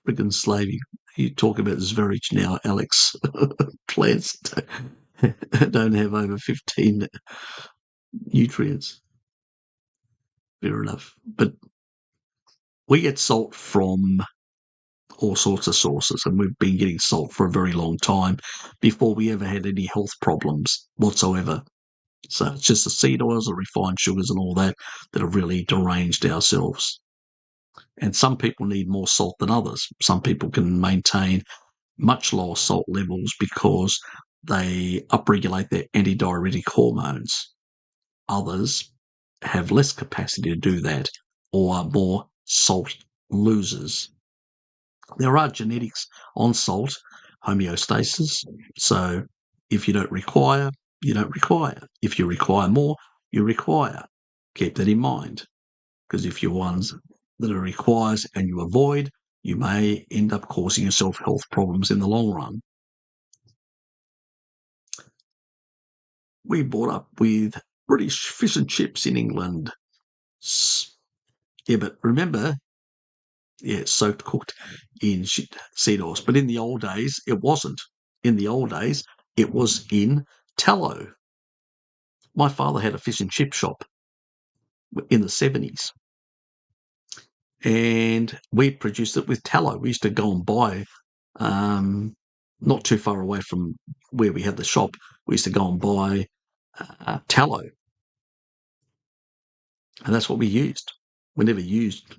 friggin' slaving. You talk about Zverich now, Alex. Plants don't have over 15 nutrients. Fair enough. But we get salt from all sorts of sources, and we've been getting salt for a very long time before we ever had any health problems whatsoever. So it's just the seed oils, the refined sugars, and all that have really deranged ourselves. And some people need more salt than others. Some people can maintain much lower salt levels because they upregulate their antidiuretic hormones. Others have less capacity to do that or are more salt losers. There are genetics on salt, homeostasis. So if you don't require, you don't require. If you require more, you require. Keep that in mind. Because if you're ones that it requires and you avoid, you may end up causing yourself health problems in the long run. We brought up with British fish and chips in England. Yeah, but remember, soaked, cooked in seed oils. But in the old days, it wasn't. In the old days, it was in tallow. My father had a fish and chip shop in the 70s, and we produced it with tallow. We used to go and buy, not too far away from where we had the shop, we used to go and buy tallow, and that's what we used. We never used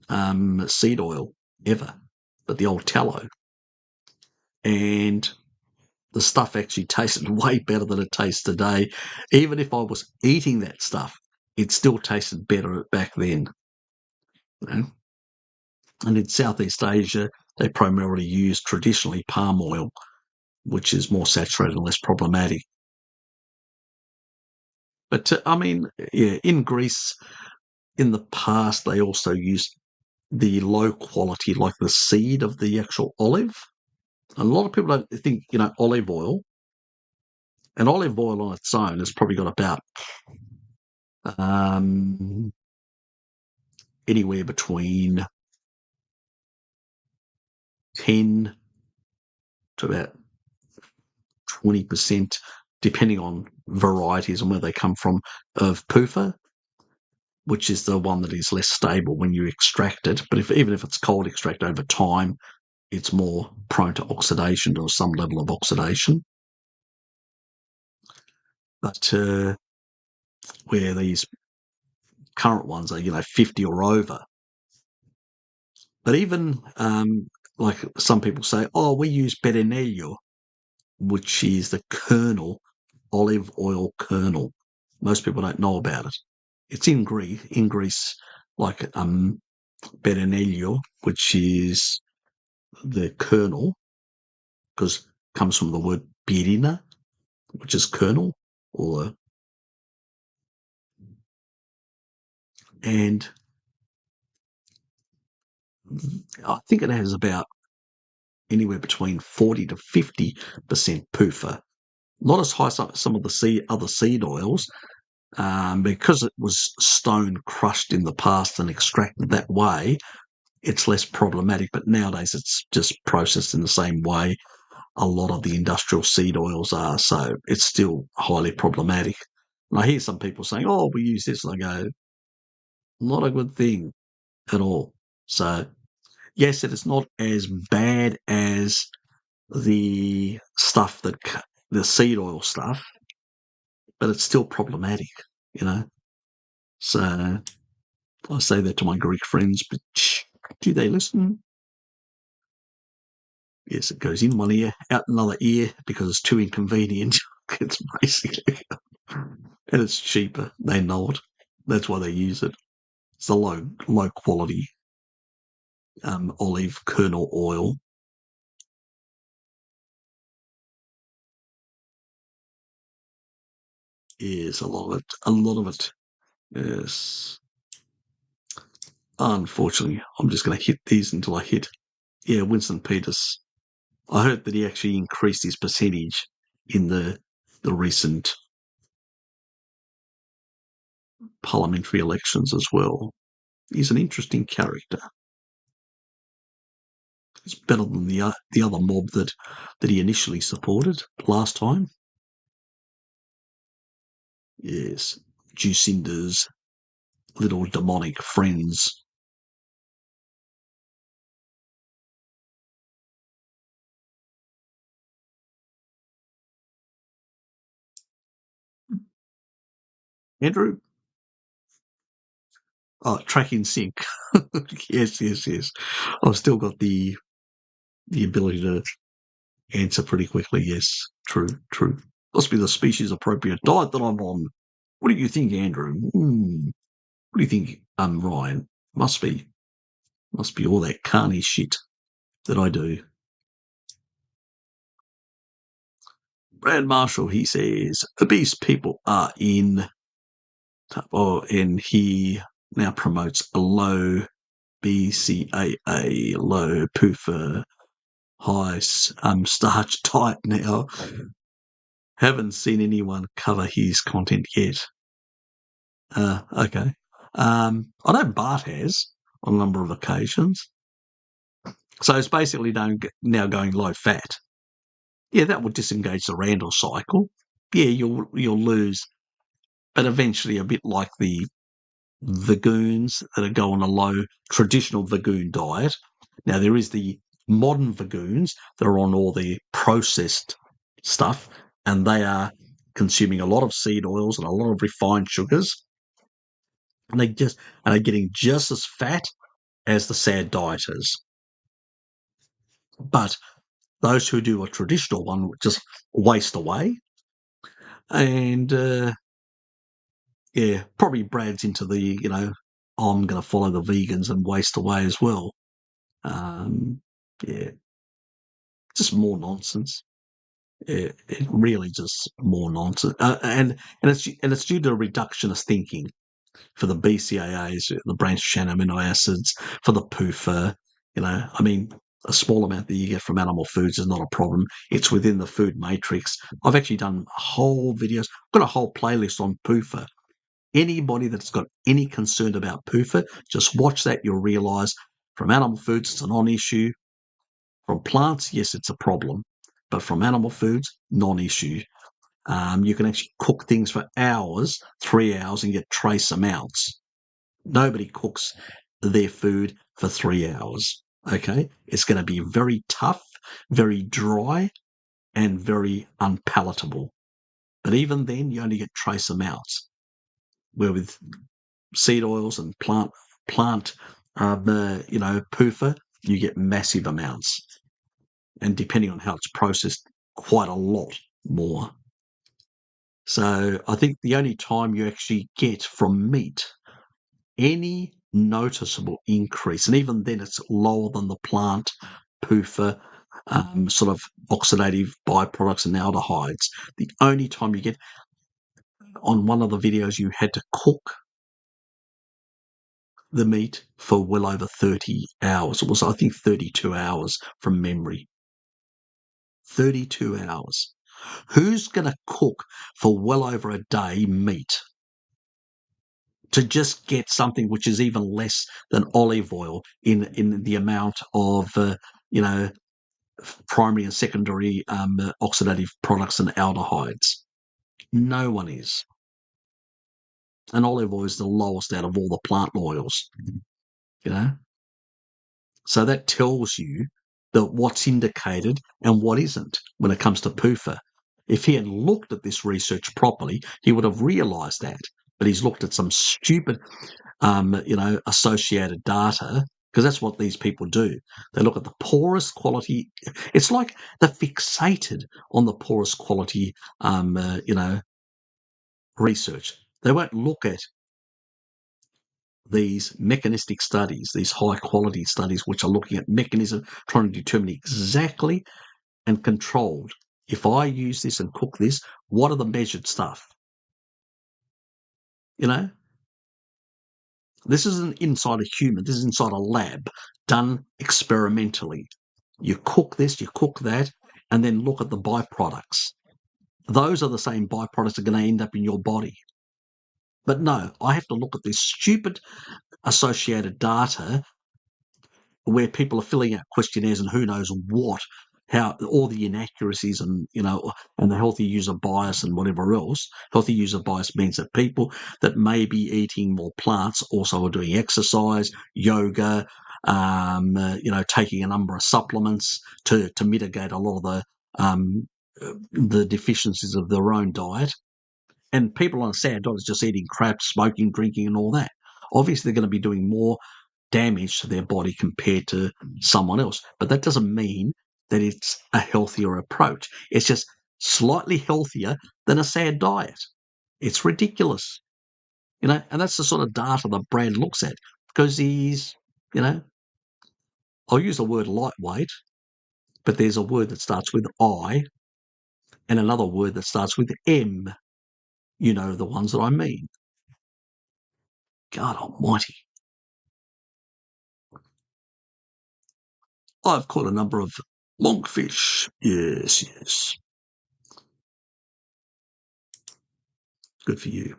seed oil ever, but the old tallow. And the stuff actually tasted way better than it tastes today. Even if I was eating that stuff, it still tasted better back then. You know? And in Southeast Asia, they primarily use traditionally palm oil, which is more saturated and less problematic. But in Greece, in the past, they also used the low quality, like the seed of the actual olive. A lot of people don't think, olive oil, and olive oil on its own has probably got about anywhere between 10 to about 20%, depending on varieties and where they come from, of PUFA, which is the one that is less stable when you extract it. But even if it's cold extract over time, it's more prone to oxidation or some level of oxidation. But where these current ones are, 50 or over. But even like some people say, we use berenello, which is the kernel, olive oil kernel. Most people don't know about it. It's in Greece, like berenello, which is the kernel, because it comes from the word birina, which is kernel, and I think it has about anywhere between 40 to 50% PUFA. Not as high as some of the other seed oils, because it was stone crushed in the past and extracted that way. It's less problematic, but nowadays it's just processed in the same way a lot of the industrial seed oils are, so it's still highly problematic. And I hear some people saying, we use this, and I go, not a good thing at all. So, yes, it is not as bad as the stuff the seed oil stuff, but it's still problematic, you know. So I say that to my Greek friends, but do they listen? Yes, it goes in one ear, out another ear, because it's too inconvenient. It's basically, and it's cheaper. They know it. That's why they use it. It's a low quality olive kernel oil. Yes, a lot of it. A lot of it. Yes. Unfortunately, I'm just going to hit these until I hit. Yeah, Winston Peters. I heard that he actually increased his percentage in the recent parliamentary elections as well. He's an interesting character. He's better than the other mob that he initially supported last time. Yes, Jacinda's little demonic friends. Andrew? Oh, track in sync. Yes, yes, yes. I've still got the ability to answer pretty quickly. Yes, true, true. Must be the species appropriate diet that I'm on. What do you think, Andrew? What do you think, Ryan? Must be all that carny shit that I do. Brad Marshall, he says, obese people are in. And he now promotes a low BCAA, low PUFA, high starch diet now. Haven't seen anyone cover his content yet. Okay. I know Bart has on a number of occasions. So it's basically now going low fat. Yeah, that would disengage the Randall cycle. Yeah, you'll lose, but eventually, a bit like the Vagoons that go on a low traditional Vagoon diet. Now there is the modern Vagoons that are on all the processed stuff, and they are consuming a lot of seed oils and a lot of refined sugars, and they're getting just as fat as the sad dieters. But those who do a traditional one just waste away, and yeah, probably brads into the I'm going to follow the vegans and waste away as well. Yeah, just more nonsense. It really just more nonsense, and it's due to reductionist thinking for the BCAAs, the branched chain amino acids, for the PUFA. I mean, a small amount that you get from animal foods is not a problem. It's within the food matrix. I've actually done whole videos, got a whole playlist on PUFA. Anybody that's got any concern about PUFA, just watch that. You'll realise from animal foods it's a non-issue. From plants, yes, it's a problem, but from animal foods, non-issue. You can actually cook things for hours, 3 hours, and get trace amounts. Nobody cooks their food for 3 hours. Okay, it's going to be very tough, very dry, and very unpalatable. But even then, you only get trace amounts. Where with seed oils and plant PUFA, you get massive amounts, and depending on how it's processed, quite a lot more. So I think the only time you actually get from meat any noticeable increase, and even then it's lower than the plant PUFA sort of oxidative byproducts and aldehydes. The only time you get, on one of the videos, you had to cook the meat for well over 30 hours. It was, I think, 32 hours from memory. 32 hours. Who's going to cook for well over a day meat to just get something which is even less than olive oil in the amount of, primary and secondary oxidative products and aldehydes? No one is. And olive oil is the lowest out of all the plant oils, you know? So that tells you that what's indicated and what isn't when it comes to PUFA. If he had looked at this research properly, he would have realised that. But he's looked at some stupid, associated data, because that's what these people do. They look at the poorest quality. It's like they're fixated on the poorest quality, research. They won't look at these mechanistic studies, these high quality studies, which are looking at mechanism, trying to determine exactly and controlled. If I use this and cook this, what are the measured stuff? This isn't inside a human. This is inside a lab done experimentally. You cook this, you cook that, and then look at the byproducts. Those are the same byproducts that are going to end up in your body. But no, I have to look at this stupid associated data where people are filling out questionnaires and who knows what, how all the inaccuracies and and the healthy user bias and whatever else. Healthy user bias means that people that may be eating more plants also are doing exercise, yoga, taking a number of supplements to mitigate a lot of the deficiencies of their own diet. And people on a sad diet is just eating crap, smoking, drinking, and all that. Obviously, they're going to be doing more damage to their body compared to someone else. But that doesn't mean that it's a healthier approach. It's just slightly healthier than a sad diet. It's ridiculous, and that's the sort of data that Brad looks at because he's, I'll use the word lightweight, but there's a word that starts with I and another word that starts with M. You know the ones that I mean. God almighty. I've caught a number of longfish. Yes, yes. Good for you.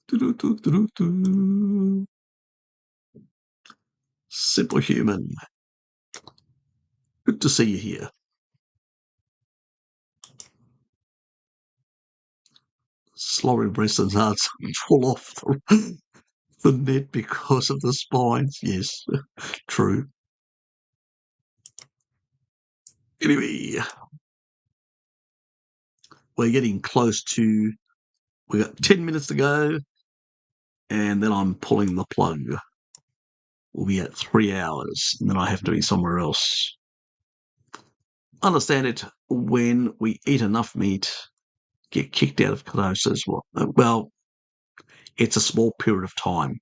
Do-do-do-do-do-do. Simple human. Good to see you here. Slurry breasts and hearts fall off the net because of the spines. Yes, true. Anyway, we're getting close to, we got 10 minutes to go, and then I'm pulling the plug. We'll be at 3 hours, and then I have to be somewhere else. Understand it, when we eat enough meat, get kicked out of ketosis. Well, it's a small period of time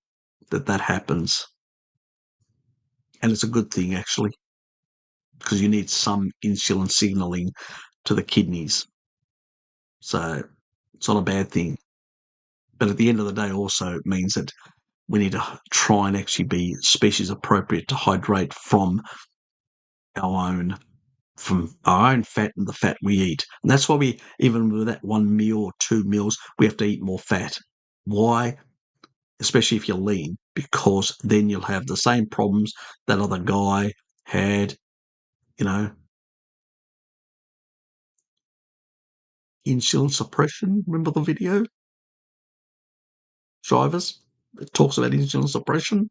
that happens. And it's a good thing, actually, because you need some insulin signaling to the kidneys. So it's not a bad thing. But at the end of the day, also, it means that we need to try and actually be species appropriate to hydrate from our own fat and the fat we eat. And that's why we, even with that 1 meal or 2 meals, we have to eat more fat. Why? Especially if you're lean, because then you'll have the same problems that other guy had, insulin suppression. Remember the video? Drivers? It talks about insulin suppression.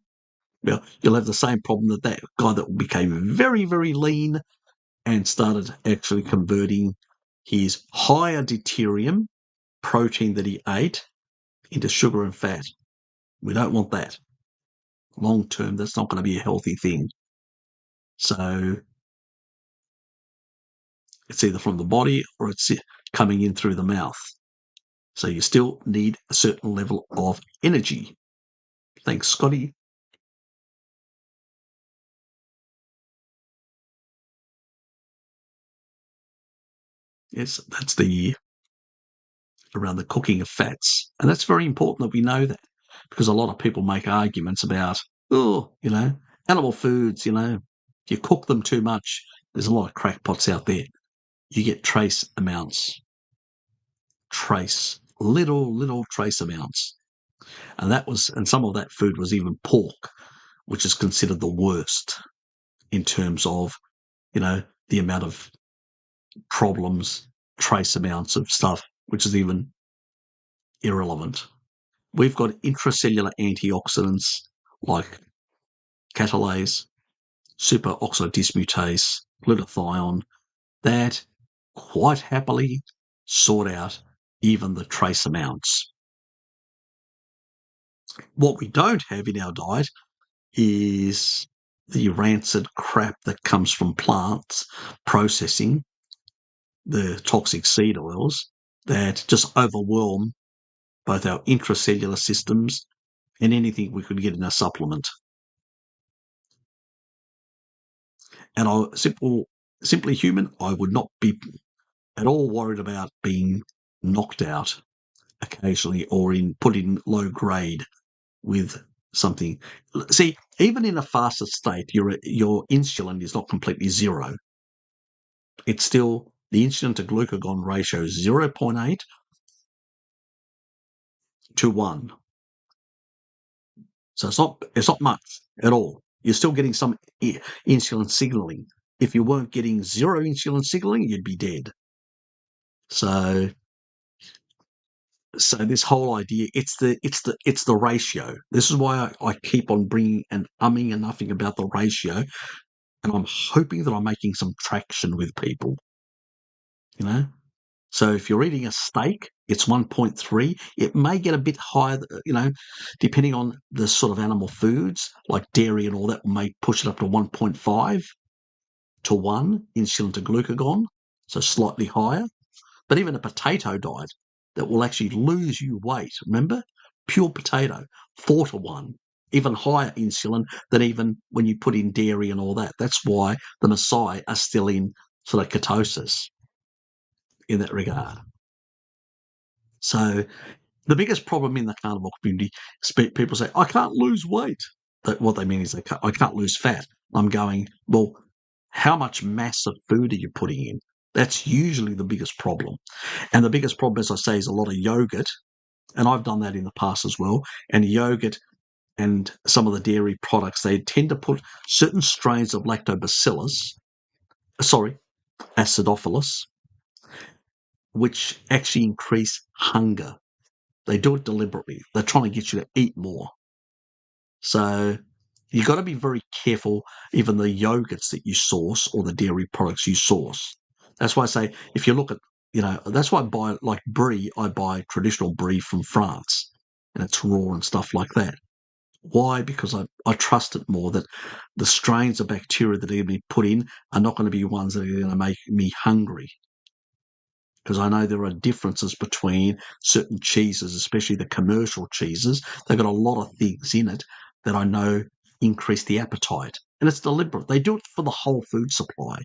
Yeah, you'll have the same problem that guy that became very, very lean and started actually converting his higher deuterium protein that he ate into sugar and fat. We don't want that. Long term, that's not going to be a healthy thing. So it's either from the body or it's coming in through the mouth. So you still need a certain level of energy. Thanks, Scotty. Yes, that's around the cooking of fats. And that's very important that we know that, because a lot of people make arguments about, animal foods, if you cook them too much, there's a lot of crackpots out there. You get trace amounts. Little trace amounts. And some of that food was even pork, which is considered the worst in terms of, the amount of problems, trace amounts of stuff, which is even irrelevant. We've got intracellular antioxidants like catalase, superoxide dismutase, glutathione that quite happily sort out even the trace amounts. What we don't have in our diet is the rancid crap that comes from plants processing the toxic seed oils that just overwhelm both our intracellular systems and anything we could get in a supplement. And simply human, I would not be at all worried about being knocked out occasionally or put in low grade with something. See, even in a fasted state, your insulin is not completely zero. It's still, the insulin to glucagon ratio is 0.8 to 1. So it's not much at all. You're still getting some insulin signaling. If you weren't getting zero insulin signaling, you'd be dead. So this whole idea, it's the ratio. This is why I keep on bringing and umming and nothing about the ratio, and I'm hoping that I'm making some traction with people. So if you're eating a steak, it's 1.3. It may get a bit higher, depending on the sort of animal foods like dairy and all that, may push it up to 1.5 to 1 insulin to glucagon, so slightly higher. But even a potato diet that will actually lose you weight, remember? Pure potato, 4 to 1, even higher insulin than even when you put in dairy and all that. That's why the Maasai are still in sort of ketosis in that regard. So the biggest problem in the carnivore community is people say, I can't lose weight. What they mean is I can't lose fat. I'm going, well, how much mass of food are you putting in? That's usually the biggest problem. And the biggest problem, as I say, is a lot of yogurt. And I've done that in the past as well. And yogurt and some of the dairy products, they tend to put certain strains of acidophilus, which actually increase hunger. They do it deliberately. They're trying to get you to eat more. So you've got to be very careful, even the yogurts that you source or the dairy products you source. That's why I say, if you look at, that's why I buy, like brie, I buy traditional brie from France, and it's raw and stuff like that. Why? Because I trust it more that the strains of bacteria that are going to be put in are not going to be ones that are going to make me hungry. Because I know there are differences between certain cheeses, especially the commercial cheeses. They've got a lot of things in it that I know increase the appetite. And it's deliberate. They do it for the whole food supply,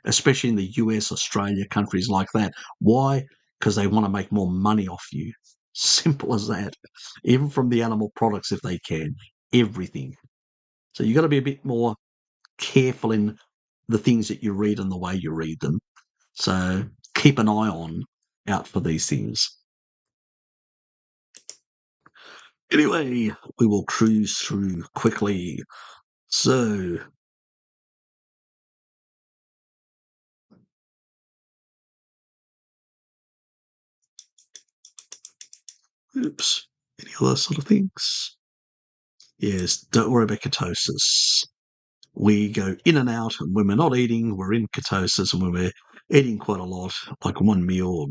especially in the US, Australia, countries like that. Why? Because they want to make more money off you. Simple as that. Even from the animal products, if they can. Everything. So you've got to be a bit more careful in the things that you read and the way you read them. So keep an eye out for these things. Anyway, we will cruise through quickly. So, oops, any other sort of things? Yes, don't worry about ketosis. We go in and out, and when we're not eating, we're in ketosis, and when we're eating quite a lot, like one meal,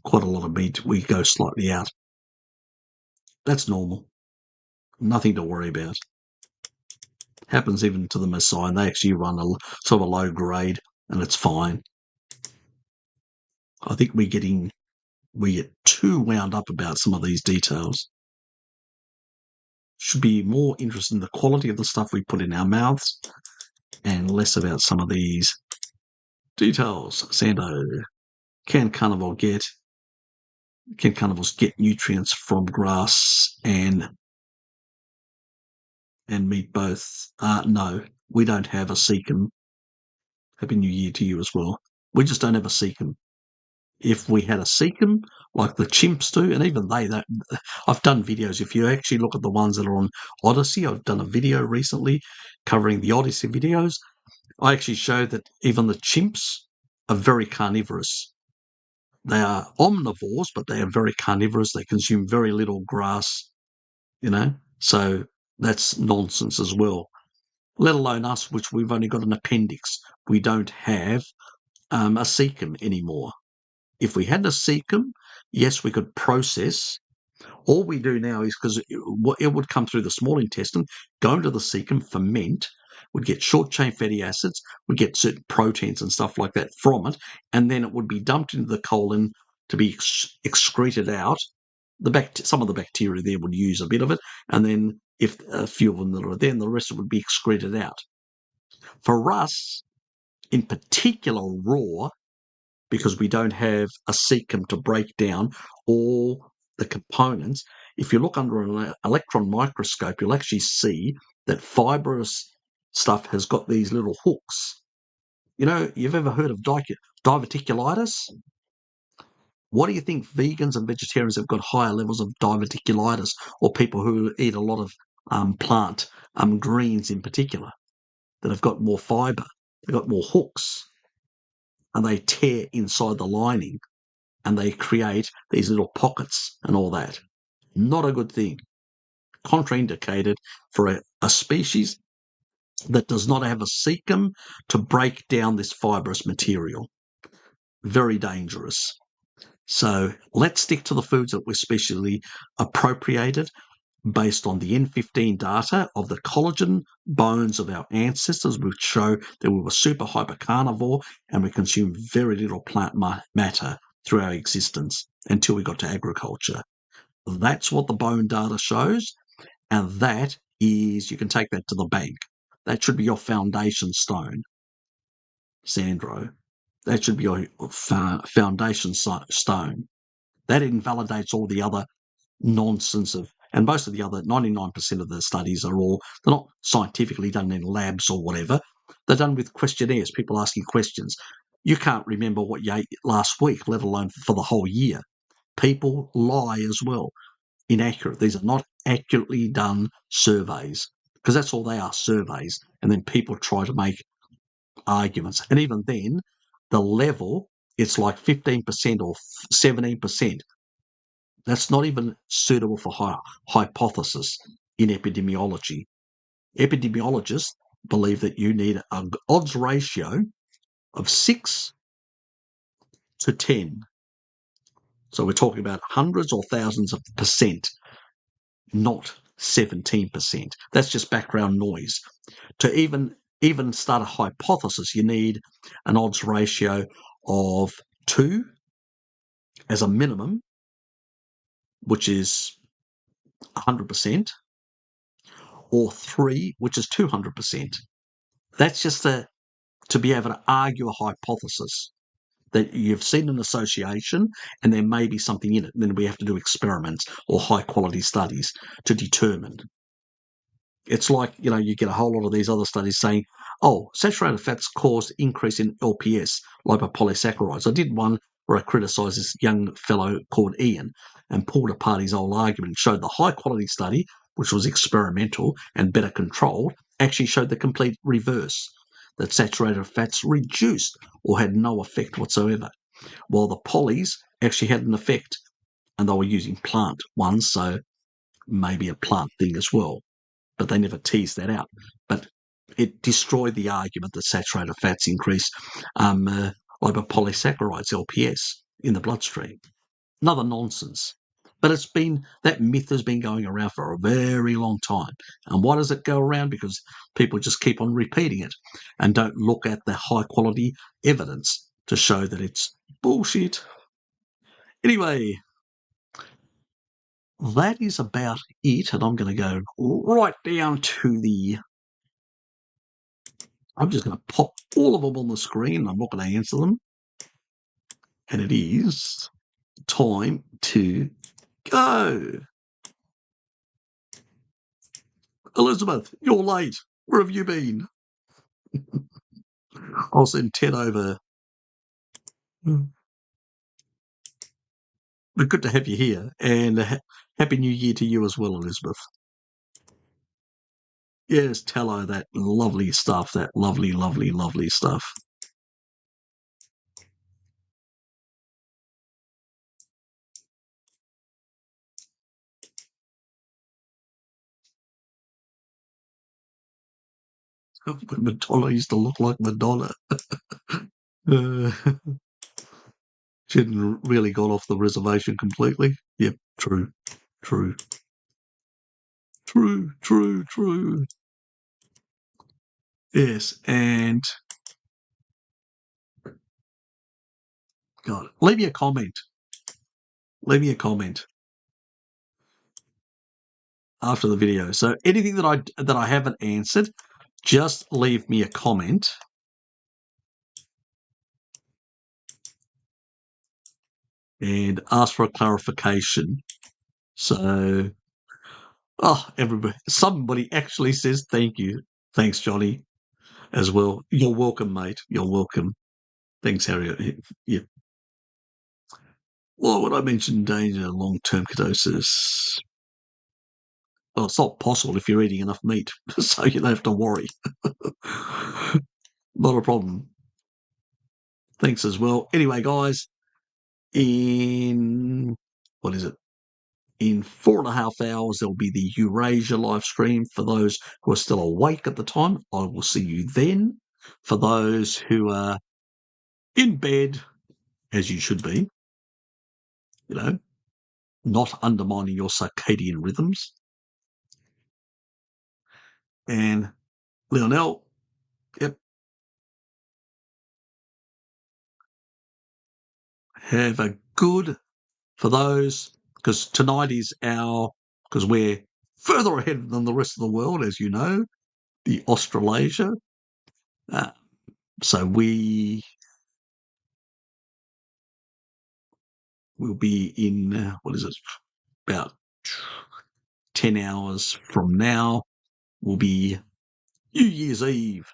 quite a lot of meat, we go slightly out. That's normal. Nothing to worry about. Happens even to the Maasai, and they actually run a sort of a low grade, and it's fine. I think we get too wound up about some of these details. Should be more interested in the quality of the stuff we put in our mouths and less about some of these details. Sando, can carnivores get nutrients from grass and meat both? No, we don't have a cecum. Happy New Year to you as well. We just don't have a cecum. If we had a cecum, like the chimps do, and even they don't. I've done videos. If you actually look at the ones that are on Odyssey, I've done a video recently covering the Odyssey videos. I actually showed that even the chimps are very carnivorous. They are omnivores, but they are very carnivorous. They consume very little grass, so that's nonsense as well. Let alone us, which we've only got an appendix. We don't have a cecum anymore. If we had a cecum, yes, we could process. All we do now is, because it would come through the small intestine, go into the cecum, ferment, would get short-chain fatty acids, would get certain proteins and stuff like that from it, and then it would be dumped into the colon to be excreted out. Some of the bacteria there would use a bit of it, and then if a few of them that are there, the rest would be excreted out. For us, in particular raw, because we don't have a cecum to break down all the components. If you look under an electron microscope, you'll actually see that fibrous stuff has got these little hooks. You've ever heard of diverticulitis? What do you think vegans and vegetarians have got higher levels of diverticulitis, or people who eat a lot of plant greens in particular, that have got more fibre, they've got more hooks, and they tear inside the lining and they create these little pockets and all that. Not a good thing. Contraindicated for a species that does not have a cecum to break down this fibrous material. Very dangerous. So let's stick to the foods that were specially appropriated based on the N15 data of the collagen bones of our ancestors, which show that we were super hyper carnivore and we consumed very little plant matter through our existence until we got to agriculture. That's what the bone data shows, and that is, you can take that to the bank. That should be your foundation stone, Sandro. That should be your foundation stone. That invalidates all the other nonsense of And most of the other 99% of the studies they're not scientifically done in labs or whatever. They're done with questionnaires, people asking questions. You can't remember what you ate last week, let alone for the whole year. People lie as well. Inaccurate. These are not accurately done surveys because that's all they are, surveys. And then people try to make arguments. And even then, the level, it's like 15% or 17%. That's not even suitable for hypothesis in epidemiology. Epidemiologists believe that you need an odds ratio of 6 to 10. So we're talking about hundreds or thousands of percent, not 17%. That's just background noise. To even start a hypothesis, you need an odds ratio of 2 as a minimum, which is 100%, or 3, which is 200%. That's just to be able to argue a hypothesis that you've seen an association and there may be something in it. Then we have to do experiments or high quality studies to determine. It's like, you get a whole lot of these other studies saying, oh, saturated fats cause increase in LPS, lipopolysaccharides. I did one where I criticised this young fellow called Ian and pulled apart his whole argument and showed the high quality study, which was experimental and better controlled, actually showed the complete reverse, that saturated fats reduced or had no effect whatsoever, while the polys actually had an effect, and they were using plant ones, so maybe a plant thing as well. But they never teased that out. But it destroyed the argument that saturated fats increase lipopolysaccharides, LPS, in the bloodstream. Another nonsense. But that myth has been going around for a very long time. And why does it go around? Because people just keep on repeating it and don't look at the high quality evidence to show that it's bullshit. Anyway, that is about it. And I'm going to go right down to I'm just going to pop all of them on the screen. I'm not going to answer them. And it is time to go. Elizabeth, you're late. Where have you been? I'll send Ted over. But good to have you here. And Happy New Year to you as well, Elizabeth. Yes, tell her that lovely stuff, that lovely, lovely, lovely stuff. When Madonna used to look like Madonna. She hadn't really gone off the reservation completely. Yep, true, true, true, true, true. Yes, and God, leave me a comment. Leave me a comment after the video. So anything that I haven't answered, just leave me a comment. And ask for a clarification. So, somebody actually says thank you. Thanks, Johnny, as well. You're welcome, mate. You're welcome. Thanks, Harry. Yeah. Why would I mention danger of long-term ketosis? Well, it's not possible if you're eating enough meat, so you don't have to worry. Not a problem. Thanks as well. Anyway, guys, in what is it? In 4.5 hours, there'll be the Eurasia live stream. For those who are still awake at the time, I will see you then. For those who are in bed, as you should be, not undermining your circadian rhythms. And Lionel, yep, have a good, for those, because tonight is because we're further ahead than the rest of the world, as you know, the Australasia. So we will be in, what is it, about 10 hours from now will be New Year's Eve.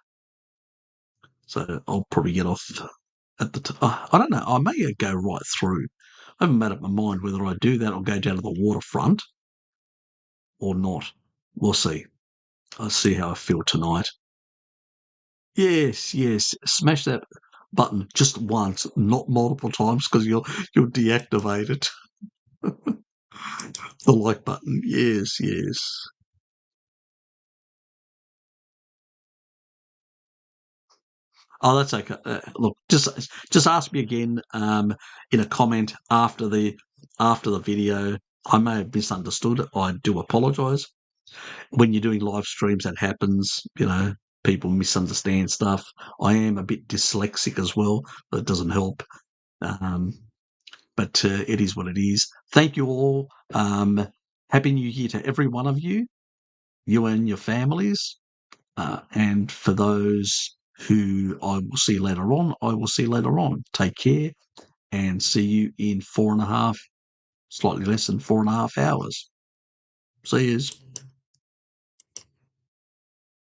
So I'll probably get off at the I don't know. I may go right through. I haven't made up my mind whether I do that or go down to the waterfront or not. We'll see. I'll see how I feel tonight. Yes, yes. Smash that button just once, not multiple times, because you'll deactivate it. The like button. Yes, yes. Oh, that's okay. Look, just ask me again in a comment after the video. I may have misunderstood it. I do apologise. When you're doing live streams, that happens. People misunderstand stuff. I am a bit dyslexic as well. That doesn't help. Um, but it is what it is. Thank you all. Happy New Year to every one of you, you and your families. And for those who I will see later on, I will see later on. Take care and see you in 4.5, slightly less than 4.5 hours. See yous.